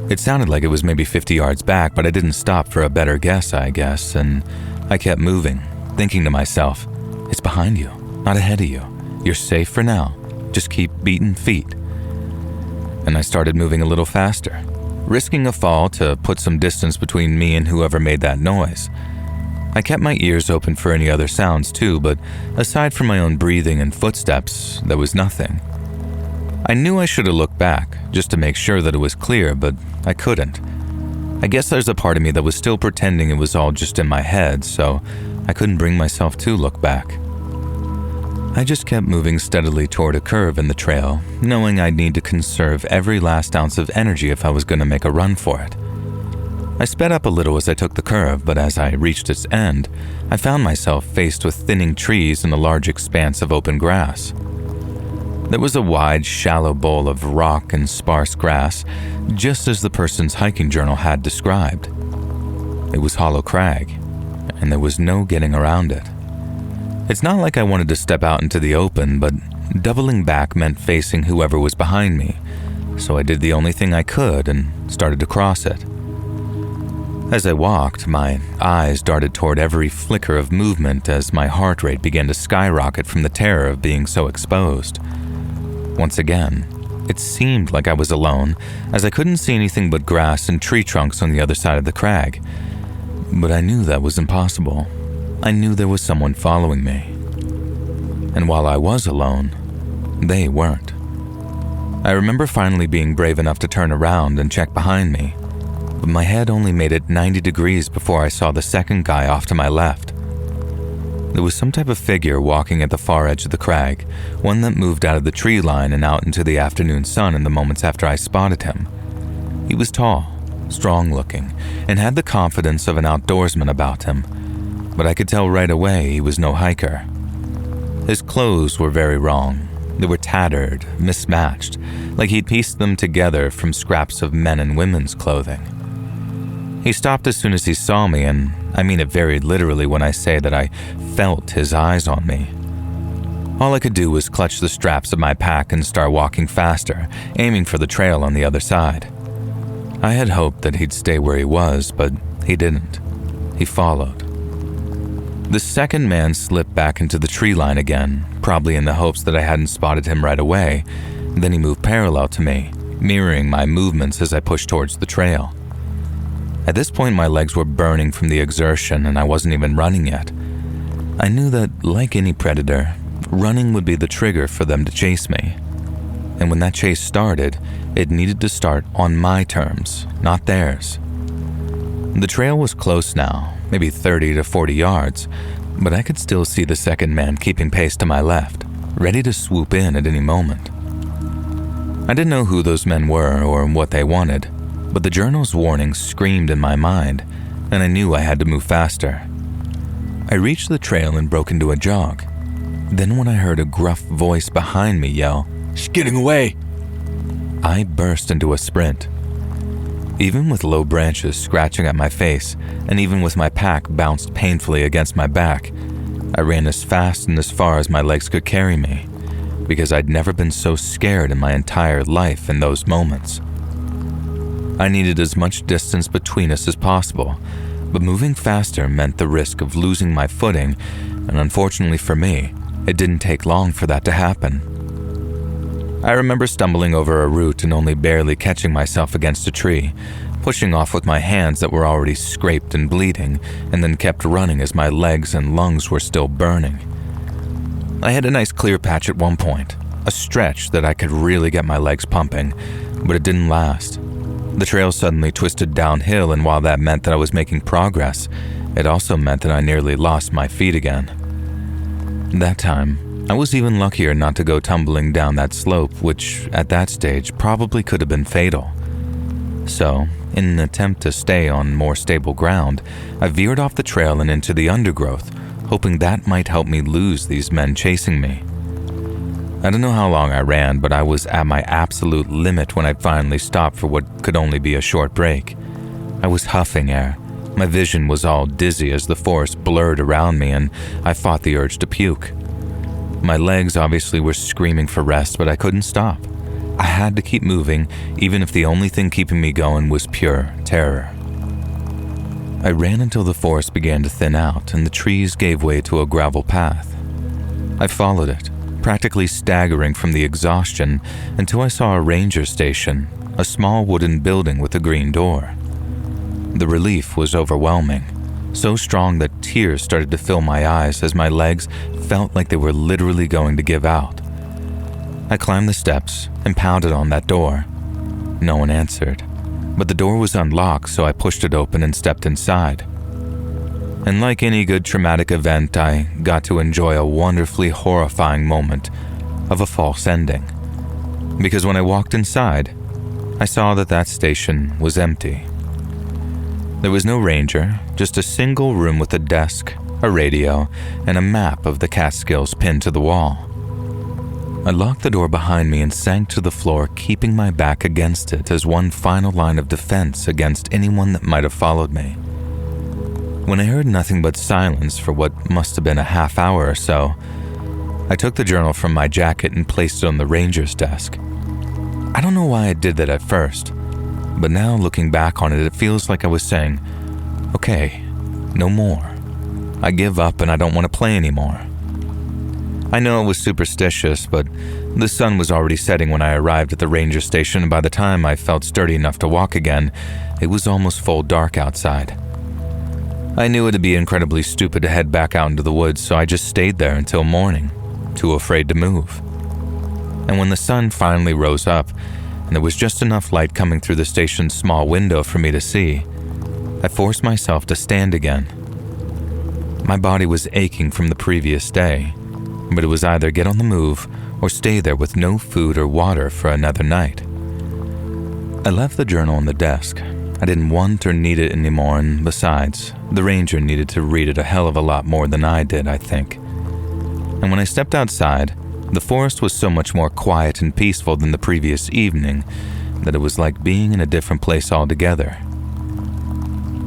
It sounded like it was maybe 50 yards back, but I didn't stop for a better guess, I guess, and I kept moving, thinking to myself, it's behind you, not ahead of you. You're safe for now. Just keep beating feet. And I started moving a little faster, risking a fall to put some distance between me and whoever made that noise. I kept my ears open for any other sounds too, but aside from my own breathing and footsteps, there was nothing. I knew I should have looked back, just to make sure that it was clear, but I couldn't. I guess there's a part of me that was still pretending it was all just in my head, so I couldn't bring myself to look back. I just kept moving steadily toward a curve in the trail, knowing I'd need to conserve every last ounce of energy if I was going to make a run for it. I sped up a little as I took the curve, but as I reached its end, I found myself faced with thinning trees and a large expanse of open grass. There was a wide, shallow bowl of rock and sparse grass, just as the person's hiking journal had described. It was Hollow Crag, and there was no getting around it. It's not like I wanted to step out into the open, but doubling back meant facing whoever was behind me, so I did the only thing I could and started to cross it. As I walked, my eyes darted toward every flicker of movement as my heart rate began to skyrocket from the terror of being so exposed. Once again, It seemed like I was alone, as I couldn't see anything but grass and tree trunks on the other side of the crag. But I knew that was impossible. I knew there was someone following me. And while I was alone, they weren't. I remember finally being brave enough to turn around and check behind me, but my head only made it 90 degrees before I saw the second guy off to my left. There was some type of figure walking at the far edge of the crag, one that moved out of the tree line and out into the afternoon sun in the moments after I spotted him. He was tall, strong-looking, and had the confidence of an outdoorsman about him, but I could tell right away he was no hiker. His clothes were very wrong. They were tattered, mismatched, like he'd pieced them together from scraps of men and women's clothing. He stopped as soon as he saw me, and I mean it very literally when I say that I felt his eyes on me. All I could do was clutch the straps of my pack and start walking faster, aiming for the trail on the other side. I had hoped that he'd stay where he was, but he didn't. He followed. The second man slipped back into the tree line again, probably in the hopes that I hadn't spotted him right away. Then he moved parallel to me, mirroring my movements as I pushed towards the trail. At this point, my legs were burning from the exertion, and I wasn't even running yet. I knew that, like any predator, running would be the trigger for them to chase me. And when that chase started, it needed to start on my terms, not theirs. The trail was close now, maybe 30 to 40 yards, but I could still see the second man keeping pace to my left, ready to swoop in at any moment. I didn't know who those men were or what they wanted, but the journal's warning screamed in my mind, and I knew I had to move faster. I reached the trail and broke into a jog. Then when I heard a gruff voice behind me yell, "She's getting away!" I burst into a sprint. Even with low branches scratching at my face, and even with my pack bounced painfully against my back, I ran as fast and as far as my legs could carry me, because I'd never been so scared in my entire life in those moments. I needed as much distance between us as possible, but moving faster meant the risk of losing my footing, and unfortunately for me, it didn't take long for that to happen. I remember stumbling over a root and only barely catching myself against a tree, pushing off with my hands that were already scraped and bleeding, and then kept running as my legs and lungs were still burning. I had a nice clear patch at one point, a stretch that I could really get my legs pumping, but it didn't last. The trail suddenly twisted downhill, and while that meant that I was making progress, it also meant that I nearly lost my feet again. That time, I was even luckier not to go tumbling down that slope, which at that stage probably could have been fatal. So, in an attempt to stay on more stable ground, I veered off the trail and into the undergrowth, hoping that might help me lose these men chasing me. I don't know how long I ran, but I was at my absolute limit when I finally stopped for what could only be a short break. I was huffing air. My vision was all dizzy as the forest blurred around me, and I fought the urge to puke. My legs obviously were screaming for rest, but I couldn't stop. I had to keep moving, even if the only thing keeping me going was pure terror. I ran until the forest began to thin out and the trees gave way to a gravel path. I followed it, practically staggering from the exhaustion, until I saw a ranger station, a small wooden building with a green door. The relief was overwhelming, so strong that tears started to fill my eyes as my legs felt like they were literally going to give out. I climbed the steps and pounded on that door. No one answered, but the door was unlocked, so I pushed it open and stepped inside. And like any good traumatic event, I got to enjoy a wonderfully horrifying moment of a false ending. Because when I walked inside, I saw that that station was empty. There was no ranger, just a single room with a desk, a radio, and a map of the Catskills pinned to the wall. I locked the door behind me and sank to the floor, keeping my back against it as one final line of defense against anyone that might have followed me. When I heard nothing but silence for what must have been a half hour or so, I took the journal from my jacket and placed it on the ranger's desk. I don't know why I did that at first, but now looking back on it, it feels like I was saying, okay, no more. I give up and I don't want to play anymore. I know it was superstitious, but the sun was already setting when I arrived at the ranger station, and by the time I felt sturdy enough to walk again, it was almost full dark outside. I knew it'd be incredibly stupid to head back out into the woods, so I just stayed there until morning, too afraid to move. And when the sun finally rose up, and there was just enough light coming through the station's small window for me to see, I forced myself to stand again. My body was aching from the previous day, but it was either get on the move or stay there with no food or water for another night. I left the journal on the desk. I didn't want or need it anymore, and besides, the ranger needed to read it a hell of a lot more than I did, I think. And when I stepped outside, the forest was so much more quiet and peaceful than the previous evening that it was like being in a different place altogether.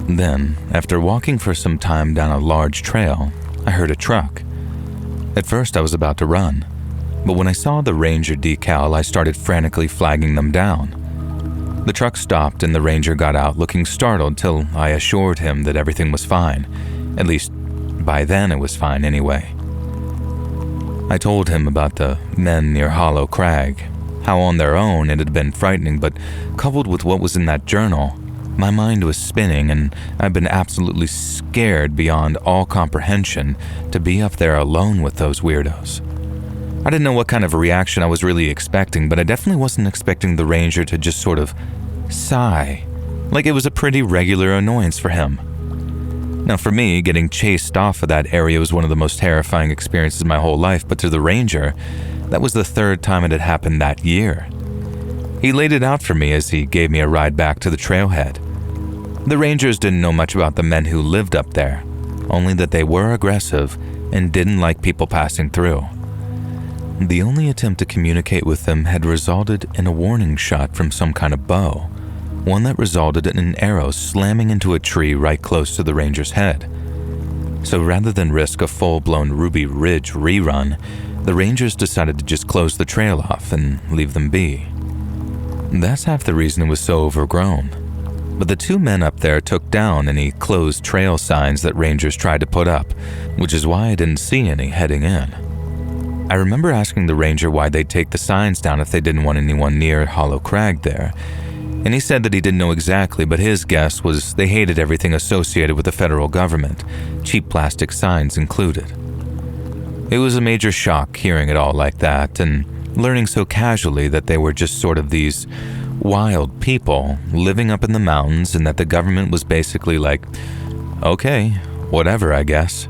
Then, after walking for some time down a large trail, I heard a truck. At first I was about to run, but when I saw the ranger decal, I started frantically flagging them down. The truck stopped and the ranger got out looking startled till I assured him that everything was fine. At least, by then it was fine anyway. I told him about the men near Hollow Crag, how on their own it had been frightening, but coupled with what was in that journal, my mind was spinning and I'd been absolutely scared beyond all comprehension to be up there alone with those weirdos. I didn't know what kind of a reaction I was really expecting, but I definitely wasn't expecting the ranger to just sort of sigh, like it was a pretty regular annoyance for him. Now for me, getting chased off of that area was one of the most terrifying experiences of my whole life, but to the ranger, that was the third time it had happened that year. He laid it out for me as he gave me a ride back to the trailhead. The rangers didn't know much about the men who lived up there, only that they were aggressive and didn't like people passing through. The only attempt to communicate with them had resulted in a warning shot from some kind of bow, one that resulted in an arrow slamming into a tree right close to the ranger's head. So rather than risk a full-blown Ruby Ridge rerun, the rangers decided to just close the trail off and leave them be. That's half the reason it was so overgrown. But the two men up there took down any closed trail signs that rangers tried to put up, which is why I didn't see any heading in. I remember asking the ranger why they'd take the signs down if they didn't want anyone near Hollow Crag there, and he said that he didn't know exactly, but his guess was they hated everything associated with the federal government, cheap plastic signs included. It was a major shock hearing it all like that, and learning so casually that they were just sort of these wild people living up in the mountains and that the government was basically like, okay, whatever, I guess.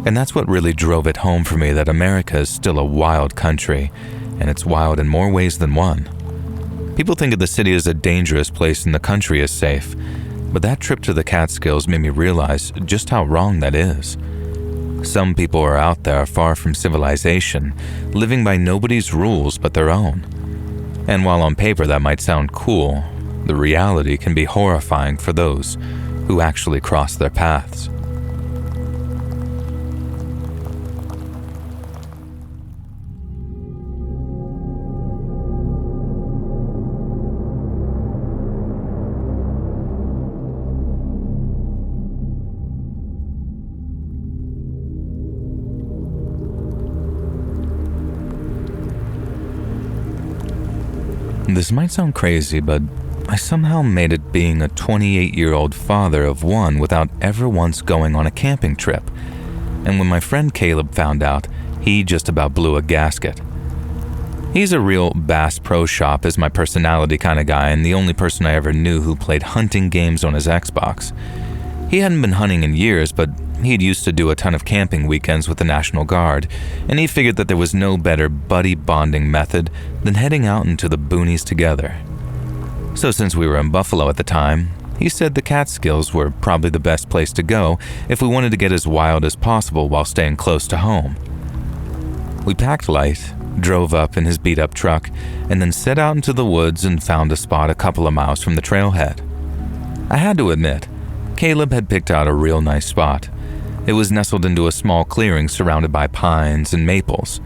And that's what really drove it home for me that America is still a wild country, and it's wild in more ways than one. People think of the city as a dangerous place and the country as safe, but that trip to the Catskills made me realize just how wrong that is. Some people are out there far from civilization, living by nobody's rules but their own. And while on paper that might sound cool, the reality can be horrifying for those who actually cross their paths. This might sound crazy, but I somehow made it being a 28-year-old father of one without ever once going on a camping trip. And when my friend Caleb found out, he just about blew a gasket. He's a real Bass Pro Shop is my personality kind of guy, and the only person I ever knew who played hunting games on his Xbox. He hadn't been hunting in years, but he'd used to do a ton of camping weekends with the National Guard, and he figured that there was no better buddy bonding method than heading out into the boonies together. So since we were in Buffalo at the time, he said the Catskills were probably the best place to go if we wanted to get as wild as possible while staying close to home. We packed light, drove up in his beat-up truck, and then set out into the woods and found a spot a couple of miles from the trailhead. I had to admit, Caleb had picked out a real nice spot. It was nestled into a small clearing surrounded by pines and maples,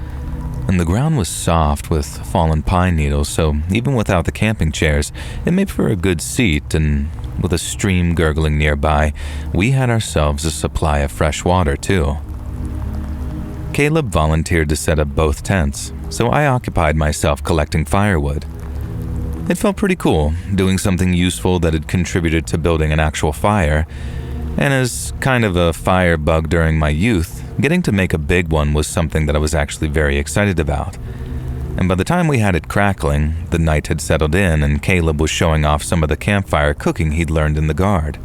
and the ground was soft with fallen pine needles, so even without the camping chairs, it made for a good seat, and with a stream gurgling nearby, we had ourselves a supply of fresh water too. Caleb volunteered to set up both tents, so I occupied myself collecting firewood. It felt pretty cool, doing something useful that had contributed to building an actual fire, and as kind of a fire bug during my youth, getting to make a big one was something that I was actually very excited about. And by the time we had it crackling, the night had settled in and Caleb was showing off some of the campfire cooking he'd learned in the Guard.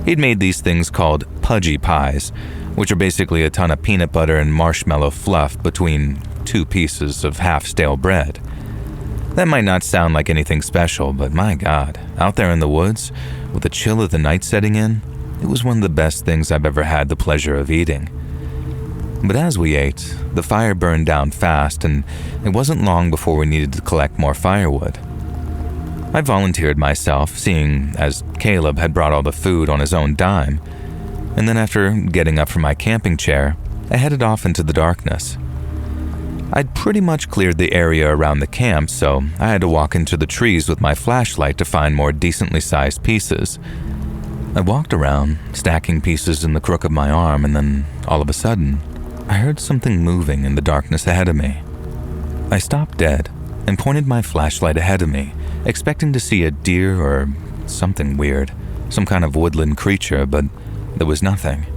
He'd made these things called pudgy pies, which are basically a ton of peanut butter and marshmallow fluff between two pieces of half-stale bread. That might not sound like anything special, but my God, out there in the woods, with the chill of the night setting in, it was one of the best things I've ever had the pleasure of eating. But as we ate, the fire burned down fast, and it wasn't long before we needed to collect more firewood. I volunteered myself, seeing as Caleb had brought all the food on his own dime, and then after getting up from my camping chair, I headed off into the darkness. I'd pretty much cleared the area around the camp, so I had to walk into the trees with my flashlight to find more decently sized pieces. I walked around, stacking pieces in the crook of my arm, and then, all of a sudden, I heard something moving in the darkness ahead of me. I stopped dead and pointed my flashlight ahead of me, expecting to see a deer or something weird, some kind of woodland creature, but there was nothing.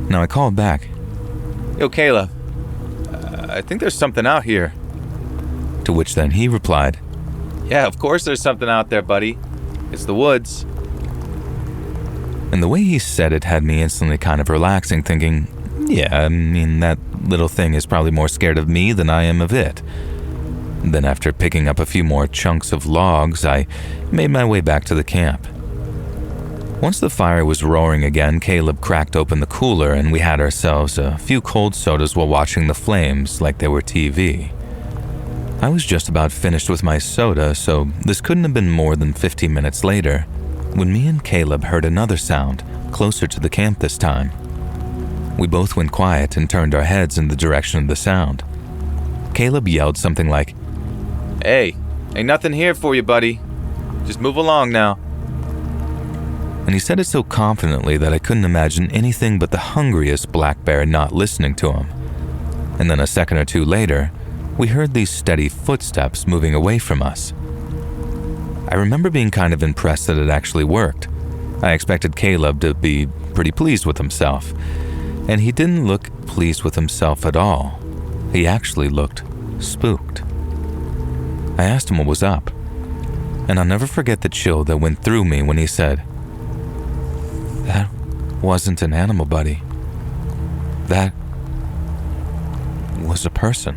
Now I called back. Yo, Caleb, I think there's something out here. To which then he replied, Yeah, of course there's something out there, buddy. It's the woods. And the way he said it had me instantly kind of relaxing, thinking, yeah, I mean, that little thing is probably more scared of me than I am of it. Then after picking up a few more chunks of logs, I made my way back to the camp. Once the fire was roaring again, Caleb cracked open the cooler and we had ourselves a few cold sodas while watching the flames like they were TV. I was just about finished with my soda, so this couldn't have been more than 15 minutes later, when me and Caleb heard another sound, closer to the camp this time. We both went quiet and turned our heads in the direction of the sound. Caleb yelled something like, Hey, ain't nothing here for you, buddy. Just move along now. And he said it so confidently that I couldn't imagine anything but the hungriest black bear not listening to him. And then a second or two later, we heard these steady footsteps moving away from us. I remember being kind of impressed that it actually worked. I expected Caleb to be pretty pleased with himself, and he didn't look pleased with himself at all. He actually looked spooked. I asked him what was up, and I'll never forget the chill that went through me when he said, That wasn't an animal, buddy. That was a person.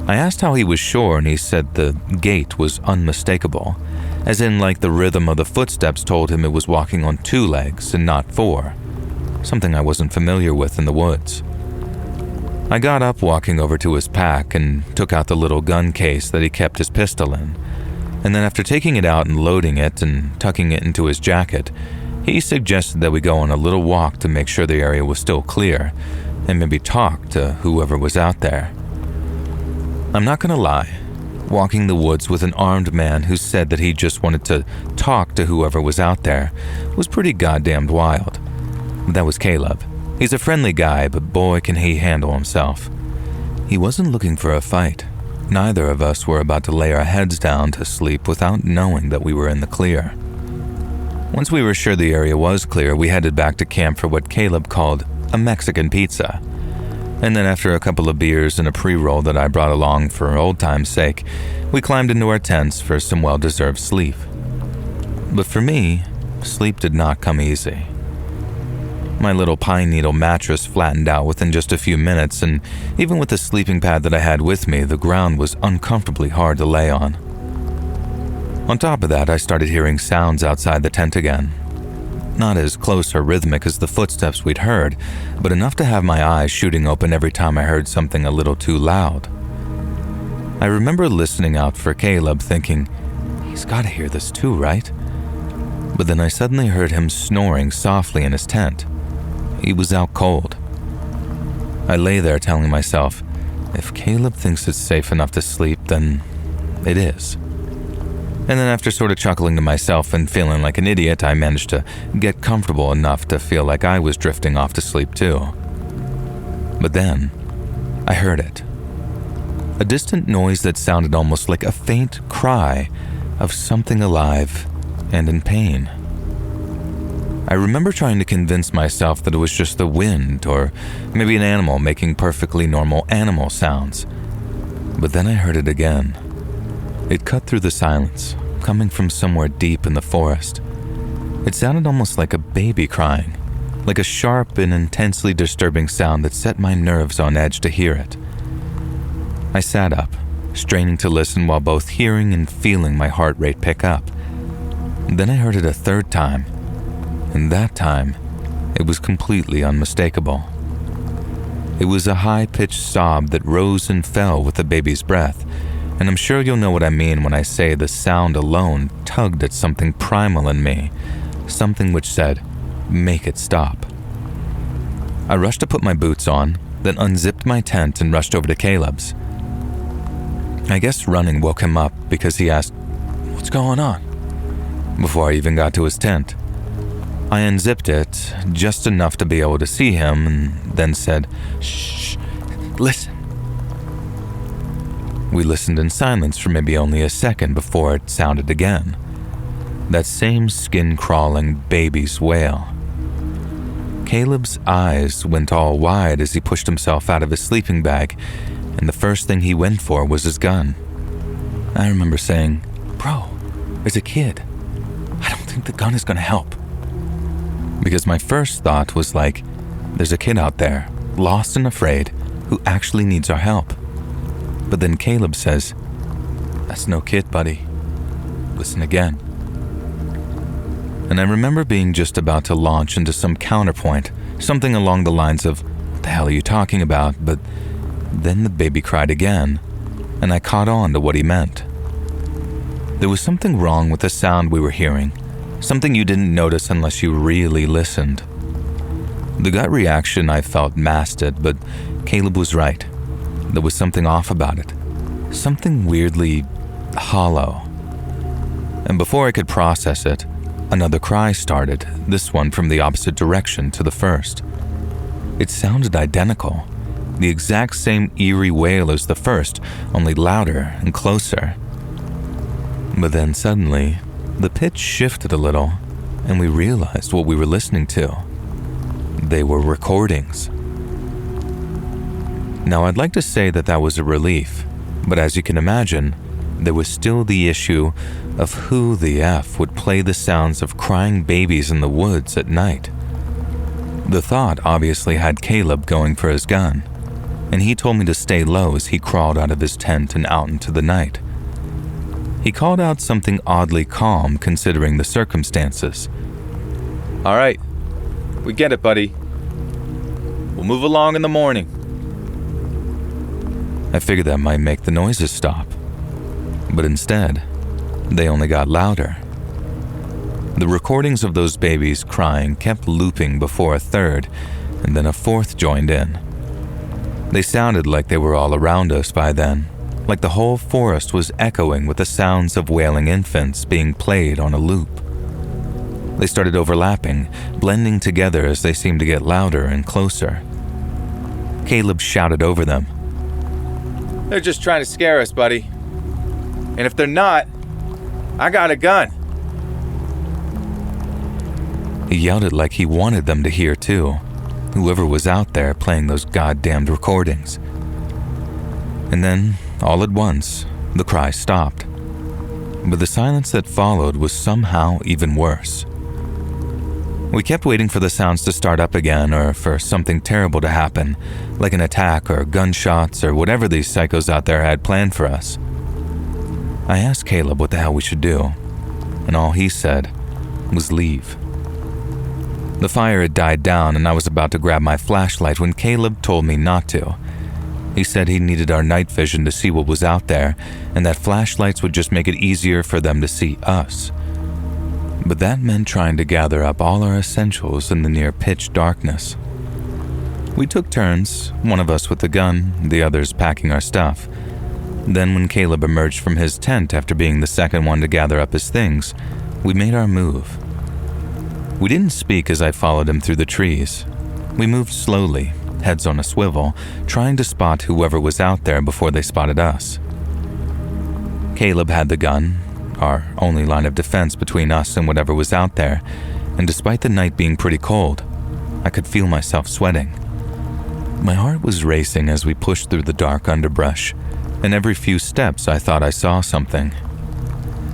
I asked how he was sure, and he said the gait was unmistakable, as in like the rhythm of the footsteps told him it was walking on 2 legs and not 4, something I wasn't familiar with in the woods. I got up walking over to his pack and took out the little gun case that he kept his pistol in, and then after taking it out and loading it and tucking it into his jacket, he suggested that we go on a little walk to make sure the area was still clear and maybe talk to whoever was out there. I'm not gonna lie, walking the woods with an armed man who said that he just wanted to talk to whoever was out there was pretty goddamned wild. That was Caleb. He's a friendly guy, but boy can he handle himself. He wasn't looking for a fight. Neither of us were about to lay our heads down to sleep without knowing that we were in the clear. Once we were sure the area was clear, we headed back to camp for what Caleb called a Mexican pizza. And then after a couple of beers and a pre-roll that I brought along for old time's sake, we climbed into our tents for some well-deserved sleep. But for me, sleep did not come easy. My little pine needle mattress flattened out within just a few minutes, and even with the sleeping pad that I had with me, the ground was uncomfortably hard to lay on. On top of that, I started hearing sounds outside the tent again. Not as close or rhythmic as the footsteps we'd heard, but enough to have my eyes shooting open every time I heard something a little too loud. I remember listening out for Caleb, thinking, he's gotta hear this too, right? But then I suddenly heard him snoring softly in his tent. He was out cold. I lay there telling myself, if Caleb thinks it's safe enough to sleep, then it is. And then after sort of chuckling to myself and feeling like an idiot, I managed to get comfortable enough to feel like I was drifting off to sleep too. But then, I heard it. A distant noise that sounded almost like a faint cry of something alive and in pain. I remember trying to convince myself that it was just the wind or maybe an animal making perfectly normal animal sounds. But then I heard it again. It cut through the silence, coming from somewhere deep in the forest. It sounded almost like a baby crying, like a sharp and intensely disturbing sound that set my nerves on edge to hear it. I sat up, straining to listen while both hearing and feeling my heart rate pick up. Then I heard it a third time, and that time, it was completely unmistakable. It was a high-pitched sob that rose and fell with the baby's breath, and I'm sure you'll know what I mean when I say the sound alone tugged at something primal in me, something which said, "Make it stop." I rushed to put my boots on, then unzipped my tent and rushed over to Caleb's. I guess running woke him up because he asked, "What's going on?" before I even got to his tent. I unzipped it, just enough to be able to see him, and then said, "Shh, listen." We listened in silence for maybe only a second before it sounded again. That same skin-crawling baby's wail. Caleb's eyes went all wide as he pushed himself out of his sleeping bag, and the first thing he went for was his gun. I remember saying, "Bro, there's a kid. I don't think the gun is going to help." Because my first thought was like, there's a kid out there, lost and afraid, who actually needs our help. But then Caleb says, "That's no kid, buddy. Listen again." And I remember being just about to launch into some counterpoint, something along the lines of, "What the hell are you talking about?" But then the baby cried again, and I caught on to what he meant. There was something wrong with the sound we were hearing, something you didn't notice unless you really listened. The gut reaction I felt masked it, but Caleb was right. There was something off about it, something weirdly hollow. And before I could process it, another cry started, this one from the opposite direction to the first. It sounded identical, the exact same eerie wail as the first, only louder and closer. But then suddenly, the pitch shifted a little, and we realized what we were listening to. They were recordings. Now, I'd like to say that that was a relief, but as you can imagine, there was still the issue of who the F would play the sounds of crying babies in the woods at night. The thought obviously had Caleb going for his gun, and he told me to stay low as he crawled out of his tent and out into the night. He called out something oddly calm considering the circumstances. "All right, we get it, buddy. We'll move along in the morning." I figured that might make the noises stop, but instead, they only got louder. The recordings of those babies crying kept looping before a third, and then a fourth joined in. They sounded like they were all around us by then, like the whole forest was echoing with the sounds of wailing infants being played on a loop. They started overlapping, blending together as they seemed to get louder and closer. Caleb shouted over them, "They're just trying to scare us, buddy. And if they're not, I got a gun." He yelled it like he wanted them to hear too, whoever was out there playing those goddamned recordings. And then, all at once, the cry stopped. But the silence that followed was somehow even worse. We kept waiting for the sounds to start up again or for something terrible to happen, like an attack or gunshots or whatever these psychos out there had planned for us. I asked Caleb what the hell we should do, and all he said was leave. The fire had died down and I was about to grab my flashlight when Caleb told me not to. He said he needed our night vision to see what was out there and that flashlights would just make it easier for them to see us. But that meant trying to gather up all our essentials in the near pitch darkness. We took turns, one of us with the gun, the others packing our stuff, Then when Caleb emerged from his tent after being the second one to gather up his things, we made our move. We didn't speak as I followed him through the trees. We moved slowly, heads on a swivel, trying to spot whoever was out there before they spotted us. Caleb had the gun, our only line of defense between us and whatever was out there, and despite the night being pretty cold, I could feel myself sweating. My heart was racing as we pushed through the dark underbrush, and every few steps I thought I saw something.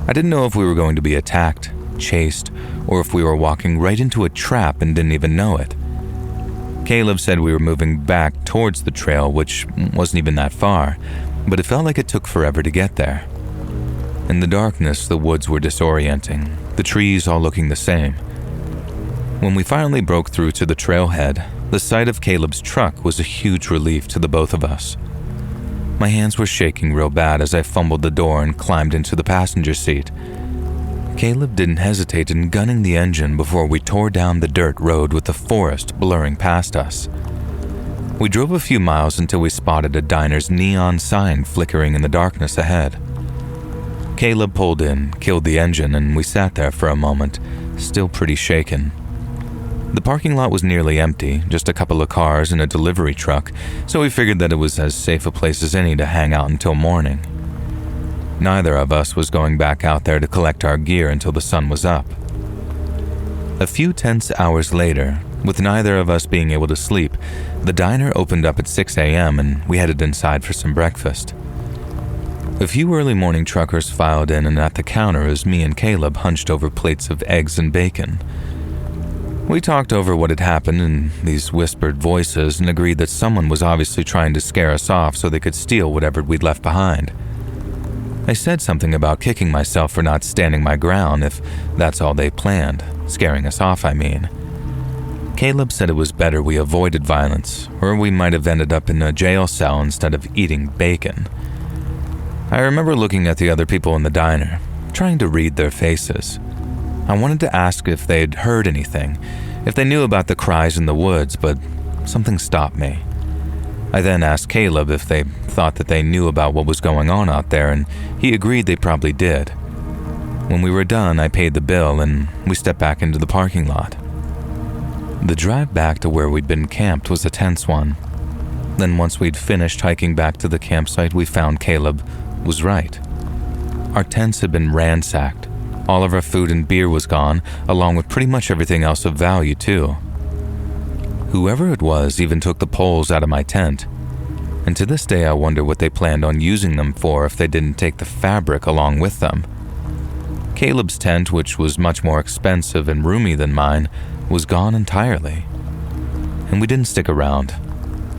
I didn't know if we were going to be attacked, chased, or if we were walking right into a trap and didn't even know it. Caleb said we were moving back towards the trail, which wasn't even that far, but it felt like it took forever to get there. In the darkness, the woods were disorienting, the trees all looking the same. When we finally broke through to the trailhead, the sight of Caleb's truck was a huge relief to the both of us. My hands were shaking real bad as I fumbled the door and climbed into the passenger seat. Caleb didn't hesitate in gunning the engine before we tore down the dirt road with the forest blurring past us. We drove a few miles until we spotted a diner's neon sign flickering in the darkness ahead. Caleb pulled in, killed the engine, and we sat there for a moment, still pretty shaken. The parking lot was nearly empty, just a couple of cars and a delivery truck, so we figured that it was as safe a place as any to hang out until morning. Neither of us was going back out there to collect our gear until the sun was up. A few tense hours later, with neither of us being able to sleep, the diner opened up at 6 a.m. and we headed inside for some breakfast. A few early morning truckers filed in and at the counter as me and Caleb hunched over plates of eggs and bacon. We talked over what had happened in these whispered voices and agreed that someone was obviously trying to scare us off so they could steal whatever we'd left behind. I said something about kicking myself for not standing my ground if that's all they planned, scaring us off, I mean. Caleb said it was better we avoided violence, or we might have ended up in a jail cell instead of eating bacon. I remember looking at the other people in the diner, trying to read their faces. I wanted to ask if they'd heard anything, if they knew about the cries in the woods, but something stopped me. I then asked Caleb if they thought that they knew about what was going on out there, and he agreed they probably did. When we were done, I paid the bill and we stepped back into the parking lot. The drive back to where we'd been camped was a tense one. Then once we'd finished hiking back to the campsite, we found Caleb was right. Our tents had been ransacked. All of our food and beer was gone, along with pretty much everything else of value too. Whoever it was even took the poles out of my tent, and to this day I wonder what they planned on using them for if they didn't take the fabric along with them. Caleb's tent, which was much more expensive and roomy than mine, was gone entirely. And we didn't stick around.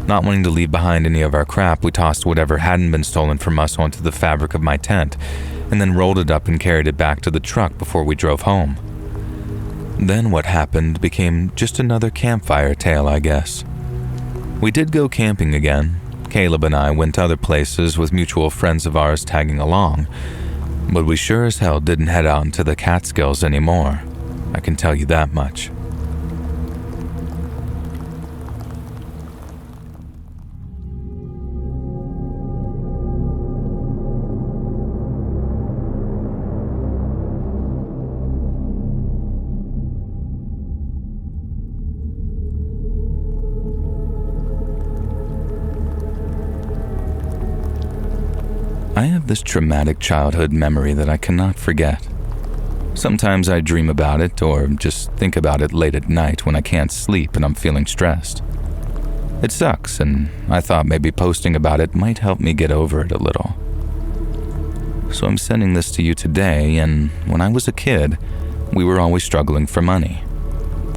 Not wanting to leave behind any of our crap, we tossed whatever hadn't been stolen from us onto the fabric of my tent, and then rolled it up and carried it back to the truck before we drove home. Then what happened became just another campfire tale, I guess. We did go camping again. Caleb and I went to other places with mutual friends of ours tagging along, but we sure as hell didn't head out into the Catskills anymore. I can tell you that much. I have this traumatic childhood memory that I cannot forget. Sometimes I dream about it or just think about it late at night when I can't sleep and I'm feeling stressed. It sucks, and I thought maybe posting about it might help me get over it a little. So I'm sending this to you today, and when I was a kid, we were always struggling for money.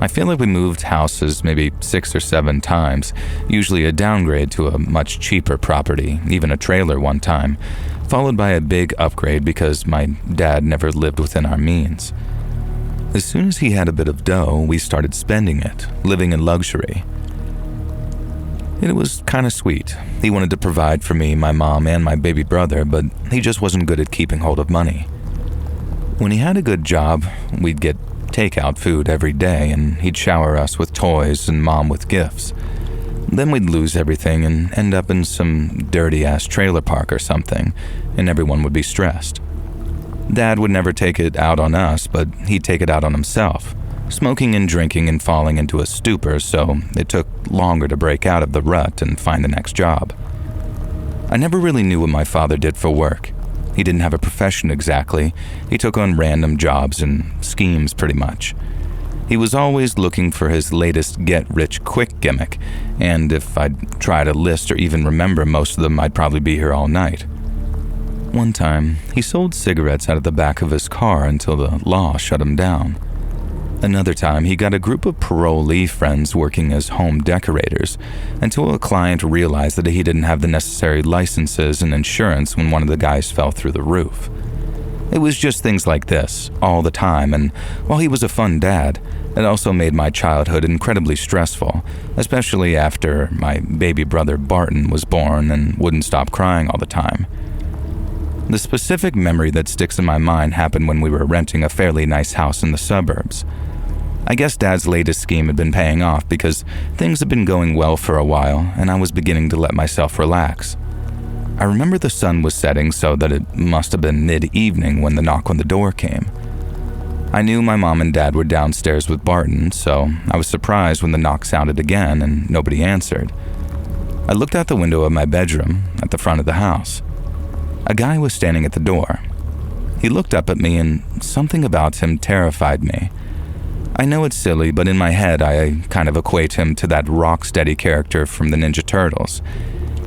I feel like we moved houses maybe 6 or 7 times, usually a downgrade to a much cheaper property, even a trailer one time, followed by a big upgrade because my dad never lived within our means. As soon as he had a bit of dough, we started spending it, living in luxury. It was kind of sweet. He wanted to provide for me, my mom, and my baby brother, but he just wasn't good at keeping hold of money. When he had a good job, we'd get takeout food every day, and he'd shower us with toys and mom with gifts. Then we'd lose everything and end up in some dirty-ass trailer park or something, and everyone would be stressed. Dad would never take it out on us, but he'd take it out on himself, smoking and drinking and falling into a stupor, so it took longer to break out of the rut and find the next job. I never really knew what my father did for work. He didn't have a profession exactly. He took on random jobs and schemes pretty much. He was always looking for his latest get-rich-quick gimmick, and if I'd try to list or even remember most of them, I'd probably be here all night. One time, he sold cigarettes out of the back of his car until the law shut him down. Another time, he got a group of parolee friends working as home decorators until a client realized that he didn't have the necessary licenses and insurance when one of the guys fell through the roof. It was just things like this, all the time, and while he was a fun dad, it also made my childhood incredibly stressful, especially after my baby brother Barton was born and wouldn't stop crying all the time. The specific memory that sticks in my mind happened when we were renting a fairly nice house in the suburbs. I guess Dad's latest scheme had been paying off because things had been going well for a while and I was beginning to let myself relax. I remember the sun was setting so that it must have been mid-evening when the knock on the door came. I knew my mom and dad were downstairs with Barton, so I was surprised when the knock sounded again and nobody answered. I looked out the window of my bedroom at the front of the house. A guy was standing at the door. He looked up at me and something about him terrified me. I know it's silly, but in my head I kind of equate him to that Rocksteady character from the Ninja Turtles.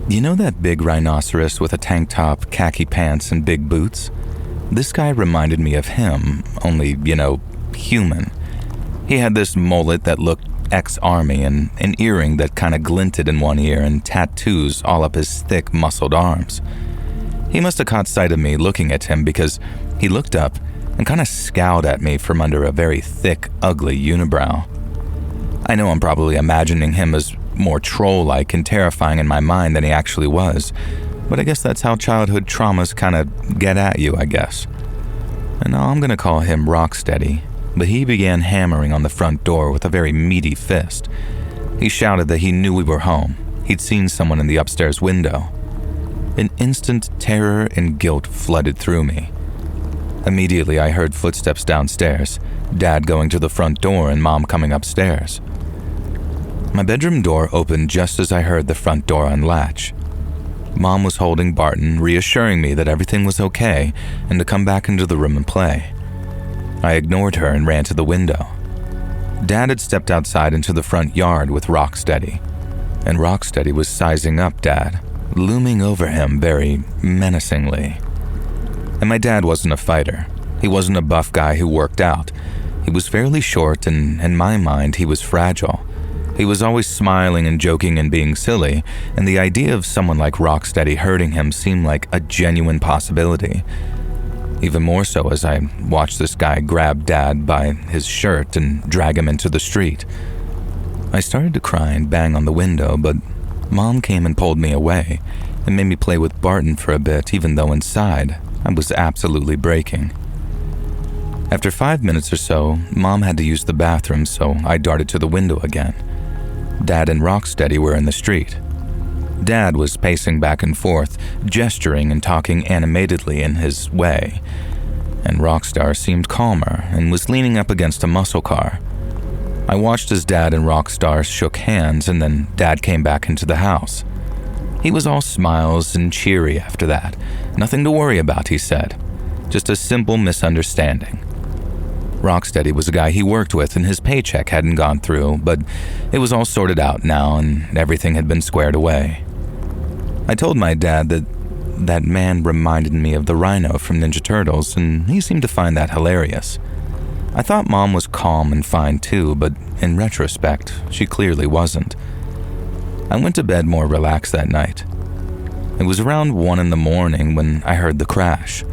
You know that big rhinoceros with a tank top, khaki pants, and big boots? This guy reminded me of him, only, human. He had this mullet that looked ex-army and an earring that kind of glinted in one ear and tattoos all up his thick, muscled arms. He must have caught sight of me looking at him because he looked up and kind of scowled at me from under a very thick, ugly unibrow. I know I'm probably imagining him as more troll-like and terrifying in my mind than he actually was, but I guess that's how childhood traumas kind of get at you, I guess. And now I'm going to call him Rocksteady, but he began hammering on the front door with a very meaty fist. He shouted that he knew we were home. He'd seen someone in the upstairs window. An instant terror and guilt flooded through me. Immediately, I heard footsteps downstairs, Dad going to the front door and Mom coming upstairs. My bedroom door opened just as I heard the front door unlatch. Mom was holding Barton, reassuring me that everything was okay and to come back into the room and play. I ignored her and ran to the window. Dad had stepped outside into the front yard with Rocksteady, and Rocksteady was sizing up Dad, looming over him very menacingly. And my dad wasn't a fighter. He wasn't a buff guy who worked out. He was fairly short, and in my mind, he was fragile. He was always smiling and joking and being silly, and the idea of someone like Rocksteady hurting him seemed like a genuine possibility. Even more so as I watched this guy grab Dad by his shirt and drag him into the street. I started to cry and bang on the window, but Mom came and pulled me away and made me play with Barton for a bit, even though inside I was absolutely breaking. After 5 minutes or so, Mom had to use the bathroom, so I darted to the window again. Dad and Rocksteady were in the street. Dad was pacing back and forth, gesturing and talking animatedly in his way, and Rockstar seemed calmer and was leaning up against a muscle car. I watched as Dad and Rockstar shook hands, and then Dad came back into the house. He was all smiles and cheery after that. Nothing to worry about, he said. Just a simple misunderstanding. Rocksteady was a guy he worked with and his paycheck hadn't gone through, but it was all sorted out now and everything had been squared away. I told my dad that man reminded me of the Rhino from Ninja Turtles, and he seemed to find that hilarious. I thought Mom was calm and fine too, but in retrospect, she clearly wasn't. I went to bed more relaxed that night. It was around 1 a.m. when I heard the crash.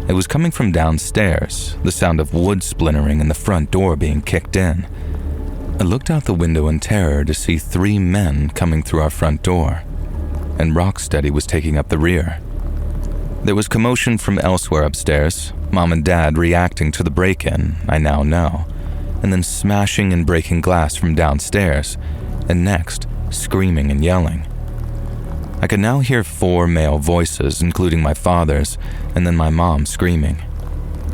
It was coming from downstairs, the sound of wood splintering and the front door being kicked in. I looked out the window in terror to see 3 men coming through our front door, and Rocksteady was taking up the rear. There was commotion from elsewhere upstairs, Mom and Dad reacting to the break-in, I now know, and then smashing and breaking glass from downstairs, and next, screaming and yelling. I could now hear 4 male voices, including my father's, and then my mom screaming.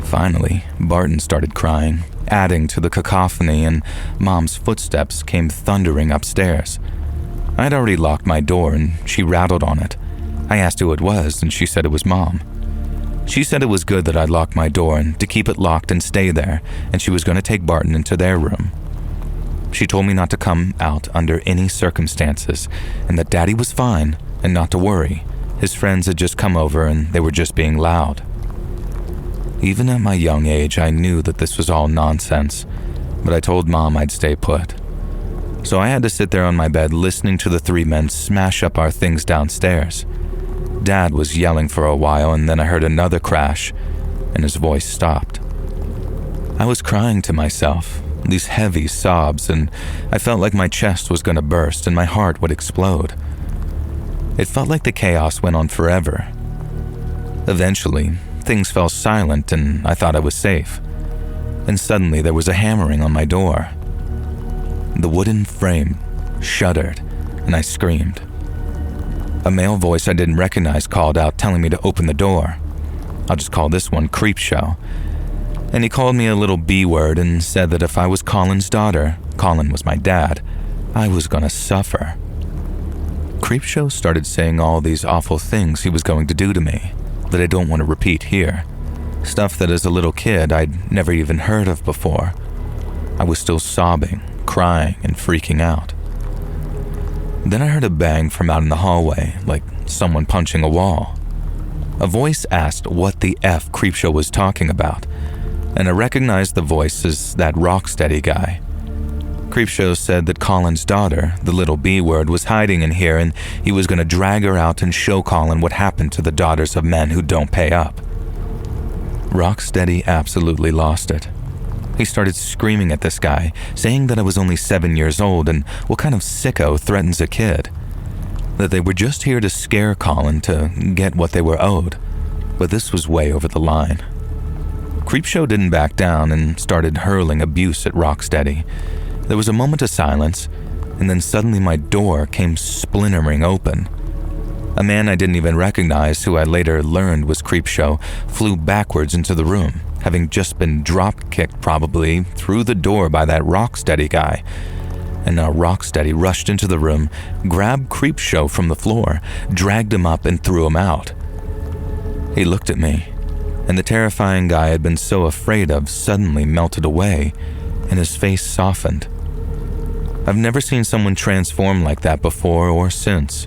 Finally, Barton started crying, adding to the cacophony, and Mom's footsteps came thundering upstairs. I had already locked my door, and she rattled on it. I asked who it was, and she said it was Mom. She said it was good that I'd locked my door and to keep it locked and stay there, and she was going to take Barton into their room. She told me not to come out under any circumstances, and that Daddy was fine, and not to worry. His friends had just come over, and they were just being loud. Even at my young age, I knew that this was all nonsense, but I told Mom I'd stay put. So I had to sit there on my bed listening to the 3 men smash up our things downstairs. Dad was yelling for a while, and then I heard another crash, and his voice stopped. I was crying to myself, these heavy sobs, and I felt like my chest was going to burst and my heart would explode. It felt like the chaos went on forever. Eventually, things fell silent and I thought I was safe. And suddenly there was a hammering on my door. The wooden frame shuddered and I screamed. A male voice I didn't recognize called out, telling me to open the door. I'll just call this one Creepshow. And he called me a little B-word and said that if I was Colin's daughter, Colin was my dad, I was gonna suffer. Creepshow started saying all these awful things he was going to do to me that I don't want to repeat here. Stuff that as a little kid I'd never even heard of before. I was still sobbing, crying, and freaking out. Then I heard a bang from out in the hallway, like someone punching a wall. A voice asked what the F Creepshow was talking about, and I recognized the voice as that Rocksteady guy. Creepshow said that Colin's daughter, the little B-word, was hiding in here and he was going to drag her out and show Colin what happened to the daughters of men who don't pay up. Rocksteady absolutely lost it. He started screaming at this guy, saying that I was only 7 years old and what kind of sicko threatens a kid. That they were just here to scare Colin to get what they were owed, but this was way over the line. Creepshow didn't back down and started hurling abuse at Rocksteady. There was a moment of silence, and then suddenly my door came splintering open. A man I didn't even recognize, who I later learned was Creepshow, flew backwards into the room, having just been drop-kicked probably through the door by that Rocksteady guy. And now Rocksteady rushed into the room, grabbed Creepshow from the floor, dragged him up and threw him out. He looked at me, and the terrifying guy I'd been so afraid of suddenly melted away, and his face softened. I've never seen someone transform like that before or since.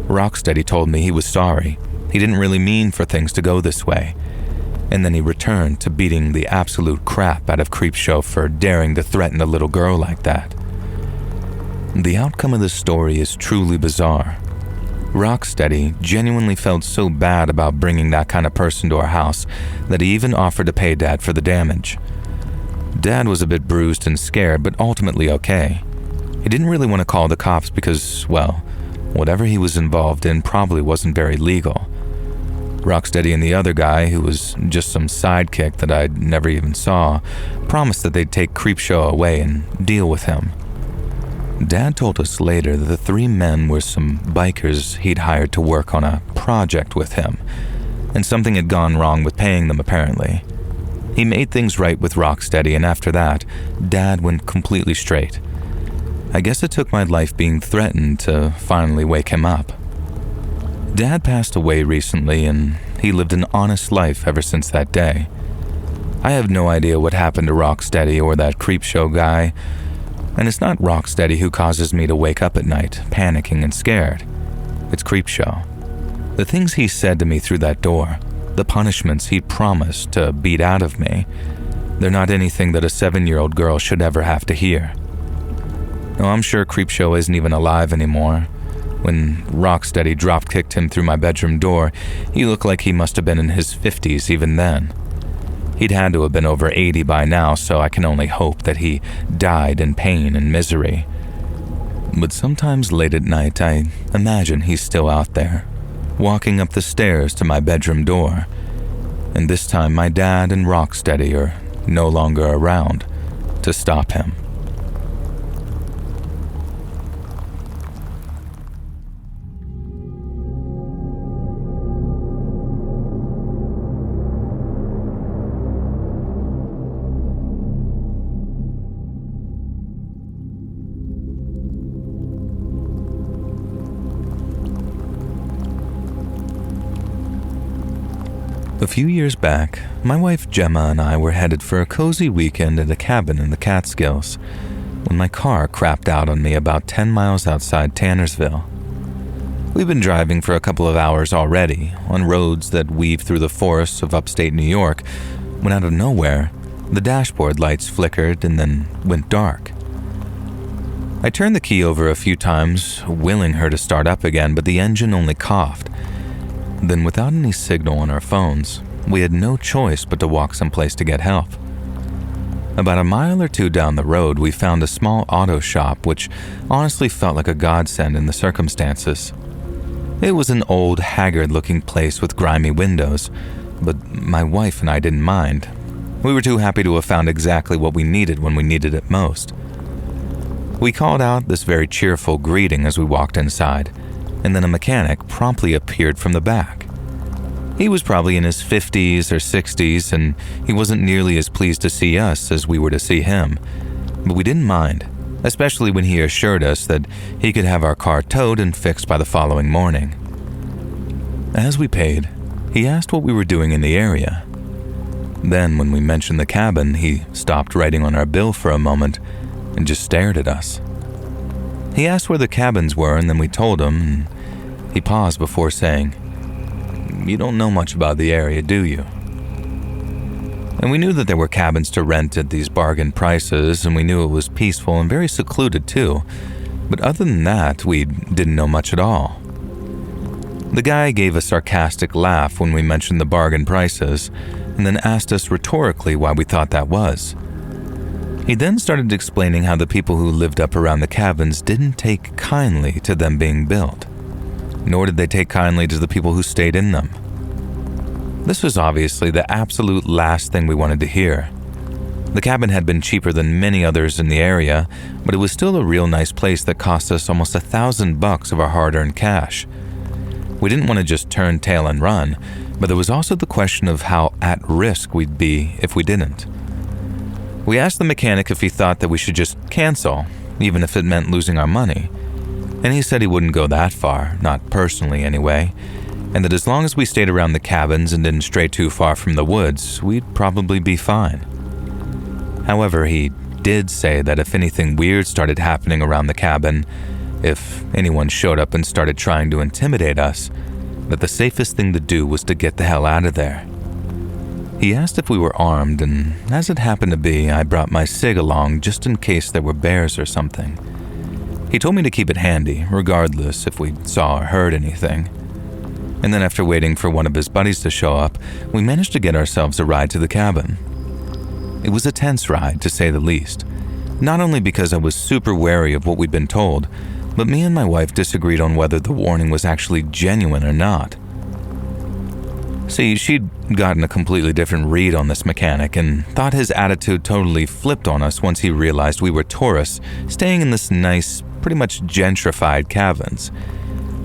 Rocksteady told me he was sorry. He didn't really mean for things to go this way. And then he returned to beating the absolute crap out of Creepshow for daring to threaten a little girl like that. The outcome of this story is truly bizarre. Rocksteady genuinely felt so bad about bringing that kind of person to our house that he even offered to pay Dad for the damage. Dad was a bit bruised and scared, but ultimately okay. He didn't really want to call the cops because, well, whatever he was involved in probably wasn't very legal. Rocksteady and the other guy, who was just some sidekick that I'd never even saw, promised that they'd take Creepshow away and deal with him. Dad told us later that the 3 men were some bikers he'd hired to work on a project with him, and something had gone wrong with paying them apparently. He made things right with Rocksteady, and after that, Dad went completely straight. I guess it took my life being threatened to finally wake him up. Dad passed away recently, and he lived an honest life ever since that day. I have no idea what happened to Rocksteady or that Creepshow guy, and it's not Rocksteady who causes me to wake up at night, panicking and scared. It's Creepshow. The things he said to me through that door, the punishments he promised to beat out of me, they're not anything that a 7-year-old girl should ever have to hear. No, I'm sure Creepshow isn't even alive anymore. When Rocksteady drop-kicked him through my bedroom door, he looked like he must have been in his 50s even then. He'd had to have been over 80 by now, so I can only hope that he died in pain and misery. But sometimes late at night, I imagine he's still out there, walking up the stairs to my bedroom door, and this time my dad and Rocksteady are no longer around to stop him. A few years back, my wife Gemma and I were headed for a cozy weekend at a cabin in the Catskills when my car crapped out on me about 10 miles outside Tannersville. We've been driving for a couple of hours already on roads that weave through the forests of upstate New York when out of nowhere, the dashboard lights flickered and then went dark. I turned the key over a few times, willing her to start up again, but the engine only coughed. Then, without any signal on our phones, we had no choice but to walk someplace to get help. About a mile or two down the road, we found a small auto shop, which honestly felt like a godsend in the circumstances. It was an old, haggard-looking place with grimy windows, but my wife and I didn't mind. We were too happy to have found exactly what we needed when we needed it most. We called out this very cheerful greeting as we walked inside, and then a mechanic promptly appeared from the back. He was probably in his 50s or 60s, and he wasn't nearly as pleased to see us as we were to see him. But we didn't mind, especially when he assured us that he could have our car towed and fixed by the following morning. As we paid, he asked what we were doing in the area. Then, when we mentioned the cabin, he stopped writing on our bill for a moment and just stared at us. He asked where the cabins were, and then we told him, and he paused before saying, "You don't know much about the area, do you?" And we knew that there were cabins to rent at these bargain prices, and we knew it was peaceful and very secluded too, but other than that, we didn't know much at all. The guy gave a sarcastic laugh when we mentioned the bargain prices, and then asked us rhetorically why we thought that was. He then started explaining how the people who lived up around the cabins didn't take kindly to them being built, nor did they take kindly to the people who stayed in them. This was obviously the absolute last thing we wanted to hear. The cabin had been cheaper than many others in the area, but it was still a real nice place that cost us almost $1,000 of our hard-earned cash. We didn't want to just turn tail and run, but there was also the question of how at risk we'd be if we didn't. We asked the mechanic if he thought that we should just cancel, even if it meant losing our money, and he said he wouldn't go that far, not personally anyway, and that as long as we stayed around the cabins and didn't stray too far from the woods, we'd probably be fine. However, he did say that if anything weird started happening around the cabin, if anyone showed up and started trying to intimidate us, that the safest thing to do was to get the hell out of there. He asked if we were armed, and as it happened to be, I brought my cig along just in case there were bears or something. He told me to keep it handy, regardless if we saw or heard anything. And then after waiting for one of his buddies to show up, we managed to get ourselves a ride to the cabin. It was a tense ride, to say the least. Not only because I was super wary of what we'd been told, but me and my wife disagreed on whether the warning was actually genuine or not. See, she'd gotten a completely different read on this mechanic and thought his attitude totally flipped on us once he realized we were tourists staying in this nice, pretty much gentrified cabins.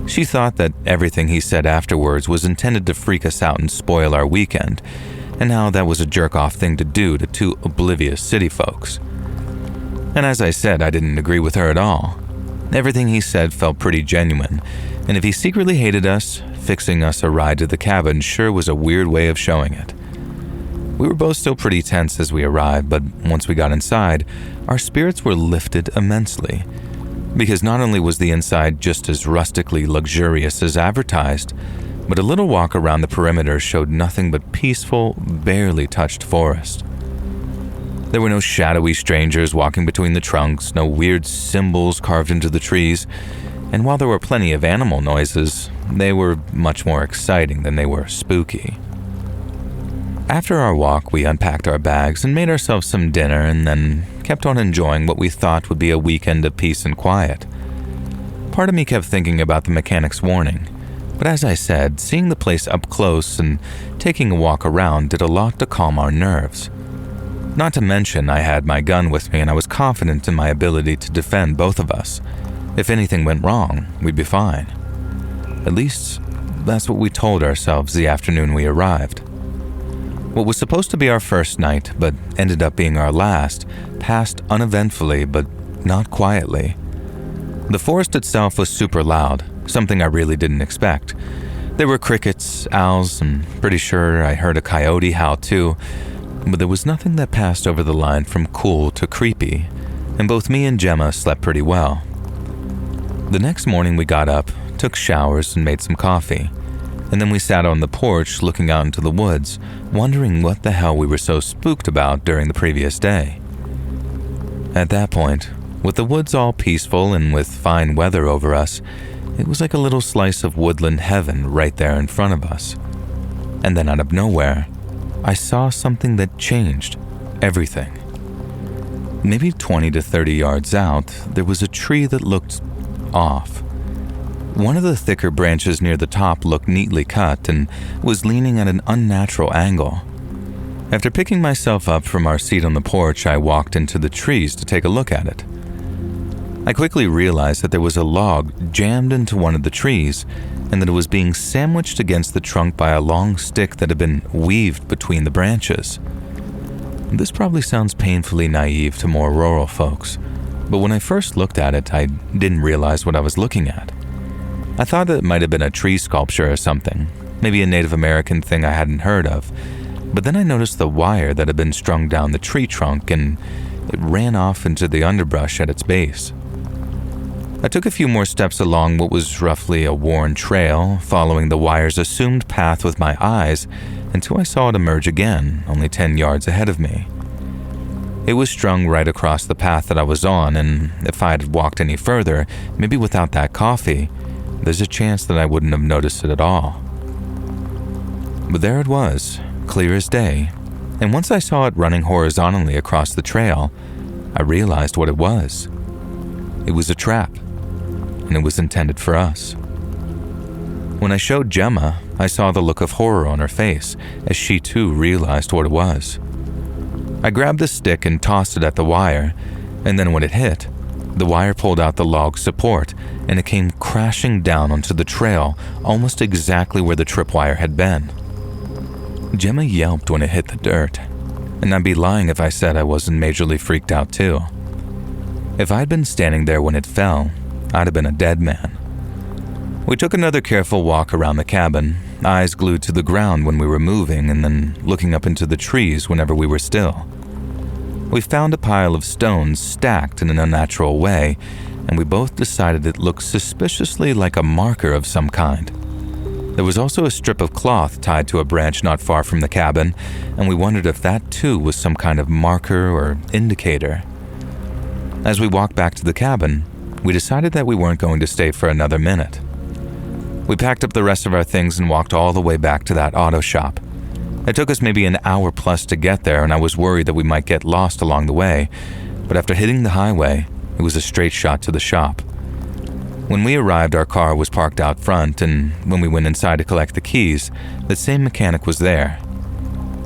She thought that everything he said afterwards was intended to freak us out and spoil our weekend, and how that was a jerk-off thing to do to two oblivious city folks. And as I said, I didn't agree with her at all. Everything he said felt pretty genuine, and if he secretly hated us, fixing us a ride to the cabin sure was a weird way of showing it. We were both still pretty tense as we arrived, but once we got inside, our spirits were lifted immensely. Because not only was the inside just as rustically luxurious as advertised, but a little walk around the perimeter showed nothing but peaceful, barely touched forest. There were no shadowy strangers walking between the trunks, no weird symbols carved into the trees, and while there were plenty of animal noises, they were much more exciting than they were spooky. After our walk, we unpacked our bags and made ourselves some dinner and then kept on enjoying what we thought would be a weekend of peace and quiet. Part of me kept thinking about the mechanic's warning, but as I said, seeing the place up close and taking a walk around did a lot to calm our nerves. Not to mention, I had my gun with me and I was confident in my ability to defend both of us. If anything went wrong, we'd be fine. At least, that's what we told ourselves the afternoon we arrived. What was supposed to be our first night, but ended up being our last, passed uneventfully but not quietly. The forest itself was super loud, something I really didn't expect, There were crickets, owls, and pretty sure I heard a coyote howl too, but there was nothing that passed over the line from cool to creepy, and both me and Gemma slept pretty well. The next morning we got up, took showers, and made some coffee, and then we sat on the porch looking out into the woods, wondering what the hell we were so spooked about during the previous day. At that point, with the woods all peaceful and with fine weather over us, it was like a little slice of woodland heaven right there in front of us. And then out of nowhere, I saw something that changed everything. Maybe 20 to 30 yards out, there was a tree that looked off. One of the thicker branches near the top looked neatly cut and was leaning at an unnatural angle. After picking myself up from our seat on the porch, I walked into the trees to take a look at it. I quickly realized that there was a log jammed into one of the trees and that it was being sandwiched against the trunk by a long stick that had been weaved between the branches. This probably sounds painfully naive to more rural folks, but when I first looked at it, I didn't realize what I was looking at. I thought it might have been a tree sculpture or something, maybe a Native American thing I hadn't heard of, but then I noticed the wire that had been strung down the tree trunk and it ran off into the underbrush at its base. I took a few more steps along what was roughly a worn trail, following the wire's assumed path with my eyes until I saw it emerge again, only 10 yards ahead of me. It was strung right across the path that I was on, and if I had walked any further, maybe without that coffee, there's a chance that I wouldn't have noticed it at all. But there it was, clear as day, and once I saw it running horizontally across the trail, I realized what it was. It was a trap, and it was intended for us. When I showed Gemma, I saw the look of horror on her face as she too realized what it was. I grabbed the stick and tossed it at the wire, and then when it hit, the wire pulled out the log support and it came crashing down onto the trail almost exactly where the tripwire had been. Gemma yelped when it hit the dirt, and I'd be lying if I said I wasn't majorly freaked out too. If I'd been standing there when it fell, I'd have been a dead man. We took another careful walk around the cabin, eyes glued to the ground when we were moving and then looking up into the trees whenever we were still. We found a pile of stones stacked in an unnatural way, and we both decided it looked suspiciously like a marker of some kind. There was also a strip of cloth tied to a branch not far from the cabin, and we wondered if that too was some kind of marker or indicator. As we walked back to the cabin, we decided that we weren't going to stay for another minute. We packed up the rest of our things and walked all the way back to that auto shop. It took us maybe an hour plus to get there, and I was worried that we might get lost along the way, but after hitting the highway, it was a straight shot to the shop. When we arrived, our car was parked out front, and when we went inside to collect the keys, the same mechanic was there.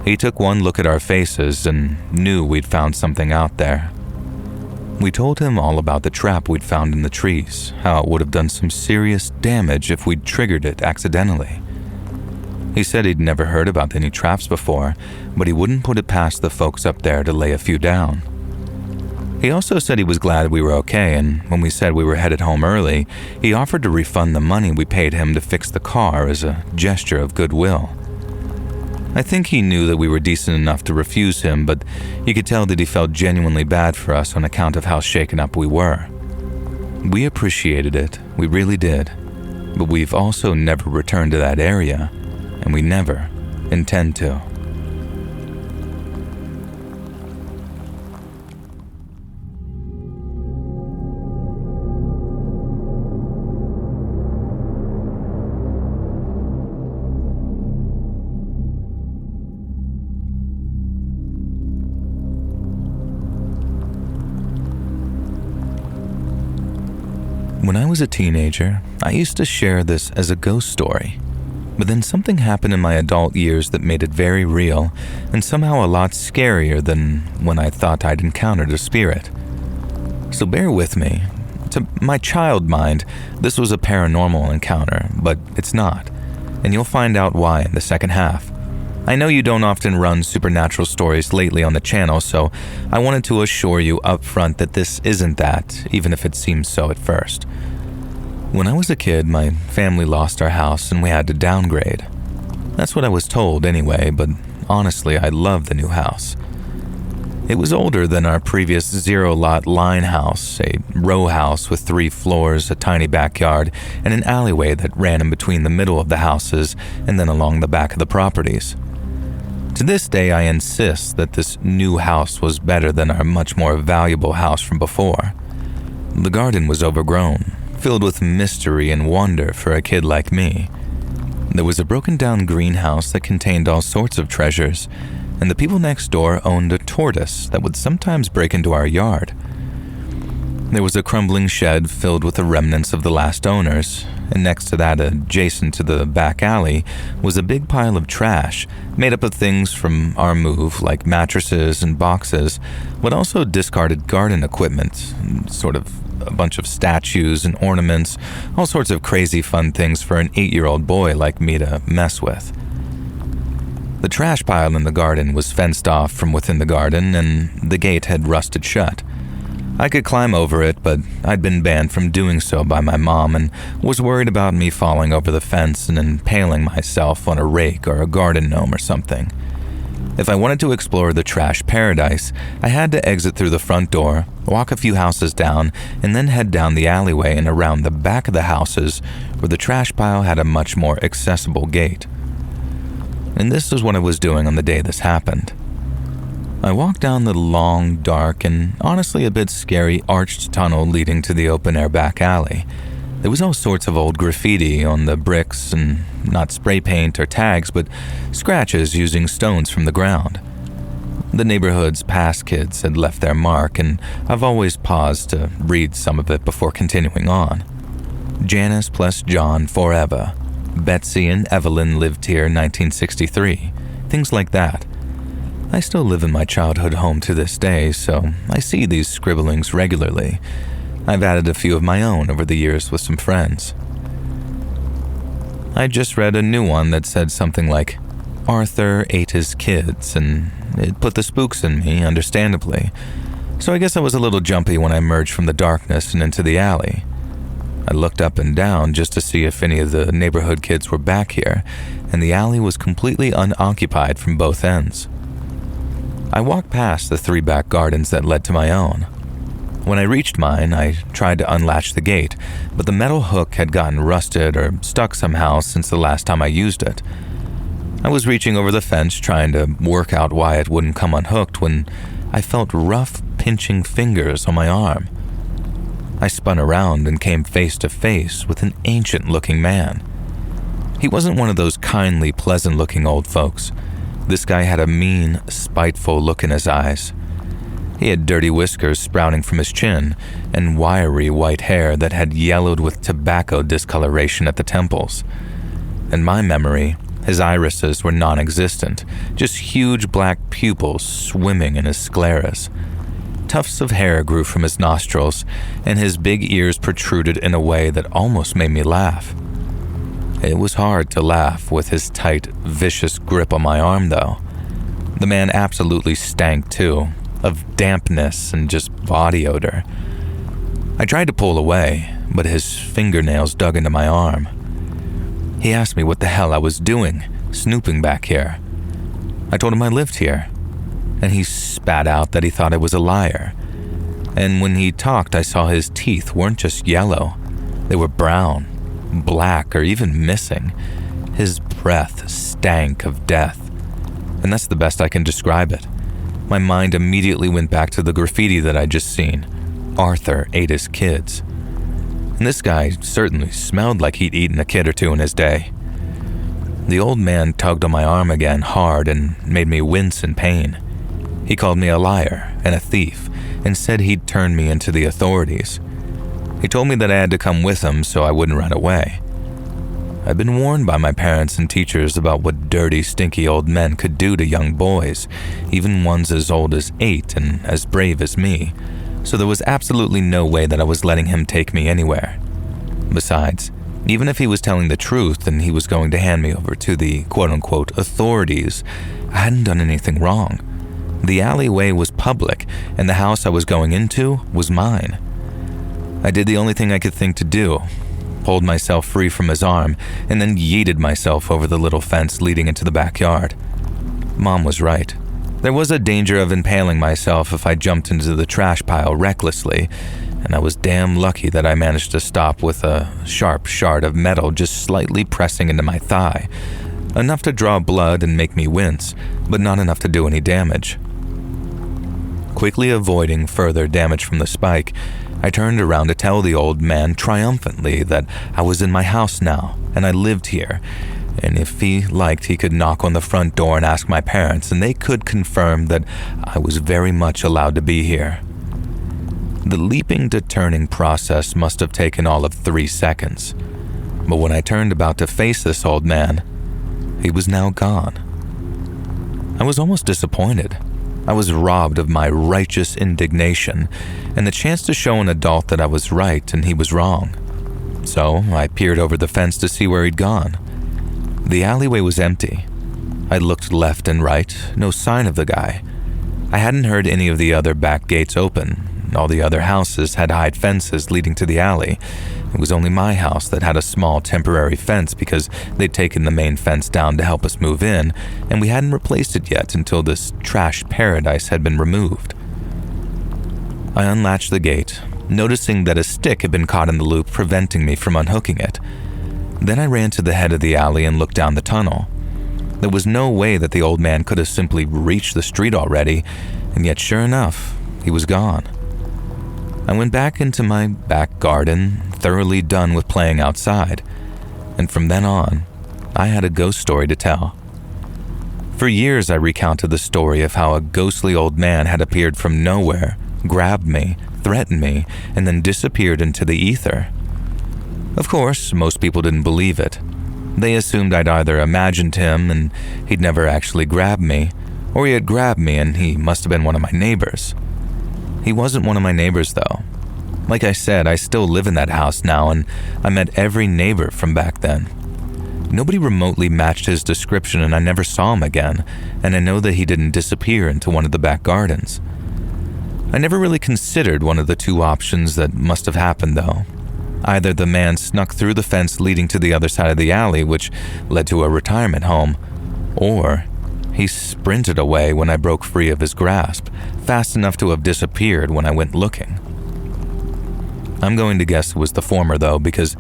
He took one look at our faces and knew we'd found something out there. We told him all about the trap we'd found in the trees, how it would have done some serious damage if we'd triggered it accidentally. He said he'd never heard about any traps before, but he wouldn't put it past the folks up there to lay a few down. He also said he was glad we were okay, and when we said we were headed home early, he offered to refund the money we paid him to fix the car as a gesture of goodwill. I think he knew that we were decent enough to refuse him, but you could tell that he felt genuinely bad for us on account of how shaken up we were. We appreciated it, we really did, but we've also never returned to that area, and we never intend to. When I was a teenager, I used to share this as a ghost story, but then something happened in my adult years that made it very real and somehow a lot scarier than when I thought I'd encountered a spirit. So bear with me. To my child mind, this was a paranormal encounter, but it's not, and you'll find out why in the second half. I know you don't often run supernatural stories lately on the channel, so I wanted to assure you up front that this isn't that, even if it seems so at first. When I was a kid, my family lost our house and we had to downgrade. That's what I was told anyway, but honestly, I loved the new house. It was older than our previous zero-lot line house, a row house with 3 floors, a tiny backyard, and an alleyway that ran in between the middle of the houses and then along the back of the properties. To this day, I insist that this new house was better than our much more valuable house from before. The garden was overgrown, filled with mystery and wonder for a kid like me. There was a broken-down greenhouse that contained all sorts of treasures, and the people next door owned a tortoise that would sometimes break into our yard. There was a crumbling shed filled with the remnants of the last owners, and next to that, adjacent to the back alley, was a big pile of trash made up of things from our move, like mattresses and boxes, but also discarded garden equipment, sort of a bunch of statues and ornaments, all sorts of crazy fun things for an 8-year-old boy like me to mess with. The trash pile in the garden was fenced off from within the garden, and the gate had rusted shut. I could climb over it, but I'd been banned from doing so by my mom and was worried about me falling over the fence and impaling myself on a rake or a garden gnome or something. If I wanted to explore the trash paradise, I had to exit through the front door, walk a few houses down, and then head down the alleyway and around the back of the houses where the trash pile had a much more accessible gate. And this is what I was doing on the day this happened. I walked down the long, dark, and honestly a bit scary arched tunnel leading to the open-air back alley. There was all sorts of old graffiti on the bricks, and not spray paint or tags, but scratches using stones from the ground. The neighborhood's past kids had left their mark, and I've always paused to read some of it before continuing on. Janice plus John forever. Betsy and Evelyn lived here 1963. Things like that. I still live in my childhood home to this day, so I see these scribblings regularly. I've added a few of my own over the years with some friends. I just read a new one that said something like, Arthur ate his kids, and it put the spooks in me, understandably. So I guess I was a little jumpy when I emerged from the darkness and into the alley. I looked up and down just to see if any of the neighborhood kids were back here, and the alley was completely unoccupied from both ends. I walked past the 3 back gardens that led to my own. When I reached mine, I tried to unlatch the gate, but the metal hook had gotten rusted or stuck somehow since the last time I used it. I was reaching over the fence trying to work out why it wouldn't come unhooked when I felt rough, pinching fingers on my arm. I spun around and came face to face with an ancient-looking man. He wasn't one of those kindly, pleasant-looking old folks. This guy had a mean, spiteful look in his eyes. He had dirty whiskers sprouting from his chin and wiry white hair that had yellowed with tobacco discoloration at the temples. In my memory, his irises were non-existent, just huge black pupils swimming in his scleras. Tufts of hair grew from his nostrils, and his big ears protruded in a way that almost made me laugh. It was hard to laugh with his tight, vicious grip on my arm, though. The man absolutely stank, too, of dampness and just body odor. I tried to pull away, but his fingernails dug into my arm. He asked me what the hell I was doing, snooping back here. I told him I lived here, and he spat out that he thought I was a liar. And when he talked, I saw his teeth weren't just yellow. They were brown, black, or even missing. His breath stank of death. And that's the best I can describe it. My mind immediately went back to the graffiti that I'd just seen. Arthur ate his kids. And this guy certainly smelled like he'd eaten a kid or two in his day. The old man tugged on my arm again hard and made me wince in pain. He called me a liar and a thief and said he'd turn me into the authorities. He told me that I had to come with him so I wouldn't run away. I'd been warned by my parents and teachers about what dirty, stinky old men could do to young boys, even ones as old as 8 and as brave as me, so there was absolutely no way that I was letting him take me anywhere. Besides, even if he was telling the truth and he was going to hand me over to the quote-unquote authorities, I hadn't done anything wrong. The alleyway was public, and the house I was going into was mine. I did the only thing I could think to do. pulled myself free from his arm, and then yeeted myself over the little fence leading into the backyard. Mom was right. There was a danger of impaling myself if I jumped into the trash pile recklessly, and I was damn lucky that I managed to stop with a sharp shard of metal just slightly pressing into my thigh, enough to draw blood and make me wince, but not enough to do any damage. Quickly avoiding further damage from the spike, I turned around to tell the old man triumphantly that I was in my house now and I lived here, and if he liked he could knock on the front door and ask my parents, and they could confirm that I was very much allowed to be here. The leaping to turning process must have taken all of 3 seconds, but when I turned about to face this old man, he was now gone. I was almost disappointed. I was robbed of my righteous indignation and the chance to show an adult that I was right and he was wrong. So I peered over the fence to see where he'd gone. The alleyway was empty. I looked left and right, no sign of the guy. I hadn't heard any of the other back gates open. All the other houses had high fences leading to the alley. It was only my house that had a small temporary fence because they'd taken the main fence down to help us move in, and we hadn't replaced it yet until this trash paradise had been removed. I unlatched the gate, noticing that a stick had been caught in the loop, preventing me from unhooking it. Then I ran to the head of the alley and looked down the tunnel. There was no way that the old man could have simply reached the street already, and yet sure enough, he was gone. I went back into my back garden, thoroughly done with playing outside, and from then on, I had a ghost story to tell. For years I recounted the story of how a ghostly old man had appeared from nowhere, grabbed me, threatened me, and then disappeared into the ether. Of course, most people didn't believe it. They assumed I'd either imagined him and he'd never actually grabbed me, or he had grabbed me and he must have been one of my neighbors. He wasn't one of my neighbors though. Like I said, I still live in that house now and I met every neighbor from back then. Nobody remotely matched his description and I never saw him again, and I know that he didn't disappear into one of the back gardens. I never really considered one of the two options that must have happened though. Either the man snuck through the fence leading to the other side of the alley, which led to a retirement home, or he sprinted away when I broke free of his grasp, fast enough to have disappeared when I went looking. I'm going to guess it was the former though, because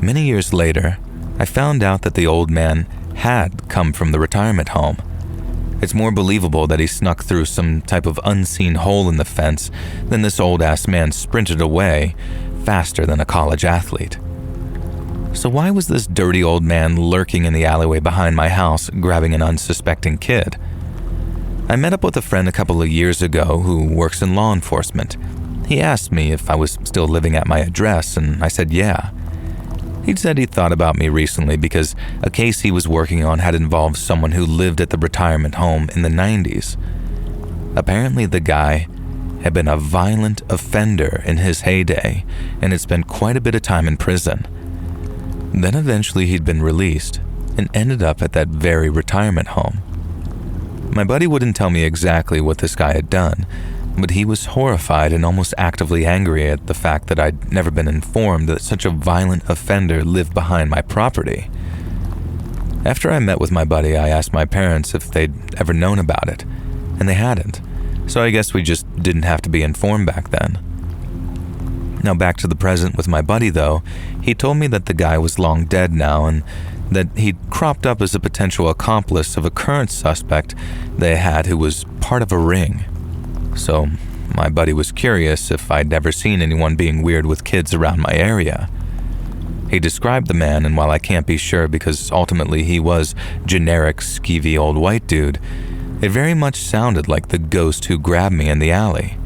many years later, I found out that the old man had come from the retirement home. It's more believable that he snuck through some type of unseen hole in the fence than this old-ass man sprinted away faster than a college athlete. So why was this dirty old man lurking in the alleyway behind my house, grabbing an unsuspecting kid? I met up with a friend a couple of years ago who works in law enforcement. He asked me if I was still living at my address, and I said yeah. He'd said he'd thought about me recently because a case he was working on had involved someone who lived at the retirement home in the 90s. Apparently the guy had been a violent offender in his heyday and had spent quite a bit of time in prison. Then eventually he'd been released and ended up at that very retirement home. My buddy wouldn't tell me exactly what this guy had done, but he was horrified and almost actively angry at the fact that I'd never been informed that such a violent offender lived behind my property. After I met with my buddy, I asked my parents if they'd ever known about it, and they hadn't, so I guess we just didn't have to be informed back then. Now back to the present with my buddy though, he told me that the guy was long dead now and that he'd cropped up as a potential accomplice of a current suspect they had who was part of a ring. So my buddy was curious if I'd never seen anyone being weird with kids around my area. He described the man, and while I can't be sure because ultimately he was generic skeevy old white dude, it very much sounded like the ghost who grabbed me in the alley.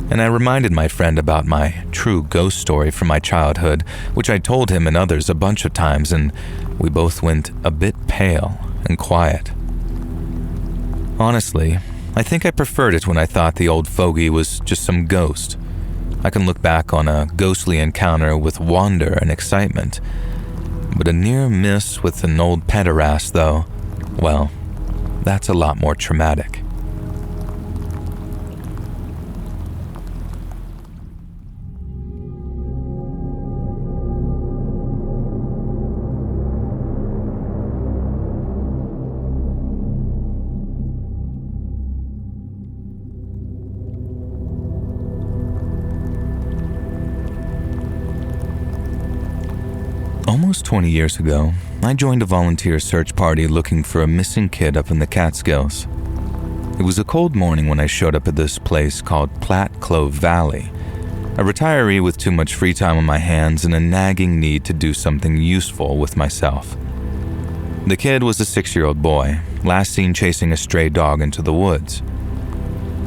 And I reminded my friend about my true ghost story from my childhood, which I told him and others a bunch of times, and we both went a bit pale and quiet. Honestly, I think I preferred it when I thought the old fogey was just some ghost. I can look back on a ghostly encounter with wonder and excitement. But a near miss with an old pederast, though, well, that's a lot more traumatic. Almost 20 years ago, I joined a volunteer search party looking for a missing kid up in the Catskills. It was a cold morning when I showed up at this place called Platte Clove Valley, a retiree with too much free time on my hands and a nagging need to do something useful with myself. The kid was a 6-year-old boy, last seen chasing a stray dog into the woods.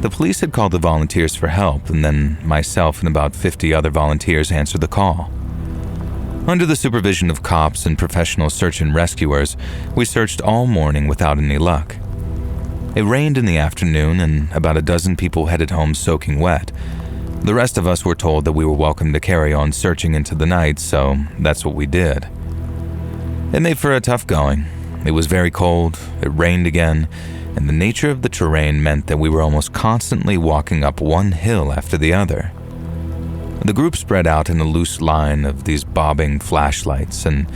The police had called the volunteers for help, and then myself and about 50 other volunteers answered the call. Under the supervision of cops and professional search and rescuers, we searched all morning without any luck. It rained in the afternoon, and about a dozen people headed home soaking wet. The rest of us were told that we were welcome to carry on searching into the night, so that's what we did. It made for a tough going. It was very cold, it rained again, and the nature of the terrain meant that we were almost constantly walking up one hill after the other. The group spread out in a loose line of these bobbing flashlights, and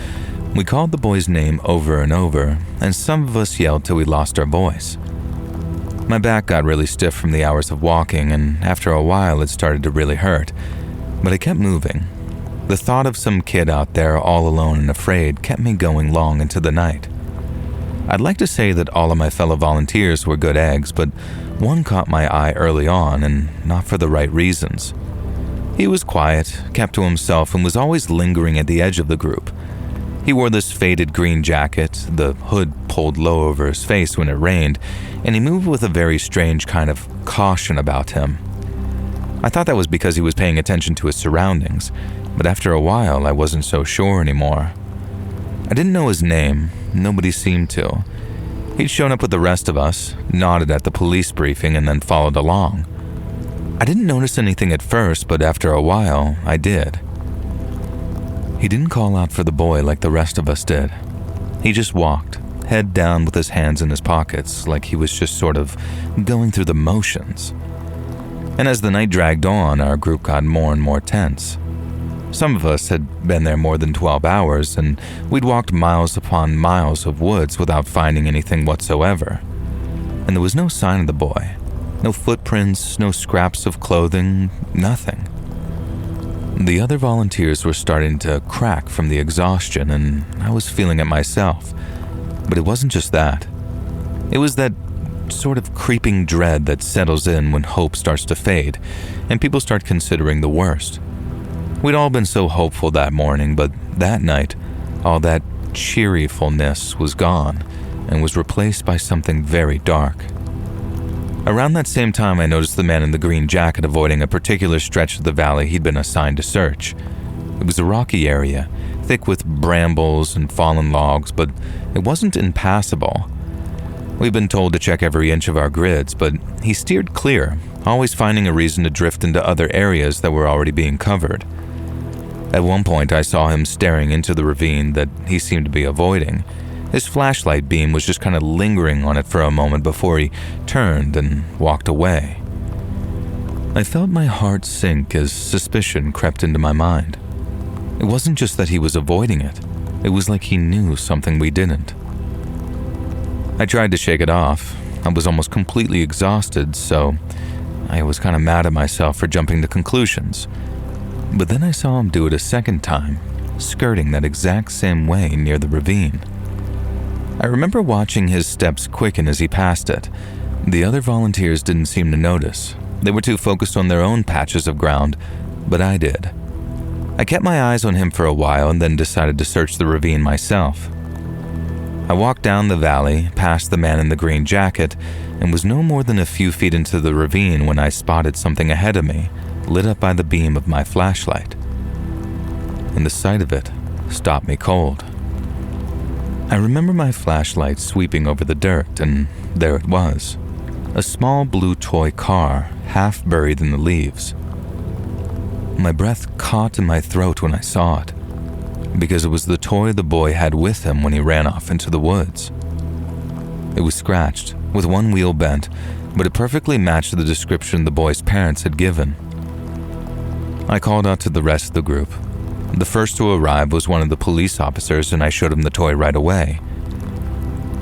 we called the boy's name over and over, and some of us yelled till we lost our voice. My back got really stiff from the hours of walking, and after a while it started to really hurt, but I kept moving. The thought of some kid out there all alone and afraid kept me going long into the night. I'd like to say that all of my fellow volunteers were good eggs, but one caught my eye early on, and not for the right reasons. He was quiet, kept to himself, and was always lingering at the edge of the group. He wore this faded green jacket, the hood pulled low over his face when it rained, and he moved with a very strange kind of caution about him. I thought that was because he was paying attention to his surroundings, but after a while I wasn't so sure anymore. I didn't know his name, nobody seemed to. He'd shown up with the rest of us, nodded at the police briefing, and then followed along. I didn't notice anything at first, but after a while, I did. He didn't call out for the boy like the rest of us did. He just walked, head down with his hands in his pockets, like he was just sort of going through the motions. And as the night dragged on, our group got more and more tense. Some of us had been there more than 12 hours, and we'd walked miles upon miles of woods without finding anything whatsoever. And there was no sign of the boy. No footprints, no scraps of clothing, nothing. The other volunteers were starting to crack from the exhaustion, and I was feeling it myself. But it wasn't just that. It was that sort of creeping dread that settles in when hope starts to fade, and people start considering the worst. We'd all been so hopeful that morning, but that night, all that cheerfulness was gone, and was replaced by something very dark. Around that same time, I noticed the man in the green jacket avoiding a particular stretch of the valley he'd been assigned to search. It was a rocky area, thick with brambles and fallen logs, but it wasn't impassable. We'd been told to check every inch of our grids, but he steered clear, always finding a reason to drift into other areas that were already being covered. At one point, I saw him staring into the ravine that he seemed to be avoiding. His flashlight beam was just kind of lingering on it for a moment before he turned and walked away. I felt my heart sink as suspicion crept into my mind. It wasn't just that he was avoiding it. It was like he knew something we didn't. I tried to shake it off. I was almost completely exhausted, so I was kind of mad at myself for jumping to conclusions. But then I saw him do it a second time, skirting that exact same way near the ravine. I remember watching his steps quicken as he passed it. The other volunteers didn't seem to notice. They were too focused on their own patches of ground, but I did. I kept my eyes on him for a while and then decided to search the ravine myself. I walked down the valley, past the man in the green jacket, and was no more than a few feet into the ravine when I spotted something ahead of me, lit up by the beam of my flashlight. And the sight of it stopped me cold. I remember my flashlight sweeping over the dirt, and there it was. A small blue toy car, half buried in the leaves. My breath caught in my throat when I saw it, because it was the toy the boy had with him when he ran off into the woods. It was scratched, with one wheel bent, but it perfectly matched the description the boy's parents had given. I called out to the rest of the group. The first to arrive was one of the police officers, and I showed him the toy right away.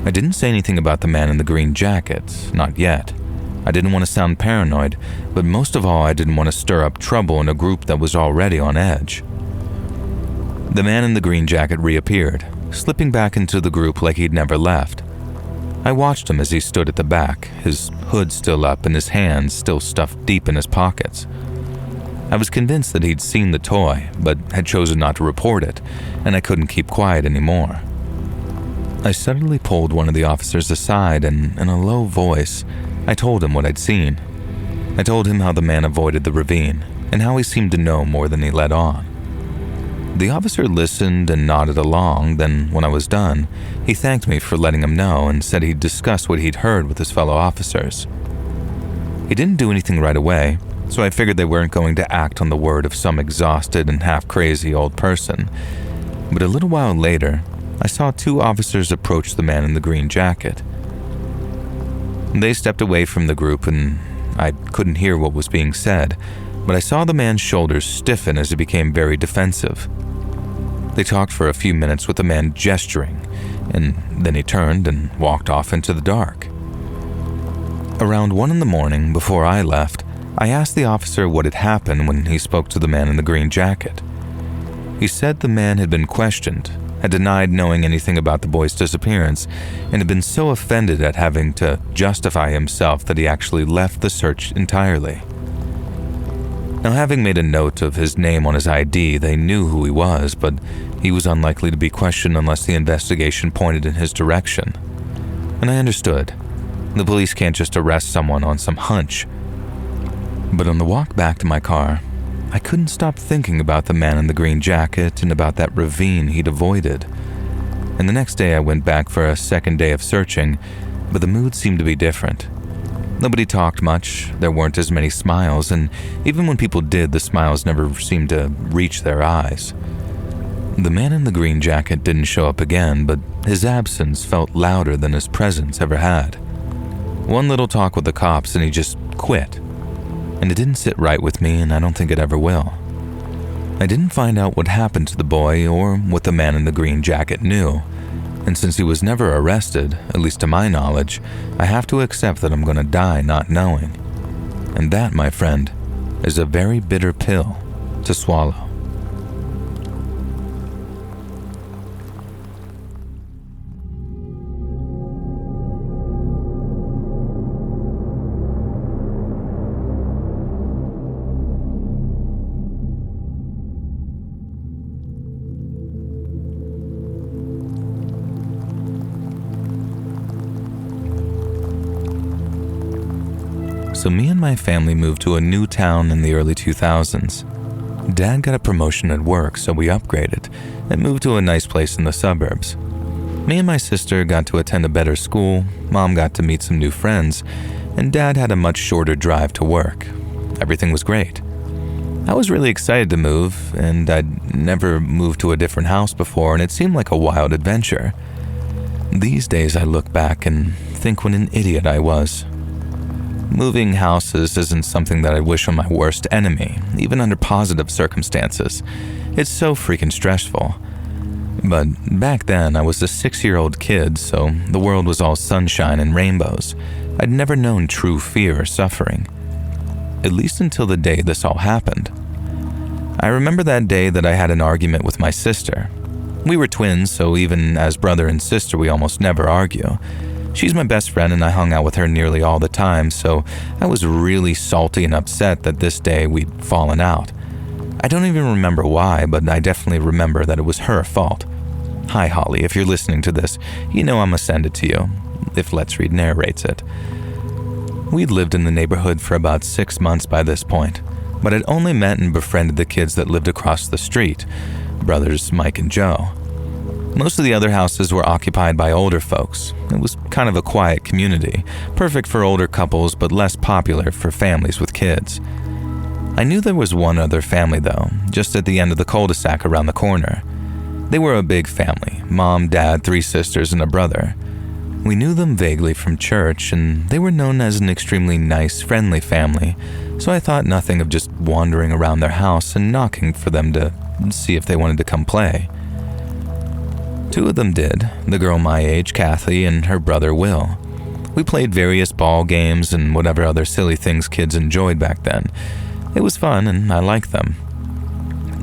I didn't say anything about the man in the green jacket, not yet. I didn't want to sound paranoid, but most of all I didn't want to stir up trouble in a group that was already on edge. The man in the green jacket reappeared, slipping back into the group like he'd never left. I watched him as he stood at the back, his hood still up and his hands still stuffed deep in his pockets. I was convinced that he'd seen the toy, but had chosen not to report it, and I couldn't keep quiet anymore. I suddenly pulled one of the officers aside and, in a low voice, I told him what I'd seen. I told him how the man avoided the ravine, and how he seemed to know more than he let on. The officer listened and nodded along, then when I was done, he thanked me for letting him know and said he'd discuss what he'd heard with his fellow officers. He didn't do anything right away, so I figured they weren't going to act on the word of some exhausted and half-crazy old person. But a little while later, I saw two officers approach the man in the green jacket. They stepped away from the group and I couldn't hear what was being said, but I saw the man's shoulders stiffen as he became very defensive. They talked for a few minutes with the man gesturing, and then he turned and walked off into the dark. Around 1 a.m, before I left, I asked the officer what had happened when he spoke to the man in the green jacket. He said the man had been questioned, had denied knowing anything about the boy's disappearance, and had been so offended at having to justify himself that he actually left the search entirely. Now, having made a note of his name on his ID, they knew who he was, but he was unlikely to be questioned unless the investigation pointed in his direction. And I understood. The police can't just arrest someone on some hunch. But on the walk back to my car, I couldn't stop thinking about the man in the green jacket and about that ravine he'd avoided. And the next day I went back for a second day of searching, but the mood seemed to be different. Nobody talked much, there weren't as many smiles, and even when people did, the smiles never seemed to reach their eyes. The man in the green jacket didn't show up again, but his absence felt louder than his presence ever had. One little talk with the cops and he just quit. And it didn't sit right with me, and I don't think it ever will. I didn't find out what happened to the boy or what the man in the green jacket knew, and since he was never arrested, at least to my knowledge, I have to accept that I'm going to die not knowing. And that, my friend, is a very bitter pill to swallow. So me and my family moved to a new town in the early 2000s. Dad got a promotion at work, so we upgraded and moved to a nice place in the suburbs. Me and my sister got to attend a better school, Mom got to meet some new friends, and Dad had a much shorter drive to work. Everything was great. I was really excited to move, and I'd never moved to a different house before, and it seemed like a wild adventure. These days I look back and think what an idiot I was. Moving houses isn't something that I wish on my worst enemy, even under positive circumstances. It's so freaking stressful. But back then, I was a 6-year-old kid, so the world was all sunshine and rainbows. I'd never known true fear or suffering. At least until the day this all happened. I remember that day that I had an argument with my sister. We were twins, so even as brother and sister, we almost never argue. She's my best friend and I hung out with her nearly all the time, so I was really salty and upset that this day we'd fallen out. I don't even remember why, but I definitely remember that it was her fault. Hi Holly, if you're listening to this, you know I'm gonna send it to you, if Let's Read narrates it. We'd lived in the neighborhood for about 6 months by this point, but I'd only met and befriended the kids that lived across the street, brothers Mike and Joe. Most of the other houses were occupied by older folks. It was kind of a quiet community, perfect for older couples but less popular for families with kids. I knew there was one other family though, just at the end of the cul-de-sac around the corner. They were a big family, mom, dad, 3 sisters, and a brother. We knew them vaguely from church, and they were known as an extremely nice, friendly family, so I thought nothing of just wandering around their house and knocking for them to see if they wanted to come play. 2 of them did, the girl my age, Kathy, and her brother, Will. We played various ball games and whatever other silly things kids enjoyed back then. It was fun, and I liked them.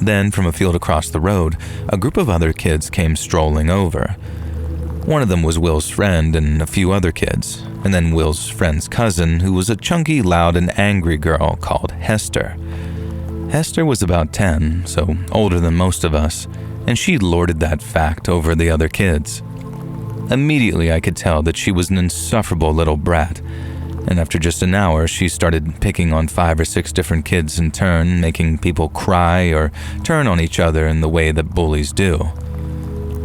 Then, from a field across the road, a group of other kids came strolling over. One of them was Will's friend and a few other kids, and then Will's friend's cousin, who was a chunky, loud, and angry girl called Hester. Hester was about 10, so older than most of us, and she lorded that fact over the other kids. Immediately, I could tell that she was an insufferable little brat, and after just an hour, she started picking on 5 or 6 different kids in turn, making people cry or turn on each other in the way that bullies do.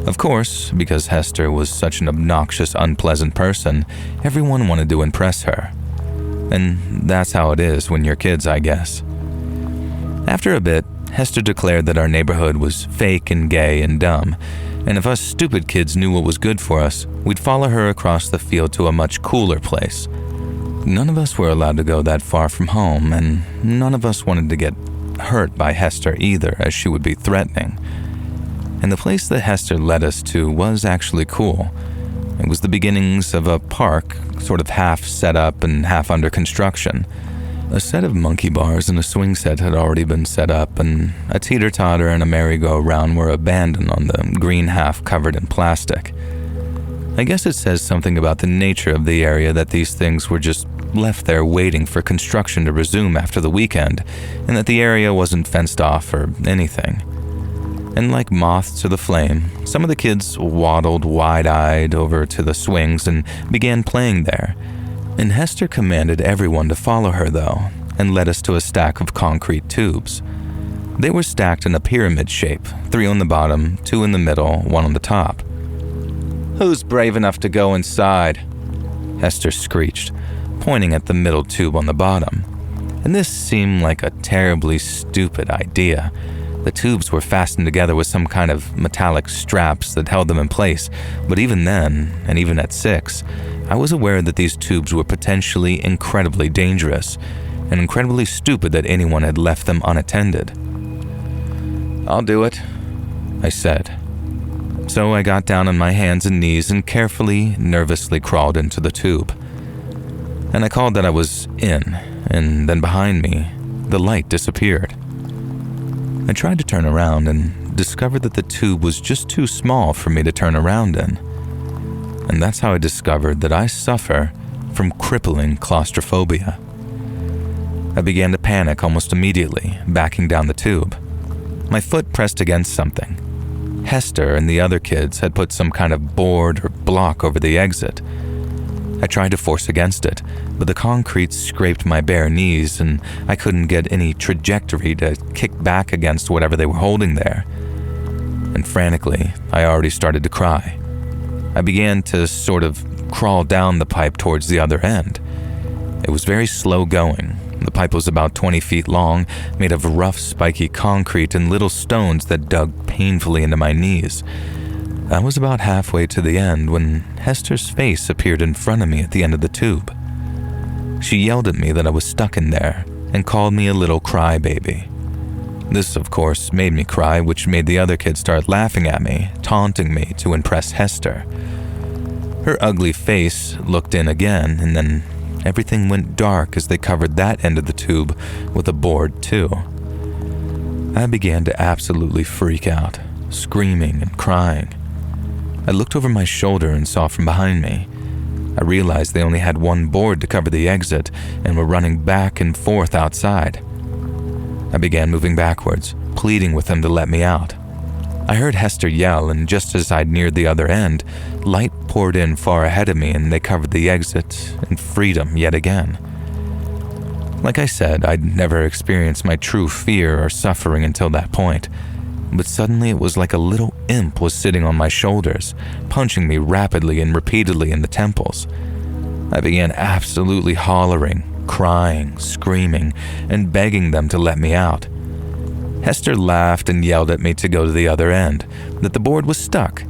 Of course, because Hester was such an obnoxious, unpleasant person, everyone wanted to impress her. And that's how it is when you're kids, I guess. After a bit, Hester declared that our neighborhood was fake and gay and dumb, and if us stupid kids knew what was good for us, we'd follow her across the field to a much cooler place. None of us were allowed to go that far from home, and none of us wanted to get hurt by Hester either, as she would be threatening. And the place that Hester led us to was actually cool. It was the beginnings of a park, sort of half set up and half under construction. A set of monkey bars and a swing set had already been set up, and a teeter-totter and a merry-go-round were abandoned on the green half covered in plastic. I guess it says something about the nature of the area that these things were just left there waiting for construction to resume after the weekend, and that the area wasn't fenced off or anything. And like moths to the flame, some of the kids waddled wide-eyed over to the swings and began playing there. And Hester commanded everyone to follow her, though, and led us to a stack of concrete tubes. They were stacked in a pyramid shape, 3 on the bottom, 2 in the middle, 1 on the top. Who's brave enough to go inside? Hester screeched, pointing at the middle tube on the bottom. And this seemed like a terribly stupid idea. The tubes were fastened together with some kind of metallic straps that held them in place, but even then, and even at 6, I was aware that these tubes were potentially incredibly dangerous, and incredibly stupid that anyone had left them unattended. I'll do it, I said. So I got down on my hands and knees and carefully, nervously crawled into the tube. And I called that I was in, and then behind me, the light disappeared. I tried to turn around and discovered that the tube was just too small for me to turn around in. And that's how I discovered that I suffer from crippling claustrophobia. I began to panic almost immediately, backing down the tube. My foot pressed against something. Hester and the other kids had put some kind of board or block over the exit. I tried to force against it, but the concrete scraped my bare knees and I couldn't get any trajectory to kick back against whatever they were holding there. And frantically, I already started to cry. I began to sort of crawl down the pipe towards the other end. It was very slow going. The pipe was about 20 feet long, made of rough, spiky concrete and little stones that dug painfully into my knees. I was about halfway to the end when Hester's face appeared in front of me at the end of the tube. She yelled at me that I was stuck in there and called me a little crybaby. This, of course, made me cry, which made the other kids start laughing at me, taunting me to impress Hester. Her ugly face looked in again, and then everything went dark as they covered that end of the tube with a board, too. I began to absolutely freak out, screaming and crying. I looked over my shoulder and saw from behind me. I realized they only had one board to cover the exit and were running back and forth outside. I began moving backwards, pleading with them to let me out. I heard Hester yell, and just as I'd neared the other end, light poured in far ahead of me and they covered the exit and freedom yet again. Like I said, I'd never experienced my true fear or suffering until that point, but suddenly it was like a little imp was sitting on my shoulders, punching me rapidly and repeatedly in the temples. I began absolutely hollering, crying, screaming, and begging them to let me out. Hester laughed and yelled at me to go to the other end, that the board was stuck,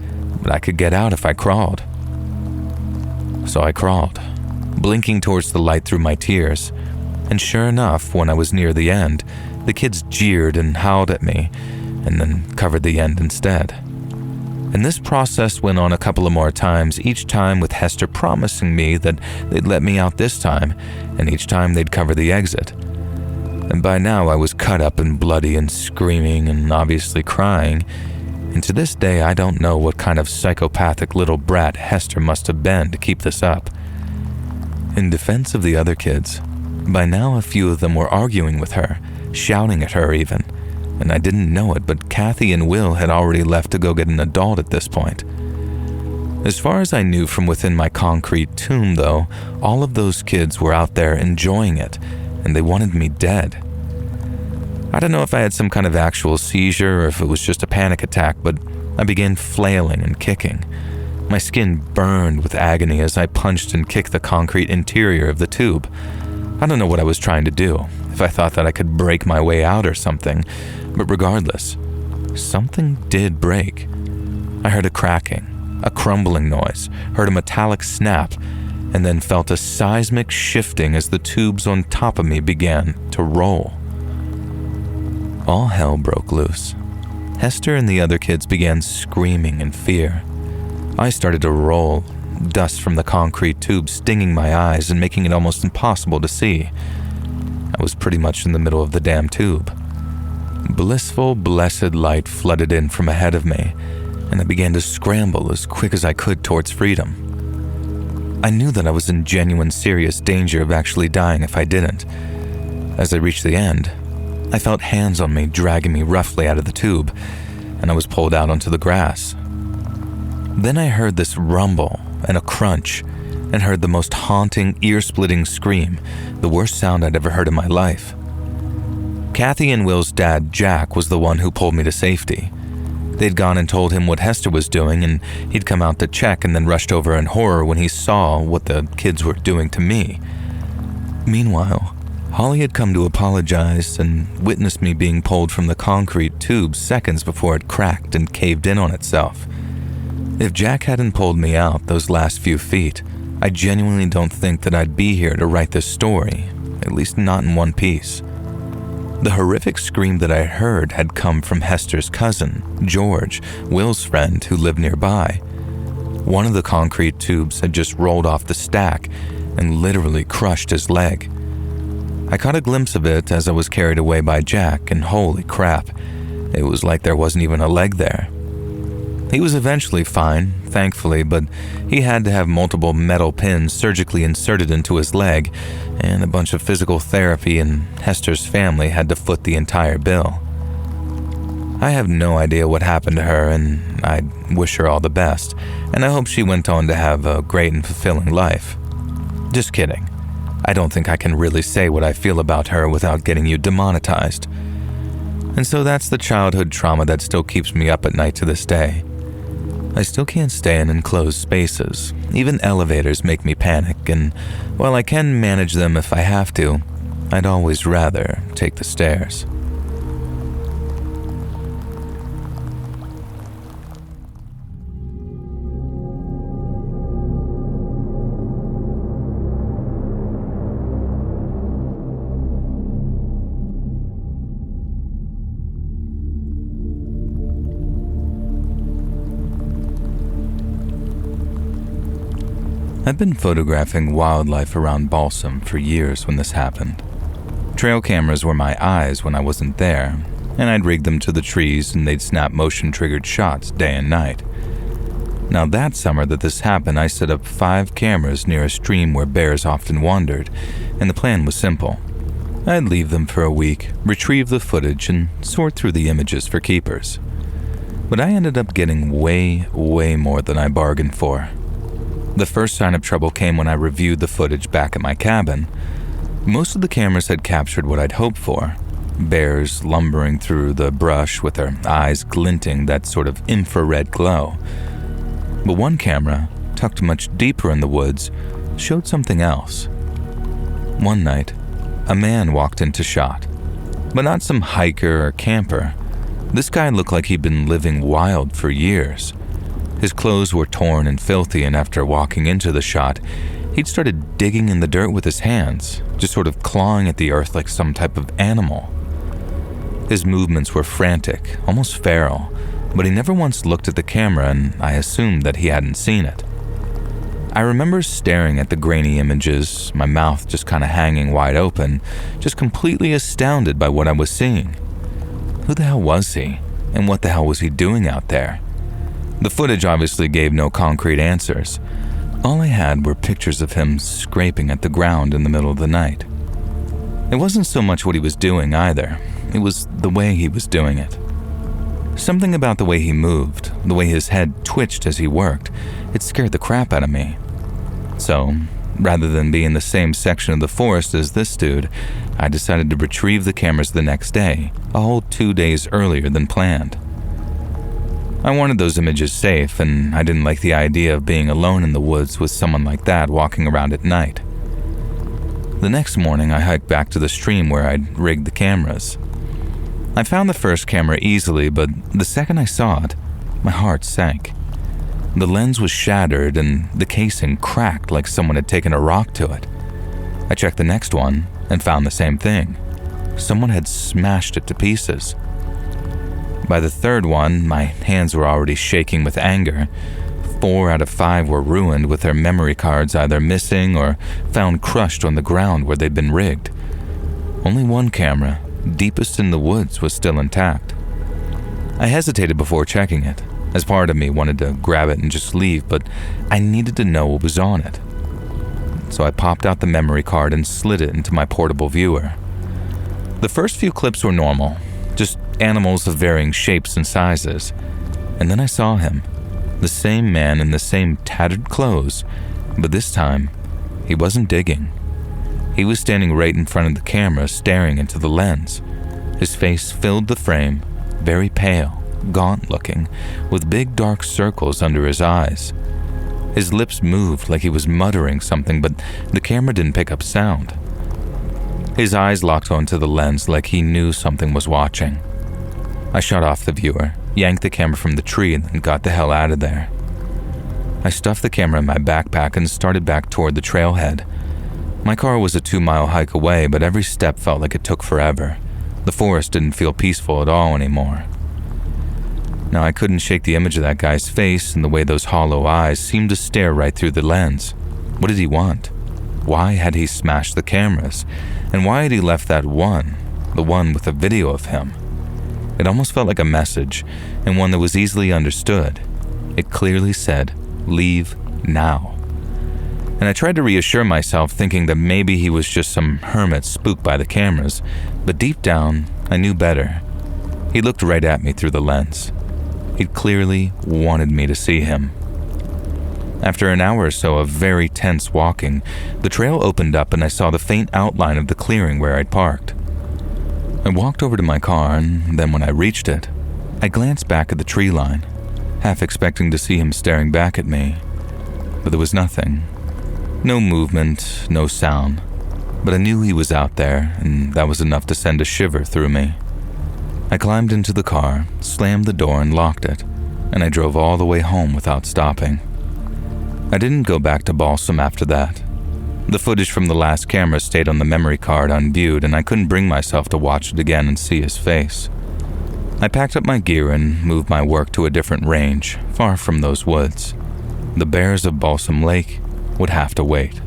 but I could get out if I crawled. So I crawled, blinking towards the light through my tears, and sure enough, when I was near the end, the kids jeered and howled at me, and then covered the end instead. And this process went on a couple of more times, each time with Hester promising me that they'd let me out this time, and each time they'd cover the exit. And by now I was cut up and bloody and screaming and obviously crying, and to this day I don't know what kind of psychopathic little brat Hester must have been to keep this up. In defense of the other kids, by now a few of them were arguing with her, shouting at her even, and I didn't know it, but Kathy and Will had already left to go get an adult at this point. As far as I knew from within my concrete tomb, though, all of those kids were out there enjoying it, and they wanted me dead. I don't know if I had some kind of actual seizure or if it was just a panic attack, but I began flailing and kicking. My skin burned with agony as I punched and kicked the concrete interior of the tube. I don't know what I was trying to do, if I thought that I could break my way out or something, but regardless, something did break. I heard a cracking, a crumbling noise, heard a metallic snap, and then felt a seismic shifting as the tubes on top of me began to roll. All hell broke loose. Hester and the other kids began screaming in fear. I started to roll, dust from the concrete tube stinging my eyes and making it almost impossible to see. I was pretty much in the middle of the damn tube. Blissful, blessed light flooded in from ahead of me, and I began to scramble as quick as I could towards freedom. I knew that I was in genuine, serious danger of actually dying if I didn't. As I reached the end, I felt hands on me dragging me roughly out of the tube, and I was pulled out onto the grass. Then I heard this rumble and a crunch, and heard the most haunting, ear-splitting scream, the worst sound I'd ever heard in my life. Kathy and Will's dad, Jack, was the one who pulled me to safety. They'd gone and told him what Hester was doing, and he'd come out to check and then rushed over in horror when he saw what the kids were doing to me. Meanwhile, Holly had come to apologize and witnessed me being pulled from the concrete tube seconds before it cracked and caved in on itself. If Jack hadn't pulled me out those last few feet, I genuinely don't think that I'd be here to write this story, at least not in one piece. The horrific scream that I heard had come from Hester's cousin, George, Will's friend who lived nearby. One of the concrete tubes had just rolled off the stack and literally crushed his leg. I caught a glimpse of it as I was carried away by Jack, and holy crap, it was like there wasn't even a leg there. He was eventually fine, thankfully, but he had to have multiple metal pins surgically inserted into his leg, and a bunch of physical therapy, and Hester's family had to foot the entire bill. I have no idea what happened to her, and I wish her all the best, and I hope she went on to have a great and fulfilling life. Just kidding. I don't think I can really say what I feel about her without getting you demonetized. And so that's the childhood trauma that still keeps me up at night to this day. I still can't stay in enclosed spaces. Even elevators make me panic, and while I can manage them if I have to, I'd always rather take the stairs. I've been photographing wildlife around Balsam for years when this happened. Trail cameras were my eyes when I wasn't there, and I'd rig them to the trees and they'd snap motion-triggered shots day and night. Now that summer that this happened, I set up 5 cameras near a stream where bears often wandered, and the plan was simple. I'd leave them for a week, retrieve the footage, and sort through the images for keepers. But I ended up getting way more than I bargained for. The first sign of trouble came when I reviewed the footage back at my cabin. Most of the cameras had captured what I'd hoped for. Bears lumbering through the brush with their eyes glinting that sort of infrared glow. But one camera, tucked much deeper in the woods, showed something else. One night, a man walked into shot. But not some hiker or camper. This guy looked like he'd been living wild for years. His clothes were torn and filthy, and after walking into the shot, he'd started digging in the dirt with his hands, just sort of clawing at the earth like some type of animal. His movements were frantic, almost feral, but he never once looked at the camera, and I assumed that he hadn't seen it. I remember staring at the grainy images, my mouth just kind of hanging wide open, just completely astounded by what I was seeing. Who the hell was he? And what the hell was he doing out there? The footage obviously gave no concrete answers. All I had were pictures of him scraping at the ground in the middle of the night. It wasn't so much what he was doing either. It was the way he was doing it. Something about the way he moved, the way his head twitched as he worked, it scared the crap out of me. So, rather than be in the same section of the forest as this dude, I decided to retrieve the cameras the next day, a whole 2 days earlier than planned. I wanted those images safe, and I didn't like the idea of being alone in the woods with someone like that walking around at night. The next morning, I hiked back to the stream where I'd rigged the cameras. I found the first camera easily, but the second I saw it, my heart sank. The lens was shattered and the casing cracked like someone had taken a rock to it. I checked the next one and found the same thing. Someone had smashed it to pieces. By the third one, my hands were already shaking with anger. 4 out of 5 were ruined with their memory cards either missing or found crushed on the ground where they'd been rigged. Only one camera, deepest in the woods, was still intact. I hesitated before checking it, as part of me wanted to grab it and just leave, but I needed to know what was on it. So I popped out the memory card and slid it into my portable viewer. The first few clips were normal, just animals of varying shapes and sizes. And then I saw him, the same man in the same tattered clothes, but this time, he wasn't digging. He was standing right in front of the camera, staring into the lens. His face filled the frame, very pale, gaunt-looking, with big dark circles under his eyes. His lips moved like he was muttering something, but the camera didn't pick up sound. His eyes locked onto the lens like he knew something was watching. I shut off the viewer, yanked the camera from the tree, and then got the hell out of there. I stuffed the camera in my backpack and started back toward the trailhead. My car was a 2-mile hike away, but every step felt like it took forever. The forest didn't feel peaceful at all anymore. Now, I couldn't shake the image of that guy's face and the way those hollow eyes seemed to stare right through the lens. What did he want? Why had he smashed the cameras? And why had he left that one, the one with a video of him? It almost felt like a message, and one that was easily understood. It clearly said, "Leave now." And I tried to reassure myself, thinking that maybe he was just some hermit spooked by the cameras, but deep down, I knew better. He looked right at me through the lens. He clearly wanted me to see him. After an hour or so of very tense walking, the trail opened up and I saw the faint outline of the clearing where I'd parked. I walked over to my car, and then when I reached it, I glanced back at the tree line, half expecting to see him staring back at me. But there was nothing. No movement, no sound. But I knew he was out there, and that was enough to send a shiver through me. I climbed into the car, slammed the door and locked it, and I drove all the way home without stopping. I didn't go back to Balsam after that. The footage from the last camera stayed on the memory card unviewed, and I couldn't bring myself to watch it again and see his face. I packed up my gear and moved my work to a different range, far from those woods. The bears of Balsam Lake would have to wait.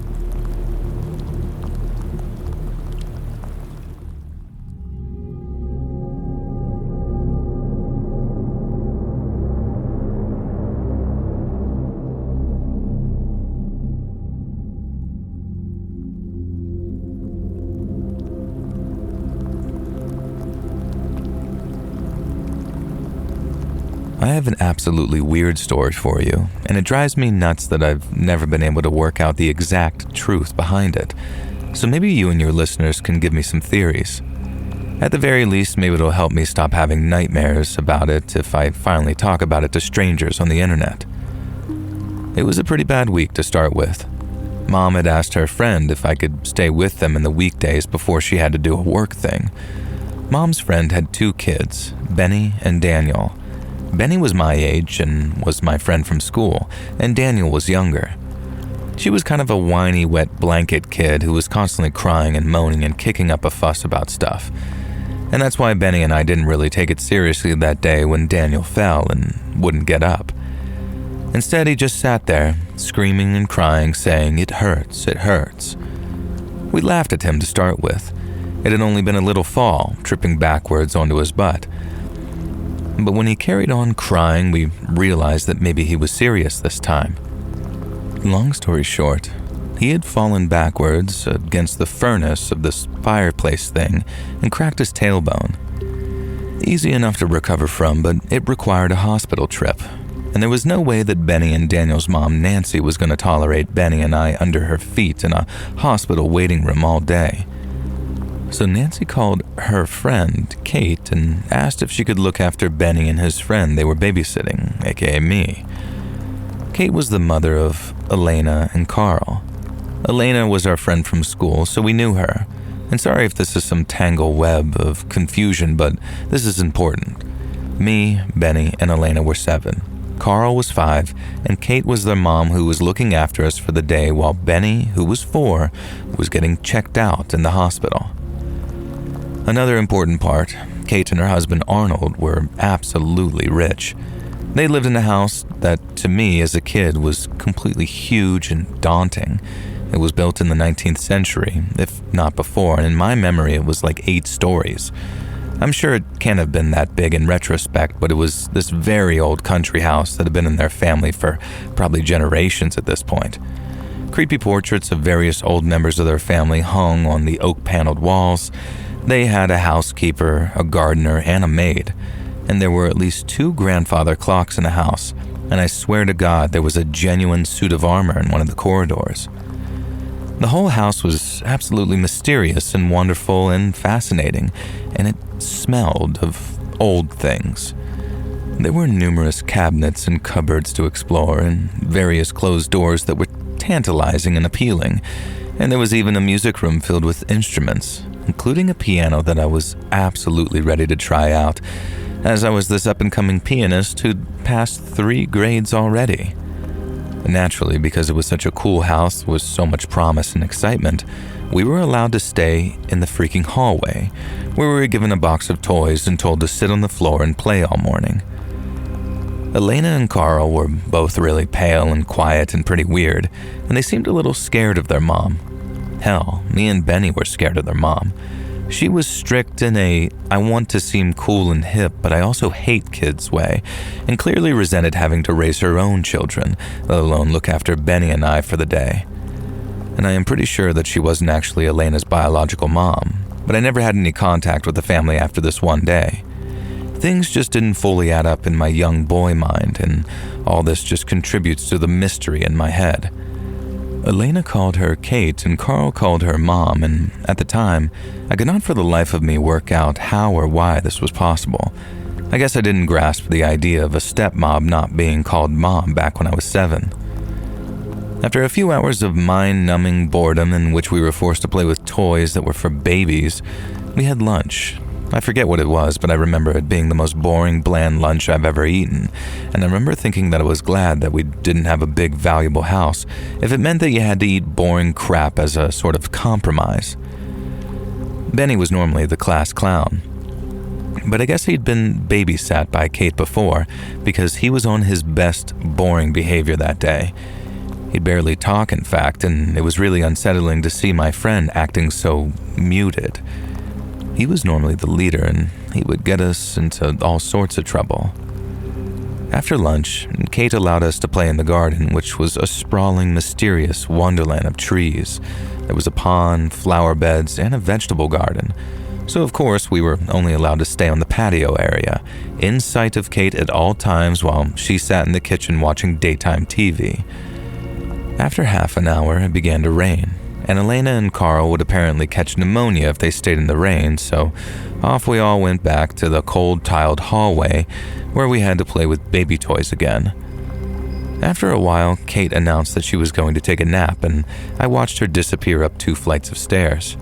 I have an absolutely weird story for you, and it drives me nuts that I've never been able to work out the exact truth behind it. So maybe you and your listeners can give me some theories. At the very least, maybe it'll help me stop having nightmares about it if I finally talk about it to strangers on the internet. It was a pretty bad week to start with. Mom had asked her friend if I could stay with them in the weekdays before she had to do a work thing. Mom's friend had 2 kids, Benny and Daniel. Benny was my age and was my friend from school, and Daniel was younger. She was kind of a whiny, wet blanket kid who was constantly crying and moaning and kicking up a fuss about stuff. And that's why Benny and I didn't really take it seriously that day when Daniel fell and wouldn't get up. Instead, he just sat there, screaming and crying, saying, "It hurts, it hurts." We laughed at him to start with. It had only been a little fall, tripping backwards onto his butt. But when he carried on crying, we realized that maybe he was serious this time. Long story short, he had fallen backwards against the furnace of this fireplace thing and cracked his tailbone. Easy enough to recover from, but it required a hospital trip. And there was no way that Benny and Daniel's mom, Nancy, was going to tolerate Benny and I under her feet in a hospital waiting room all day. So Nancy called her friend, Kate, and asked if she could look after Benny and his friend they were babysitting, aka me. Kate was the mother of Elena and Carl. Elena was our friend from school, so we knew her. And sorry if this is some tangle web of confusion, but this is important. Me, Benny, and Elena were 7. Carl was 5, and Kate was their mom who was looking after us for the day while Benny, who was 4, was getting checked out in the hospital. Another important part, Kate and her husband Arnold were absolutely rich. They lived in a house that, to me as a kid, was completely huge and daunting. It was built in the 19th century, if not before, and in my memory it was like 8 stories. I'm sure it can't have been that big in retrospect, but it was this very old country house that had been in their family for probably generations at this point. Creepy portraits of various old members of their family hung on the oak-paneled walls. They had a housekeeper, a gardener, and a maid. And there were at least 2 grandfather clocks in the house, and I swear to God there was a genuine suit of armor in one of the corridors. The whole house was absolutely mysterious and wonderful and fascinating, and it smelled of old things. There were numerous cabinets and cupboards to explore, and various closed doors that were tantalizing and appealing, and there was even a music room filled with instruments, including a piano that I was absolutely ready to try out, as I was this up-and-coming pianist who'd passed 3 grades already. Naturally, because it was such a cool house with so much promise and excitement, we were allowed to stay in the freaking hallway, where we were given a box of toys and told to sit on the floor and play all morning. Elena and Carl were both really pale and quiet and pretty weird, and they seemed a little scared of their mom. Hell, me and Benny were scared of their mom. She was strict in a, I want to seem cool and hip, but I also hate kids way, and clearly resented having to raise her own children, let alone look after Benny and I for the day. And I am pretty sure that she wasn't actually Elena's biological mom, but I never had any contact with the family after this one day. Things just didn't fully add up in my young boy mind, and all this just contributes to the mystery in my head. Elena called her Kate and Carl called her Mom, and at the time, I could not for the life of me work out how or why this was possible. I guess I didn't grasp the idea of a stepmom not being called Mom back when I was 7. After a few hours of mind-numbing boredom in which we were forced to play with toys that were for babies, we had lunch. I forget what it was, but I remember it being the most boring, bland lunch I've ever eaten, and I remember thinking that I was glad that we didn't have a big, valuable house if it meant that you had to eat boring crap as a sort of compromise. Benny was normally the class clown, but I guess he'd been babysat by Kate before because he was on his best boring behavior that day. He'd barely talk, in fact, and it was really unsettling to see my friend acting so muted. He was normally the leader, and he would get us into all sorts of trouble. After lunch, Kate allowed us to play in the garden, which was a sprawling, mysterious wonderland of trees. There was a pond, flower beds, and a vegetable garden. So of course, we were only allowed to stay on the patio area, in sight of Kate at all times while she sat in the kitchen watching daytime TV. After half an hour, it began to rain, and Elena and Carl would apparently catch pneumonia if they stayed in the rain, so off we all went back to the cold tiled hallway where we had to play with baby toys again. After a while, Kate announced that she was going to take a nap, and I watched her disappear up 2 flights of stairs.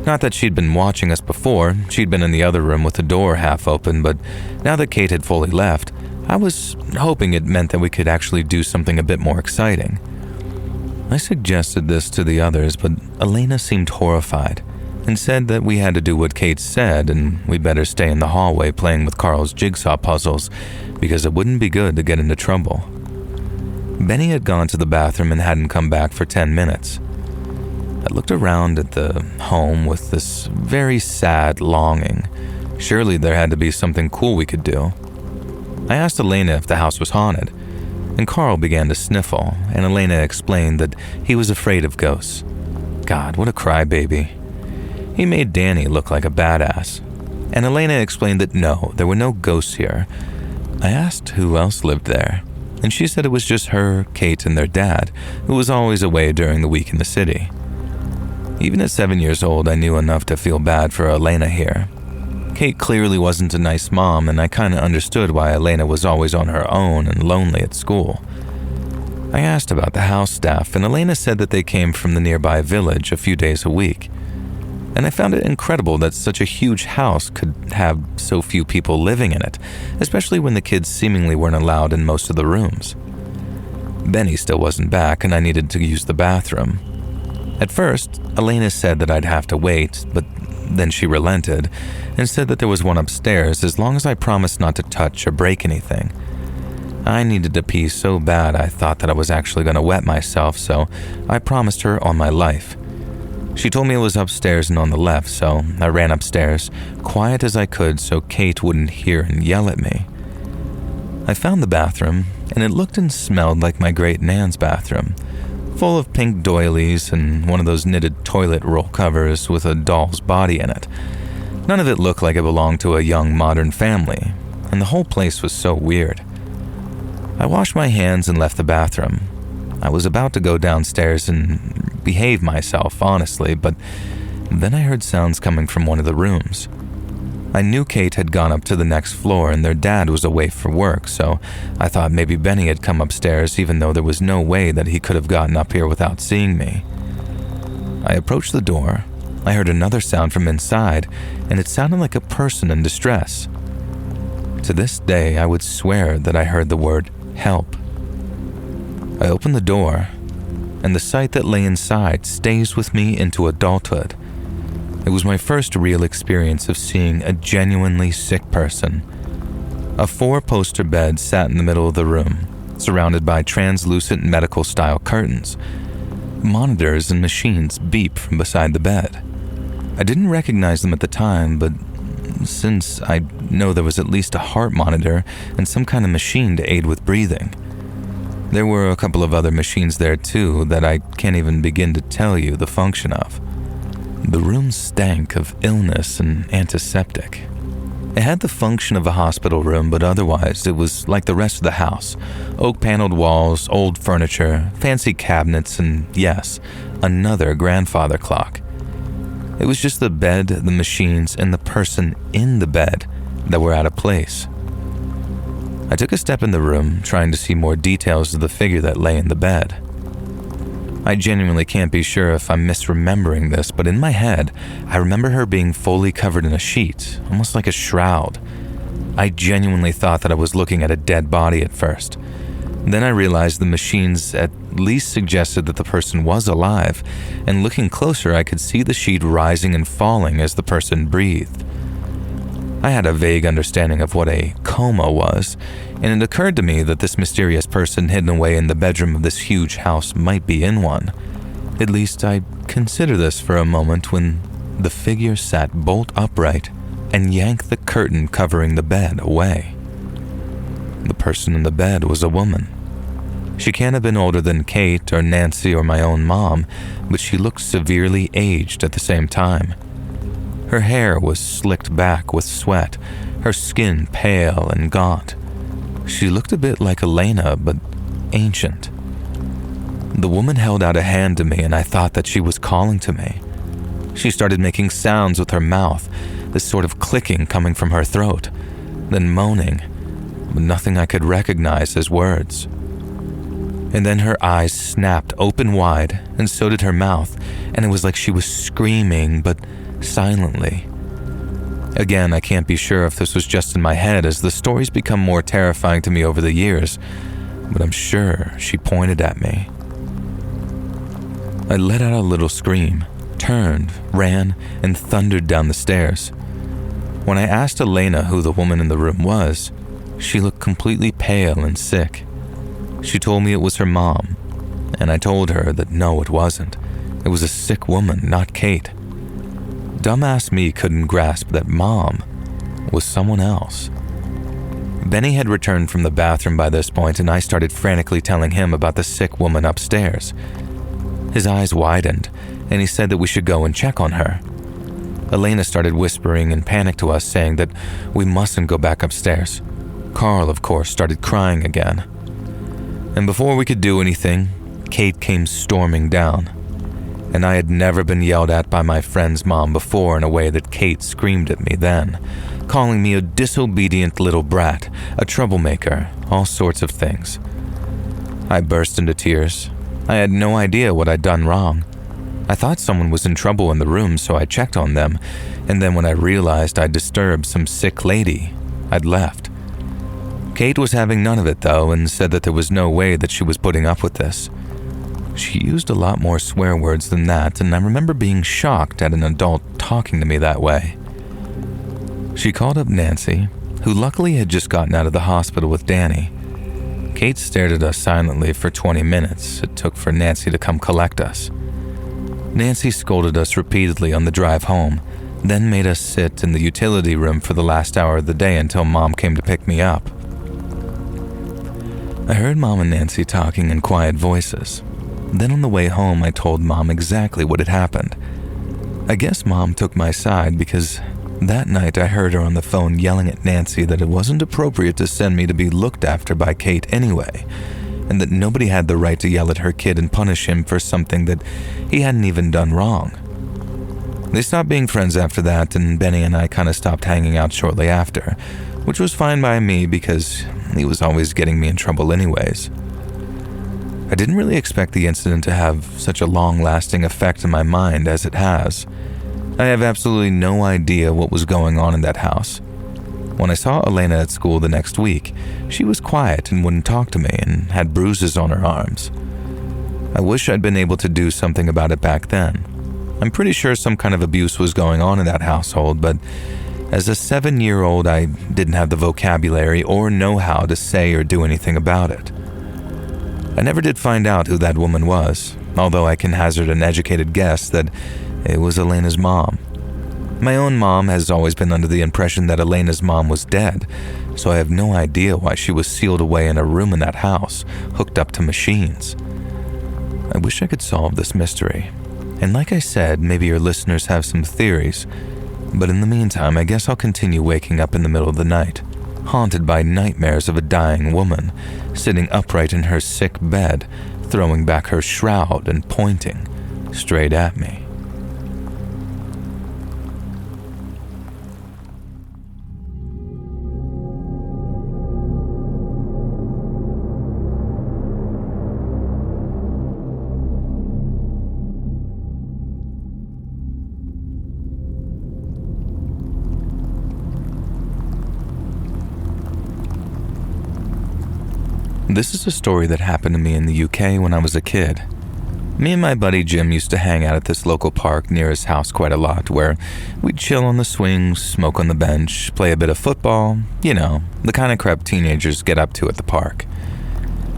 Not that she'd been watching us before, she'd been in the other room with the door half open, but now that Kate had fully left, I was hoping it meant that we could actually do something a bit more exciting. I suggested this to the others, but Elena seemed horrified and said that we had to do what Kate said and we'd better stay in the hallway playing with Carl's jigsaw puzzles because it wouldn't be good to get into trouble. Benny had gone to the bathroom and hadn't come back for 10 minutes. I looked around at the home with this very sad longing. Surely there had to be something cool we could do. I asked Elena if the house was haunted, and Carl began to sniffle, and Elena explained that he was afraid of ghosts. God, what a crybaby. He made Danny look like a badass, and Elena explained that no, there were no ghosts here. I asked who else lived there, and she said it was just her, Kate, and their dad, who was always away during the week in the city. Even at 7 years old, I knew enough to feel bad for Elena here. Kate clearly wasn't a nice mom, and I kinda understood why Elena was always on her own and lonely at school. I asked about the house staff, and Elena said that they came from the nearby village a few days a week. And I found it incredible that such a huge house could have so few people living in it, especially when the kids seemingly weren't allowed in most of the rooms. Benny still wasn't back, and I needed to use the bathroom. At first, Elena said that I'd have to wait, but then she relented and said that there was one upstairs as long as I promised not to touch or break anything. I needed to pee so bad I thought that I was actually going to wet myself, so I promised her on my life. She told me it was upstairs and on the left, so I ran upstairs, quiet as I could so Kate wouldn't hear and yell at me. I found the bathroom, and it looked and smelled like my great Nan's bathroom, full of pink doilies and one of those knitted toilet roll covers with a doll's body in it. None of it looked like it belonged to a young modern family, and the whole place was so weird. I washed my hands and left the bathroom. I was about to go downstairs and behave myself, honestly, but then I heard sounds coming from one of the rooms. I knew Kate had gone up to the next floor and their dad was away for work, so I thought maybe Benny had come upstairs even though there was no way that he could have gotten up here without seeing me. I approached the door. I heard another sound from inside, and it sounded like a person in distress. To this day, I would swear that I heard the word help. I opened the door, and the sight that lay inside stays with me into adulthood. It was my first real experience of seeing a genuinely sick person. A 4-poster bed sat in the middle of the room, surrounded by translucent medical-style curtains. Monitors and machines beep from beside the bed. I didn't recognize them at the time, but since I know there was at least a heart monitor and some kind of machine to aid with breathing. There were a couple of other machines there too that I can't even begin to tell you the function of. The room stank of illness and antiseptic. It had the function of a hospital room, but otherwise it was like the rest of the house. Oak-paneled walls, old furniture, fancy cabinets, and yes, another grandfather clock. It was just the bed, the machines, and the person in the bed that were out of place. I took a step in the room, trying to see more details of the figure that lay in the bed. I genuinely can't be sure if I'm misremembering this, but in my head, I remember her being fully covered in a sheet, almost like a shroud. I genuinely thought that I was looking at a dead body at first. Then I realized the machines at least suggested that the person was alive, and looking closer I could see the sheet rising and falling as the person breathed. I had a vague understanding of what a coma was, and it occurred to me that this mysterious person hidden away in the bedroom of this huge house might be in one. At least I considered this for a moment when the figure sat bolt upright and yanked the curtain covering the bed away. The person in the bed was a woman. She can't have been older than Kate or Nancy or my own mom, but she looked severely aged at the same time. Her hair was slicked back with sweat, her skin pale and gaunt. She looked a bit like Elena, but ancient. The woman held out a hand to me, and I thought that she was calling to me. She started making sounds with her mouth, this sort of clicking coming from her throat, then moaning, but nothing I could recognize as words. And then her eyes snapped open wide, and so did her mouth, and it was like she was screaming, but silently. Again, I can't be sure if this was just in my head as the stories become more terrifying to me over the years, but I'm sure she pointed at me. I let out a little scream, turned, ran, and thundered down the stairs. When I asked Elena who the woman in the room was, she looked completely pale and sick. She told me it was her mom, and I told her that no, it wasn't. It was a sick woman, not Kate. Dumbass me couldn't grasp that mom was someone else. Benny had returned from the bathroom by this point, and I started frantically telling him about the sick woman upstairs. His eyes widened, and he said that we should go and check on her. Elena started whispering in panic to us, saying that we mustn't go back upstairs. Carl, of course, started crying again. And before we could do anything, Kate came storming down. And I had never been yelled at by my friend's mom before in a way that Kate screamed at me then, calling me a disobedient little brat, a troublemaker, all sorts of things. I burst into tears. I had no idea what I'd done wrong. I thought someone was in trouble in the room, so I checked on them, and then when I realized I'd disturbed some sick lady, I'd left. Kate was having none of it though, and said that there was no way that she was putting up with this. She used a lot more swear words than that, and I remember being shocked at an adult talking to me that way. She called up Nancy, who luckily had just gotten out of the hospital with Danny. Kate stared at us silently for 20 minutes it took for Nancy to come collect us. Nancy scolded us repeatedly on the drive home, then made us sit in the utility room for the last hour of the day until Mom came to pick me up. I heard Mom and Nancy talking in quiet voices. Then on the way home, I told Mom exactly what had happened. I guess Mom took my side because that night I heard her on the phone yelling at Nancy that it wasn't appropriate to send me to be looked after by Kate anyway, and that nobody had the right to yell at her kid and punish him for something that he hadn't even done wrong. They stopped being friends after that, and Benny and I kind of stopped hanging out shortly after, which was fine by me because he was always getting me in trouble anyways. I didn't really expect the incident to have such a long-lasting effect in my mind as it has. I have absolutely no idea what was going on in that house. When I saw Elena at school the next week, she was quiet and wouldn't talk to me and had bruises on her arms. I wish I'd been able to do something about it back then. I'm pretty sure some kind of abuse was going on in that household, but as a 7-year-old, I didn't have the vocabulary or know-how to say or do anything about it. I never did find out who that woman was, although I can hazard an educated guess that it was Elena's mom. My own mom has always been under the impression that Elena's mom was dead, so I have no idea why she was sealed away in a room in that house, hooked up to machines. I wish I could solve this mystery. And like I said, maybe your listeners have some theories, but in the meantime, I guess I'll continue waking up in the middle of the night, haunted by nightmares of a dying woman, sitting upright in her sick bed, throwing back her shroud and pointing straight at me. This is a story that happened to me in the UK when I was a kid. Me and my buddy Jim used to hang out at this local park near his house quite a lot, where we'd chill on the swings, smoke on the bench, play a bit of football, you know, the kind of crap teenagers get up to at the park.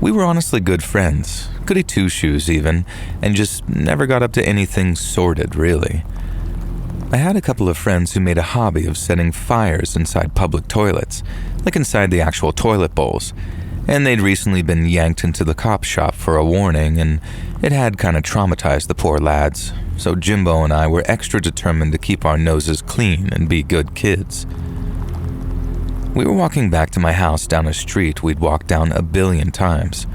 We were honestly good friends, goody two-shoes even, and just never got up to anything sordid, really. I had a couple of friends who made a hobby of setting fires inside public toilets, like inside the actual toilet bowls, and they'd recently been yanked into the cop shop for a warning, and it had kind of traumatized the poor lads, so Jimbo and I were extra determined to keep our noses clean and be good kids. We were walking back to my house down a street we'd walked down a billion times.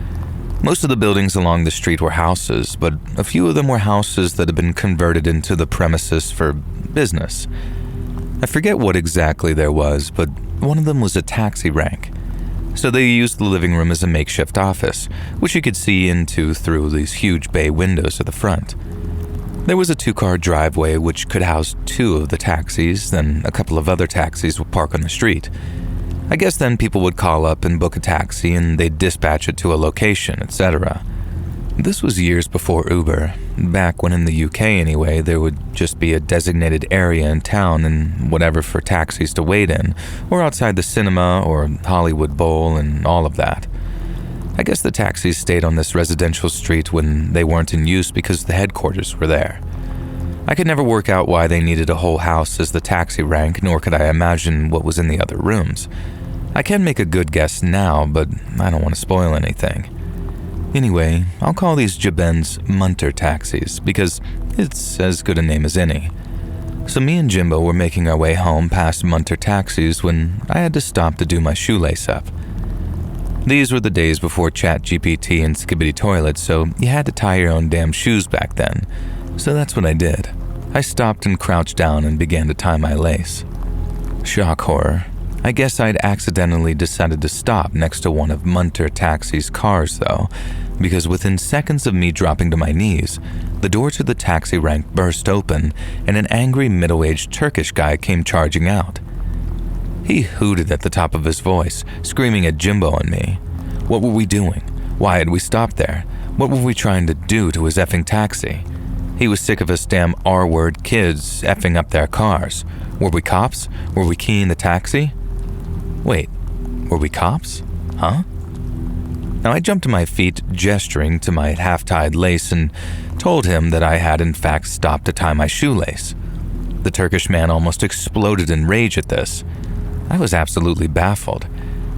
Most of the buildings along the street were houses, but a few of them were houses that had been converted into the premises for business. I forget what exactly there was, but one of them was a taxi rank. So they used the living room as a makeshift office, which you could see into through these huge bay windows at the front. There was a 2-car driveway which could house 2 of the taxis, then a couple of other taxis would park on the street. I guess then people would call up and book a taxi and they'd dispatch it to a location, etc. This was years before Uber, back when in the UK anyway, there would just be a designated area in town and whatever for taxis to wait in, or outside the cinema or Hollywood Bowl and all of that. I I guess the taxis stayed on this residential street when they weren't in use because the headquarters were there. I could never work out why they needed a whole house as the taxi rank, nor could I imagine what was in the other rooms. I can make a good guess now, but I don't want to spoil anything. Anyway, I'll call these Jabens Munter taxis because it's as good a name as any. So me and Jimbo were making our way home past Munter taxis when I had to stop to do my shoelace up. These were the days before ChatGPT and Skibbity toilets, so you had to tie your own damn shoes back then. So that's what I did. I stopped and crouched down and began to tie my lace. Shock horror. I guess I'd accidentally decided to stop next to one of Munter Taxi's cars though, because within seconds of me dropping to my knees, the door to the taxi rank burst open and an angry middle-aged Turkish guy came charging out. He hooted at the top of his voice, screaming at Jimbo and me. What were we doing? Why had we stopped there? What were we trying to do to his effing taxi? He was sick of us damn R-word kids effing up their cars. Were we cops? Were we keying the taxi? Wait, were we cops? Huh? Now I jumped to my feet, gesturing to my half-tied lace and told him that I had in fact stopped to tie my shoelace. The Turkish man almost exploded in rage at this. I was absolutely baffled.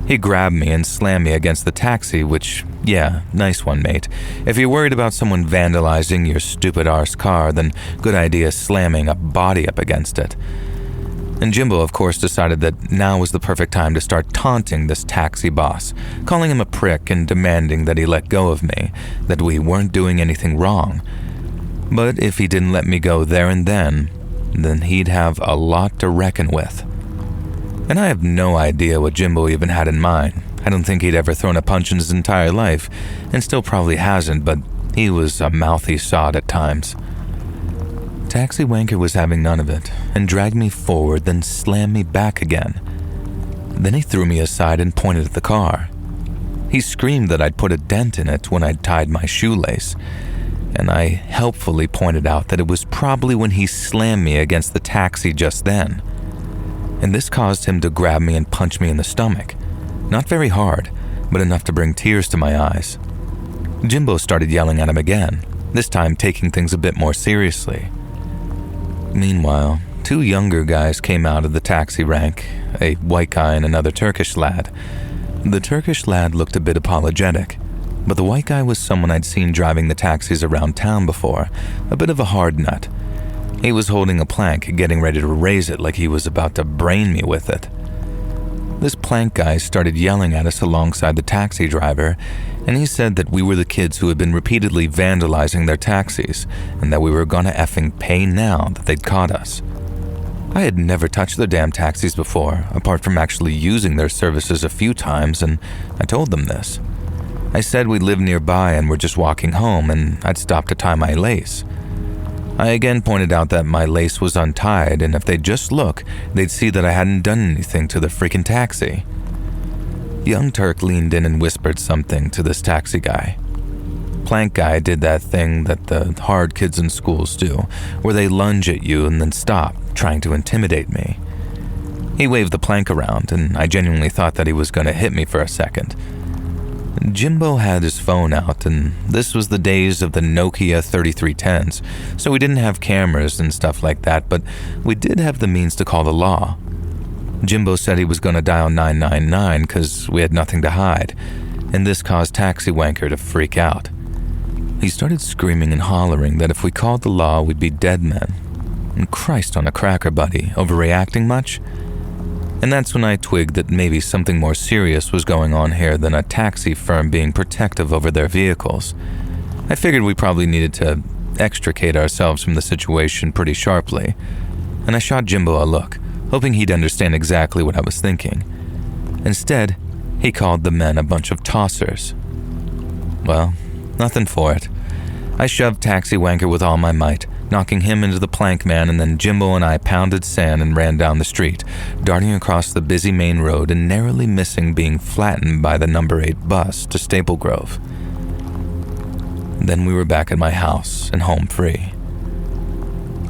He grabbed me and slammed me against the taxi, which, yeah, nice one, mate. If you're worried about someone vandalizing your stupid arse car, then good idea slamming a body up against it. And Jimbo, of course, decided that now was the perfect time to start taunting this taxi boss, calling him a prick and demanding that he let go of me, that we weren't doing anything wrong. But if he didn't let me go there and then he'd have a lot to reckon with. And I have no idea what Jimbo even had in mind. I don't think he'd ever thrown a punch in his entire life, and still probably hasn't, but he was a mouthy sod at times. Taxi wanker was having none of it, and dragged me forward, then slammed me back again. Then he threw me aside and pointed at the car. He screamed that I'd put a dent in it when I'd tied my shoelace, and I helpfully pointed out that it was probably when he slammed me against the taxi just then. And this caused him to grab me and punch me in the stomach. Not very hard, but enough to bring tears to my eyes. Jimbo started yelling at him again, this time taking things a bit more seriously. Meanwhile, two younger guys came out of the taxi rank, a white guy and another Turkish lad. The Turkish lad looked a bit apologetic, but the white guy was someone I'd seen driving the taxis around town before, a bit of a hard nut. He was holding a plank, getting ready to raise it like he was about to brain me with it. This plank guy started yelling at us alongside the taxi driver, and he said that we were the kids who had been repeatedly vandalizing their taxis, and that we were gonna effing pay now that they'd caught us. I had never touched their damn taxis before, apart from actually using their services a few times, and I told them this. I said we lived nearby and were just walking home, and I'd stopped to tie my lace. I again pointed out that my lace was untied, and if they'd just look, they'd see that I hadn't done anything to the freaking taxi. Young Turk leaned in and whispered something to this taxi guy. Plank guy did that thing that the hard kids in schools do, where they lunge at you and then stop, trying to intimidate me. He waved the plank around, and I genuinely thought that he was going to hit me for a second. Jimbo had his phone out, and this was the days of the Nokia 3310s, so we didn't have cameras and stuff like that, but we did have the means to call the law. Jimbo said he was going to dial 999 because we had nothing to hide, and this caused Taxi Wanker to freak out. He started screaming and hollering that if we called the law, we'd be dead men. And Christ on a cracker, buddy, overreacting much? And that's when I twigged that maybe something more serious was going on here than a taxi firm being protective over their vehicles. I figured we probably needed to extricate ourselves from the situation pretty sharply, and I shot Jimbo a look, hoping he'd understand exactly what I was thinking. Instead, he called the men a bunch of tossers. Well, nothing for it. I shoved Taxi Wanker with all my might, knocking him into the plank man, and then Jimbo and I pounded sand and ran down the street, darting across the busy main road and narrowly missing being flattened by the number 8 bus to Staple Grove. Then we were back at my house and home free.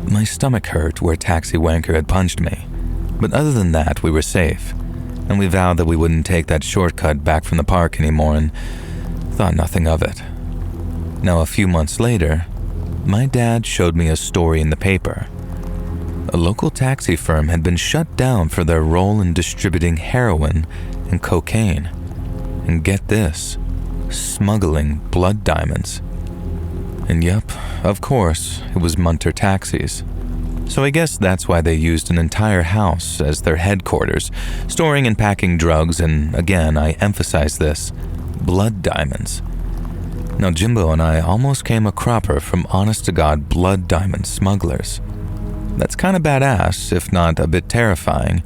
My stomach hurt where Taxi Wanker had punched me, but other than that, we were safe, and we vowed that we wouldn't take that shortcut back from the park anymore, and thought nothing of it. Now, a few months later, my dad showed me a story in the paper. A local taxi firm had been shut down for their role in distributing heroin and cocaine. And get this, smuggling blood diamonds. And yep, of course, it was Munter Taxis. So I guess that's why they used an entire house as their headquarters, storing and packing drugs, and again, I emphasize this, blood diamonds. Now, Jimbo and I almost came a cropper from honest-to-God blood diamond smugglers. That's kind of badass, if not a bit terrifying,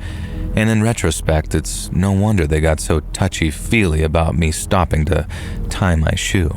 and in retrospect, it's no wonder they got so touchy-feely about me stopping to tie my shoe.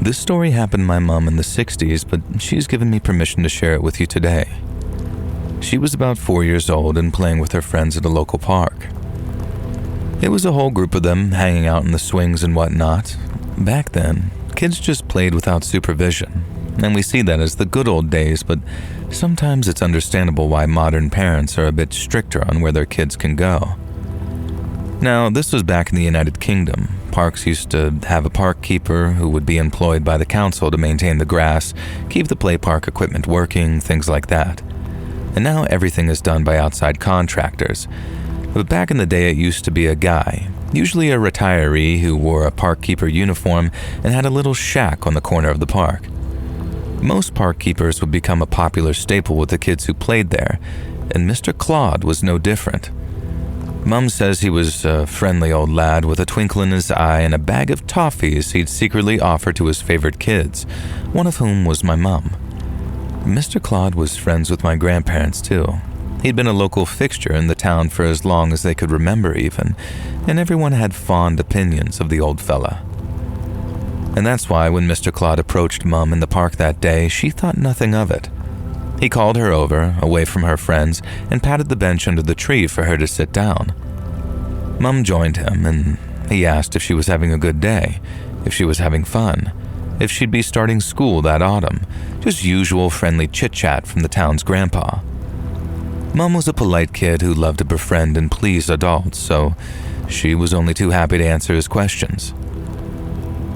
This story happened to my mom in the 60s, but she's given me permission to share it with you today. She was about 4 years old and playing with her friends at a local park. It was a whole group of them hanging out in the swings and whatnot. Back then, kids just played without supervision, and we see that as the good old days, but sometimes it's understandable why modern parents are a bit stricter on where their kids can go. Now, this was back in the United Kingdom. Parks used to have a park keeper who would be employed by the council to maintain the grass, keep the play park equipment working, things like that. And now everything is done by outside contractors. But back in the day, it used to be a guy, usually a retiree who wore a park keeper uniform and had a little shack on the corner of the park. Most park keepers would become a popular staple with the kids who played there, and Mr. Claude was no different. Mum says he was a friendly old lad with a twinkle in his eye and a bag of toffees he'd secretly offer to his favorite kids, one of whom was my mum. Mr. Claude was friends with my grandparents too. He'd been a local fixture in the town for as long as they could remember even, and everyone had fond opinions of the old fella. And that's why when Mr. Claude approached Mum in the park that day, she thought nothing of it. He called her over, away from her friends, and patted the bench under the tree for her to sit down. Mum joined him, and he asked if she was having a good day, if she was having fun, if she'd be starting school that autumn, just usual friendly chit-chat from the town's grandpa. Mum was a polite kid who loved to befriend and please adults, so she was only too happy to answer his questions.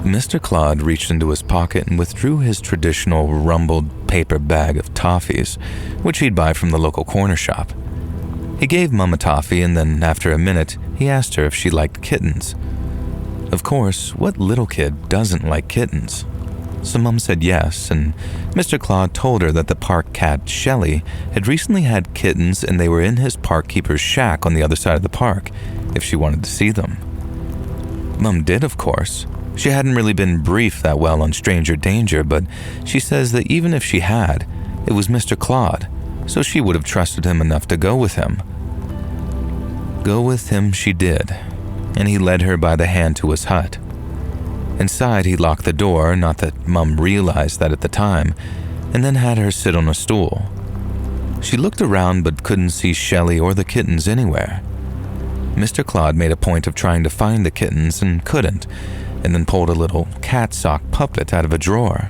Mr. Claude reached into his pocket and withdrew his traditional rumpled paper bag of toffees, which he'd buy from the local corner shop. He gave Mum a toffee, and then after a minute, he asked her if she liked kittens. Of course, what little kid doesn't like kittens? So Mum said yes, and Mr. Claude told her that the park cat, Shelley, had recently had kittens and they were in his park keeper's shack on the other side of the park, if she wanted to see them. Mum did, of course. She hadn't really been briefed that well on stranger danger, but she says that even if she had, it was Mr. Claude, so she would have trusted him enough to go with him. Go with him she did, and he led her by the hand to his hut. Inside, he locked the door, not that Mum realized that at the time, and then had her sit on a stool. She looked around but couldn't see Shelley or the kittens anywhere. Mr. Claude made a point of trying to find the kittens and couldn't, and then pulled a little cat sock puppet out of a drawer.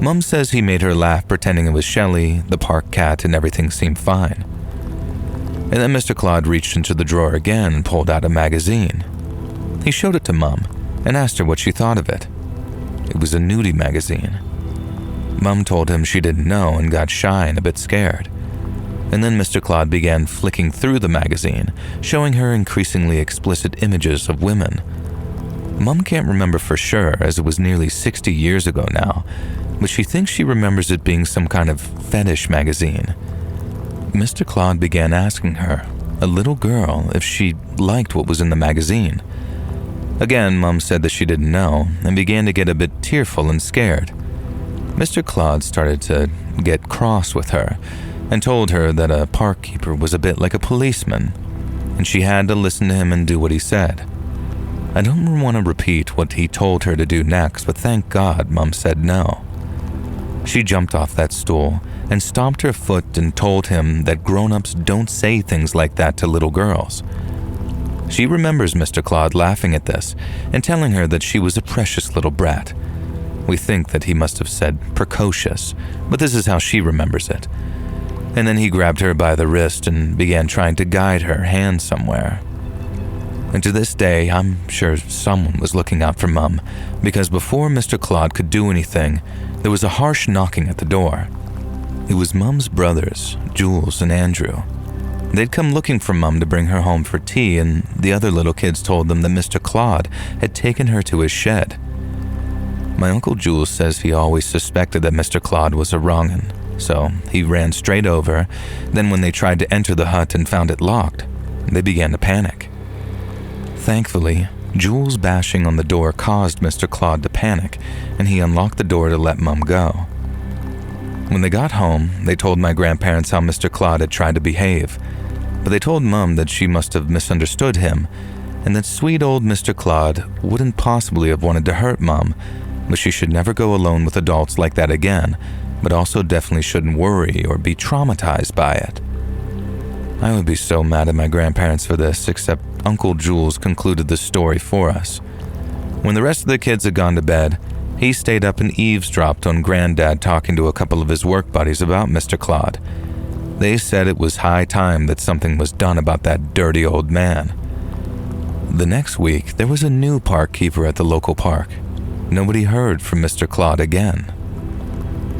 Mum says he made her laugh pretending it was Shelley, the park cat, and everything seemed fine. And then Mr. Claude reached into the drawer again and pulled out a magazine. He showed it to Mum and asked her what she thought of it. It was a nudie magazine. Mum told him she didn't know and got shy and a bit scared. And then Mr. Claude began flicking through the magazine, showing her increasingly explicit images of women. Mum can't remember for sure, as it was nearly 60 years ago now, but she thinks she remembers it being some kind of fetish magazine. Mr. Claude began asking her, a little girl, if she liked what was in the magazine. Again, Mum said that she didn't know, and began to get a bit tearful and scared. Mr. Claude started to get cross with her, and told her that a park keeper was a bit like a policeman, and she had to listen to him and do what he said. I don't want to repeat what he told her to do next, but thank God Mum said no. She jumped off that stool, and stomped her foot and told him that grown-ups don't say things like that to little girls. She remembers Mr. Claude laughing at this and telling her that she was a precious little brat. We think that he must have said precocious, but this is how she remembers it. And then he grabbed her by the wrist and began trying to guide her hand somewhere. And to this day, I'm sure someone was looking out for Mum, because before Mr. Claude could do anything, there was a harsh knocking at the door. It was Mum's brothers, Jules and Andrew. They'd come looking for Mum to bring her home for tea, and the other little kids told them that Mr. Claude had taken her to his shed. My Uncle Jules says he always suspected that Mr. Claude was a wrong'un, so he ran straight over. Then when they tried to enter the hut and found it locked, they began to panic. Thankfully, Jules' bashing on the door caused Mr. Claude to panic, and he unlocked the door to let Mum go. When they got home, they told my grandparents how Mr. Claude had tried to behave, but they told Mum that she must have misunderstood him, and that sweet old Mr. Claude wouldn't possibly have wanted to hurt Mum, but she should never go alone with adults like that again, but also definitely shouldn't worry or be traumatized by it. I would be so mad at my grandparents for this, except Uncle Jules concluded the story for us. When the rest of the kids had gone to bed, he stayed up and eavesdropped on Granddad talking to a couple of his work buddies about Mr. Claude. They said it was high time that something was done about that dirty old man. The next week, there was a new park keeper at the local park. Nobody heard from Mr. Claude again.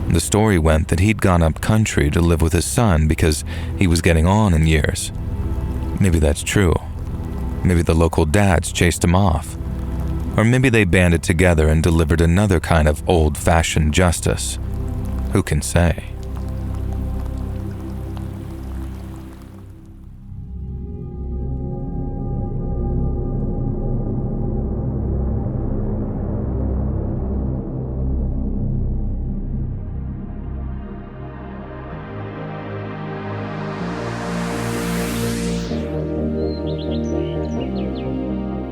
The story went that he'd gone up country to live with his son because he was getting on in years. Maybe that's true. Maybe the local dads chased him off. Or maybe they banded together and delivered another kind of old-fashioned justice. Who can say?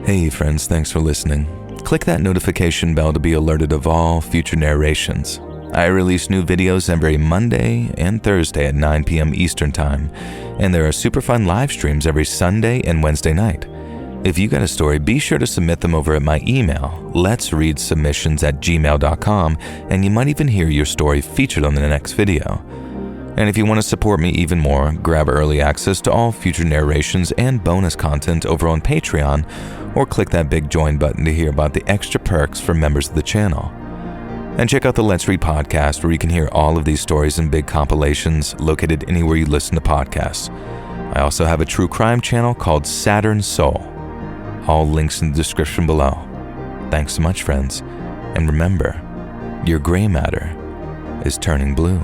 Hey friends, thanks for listening. Click that notification bell to be alerted of all future narrations. I release new videos every Monday and Thursday at 9 p.m. Eastern Time, and there are super fun live streams every Sunday and Wednesday night. If you got a story, be sure to submit them over at my email, letsreadsubmissions@gmail.com, and you might even hear your story featured on the next video. And if you want to support me even more, grab early access to all future narrations and bonus content over on Patreon, or click that big join button to hear about the extra perks for members of the channel. And check out the Let's Read podcast, where you can hear all of these stories in big compilations located anywhere you listen to podcasts. I also have a true crime channel called Saturn Soul. All links in the description below. Thanks so much, friends. And remember, your gray matter is turning blue.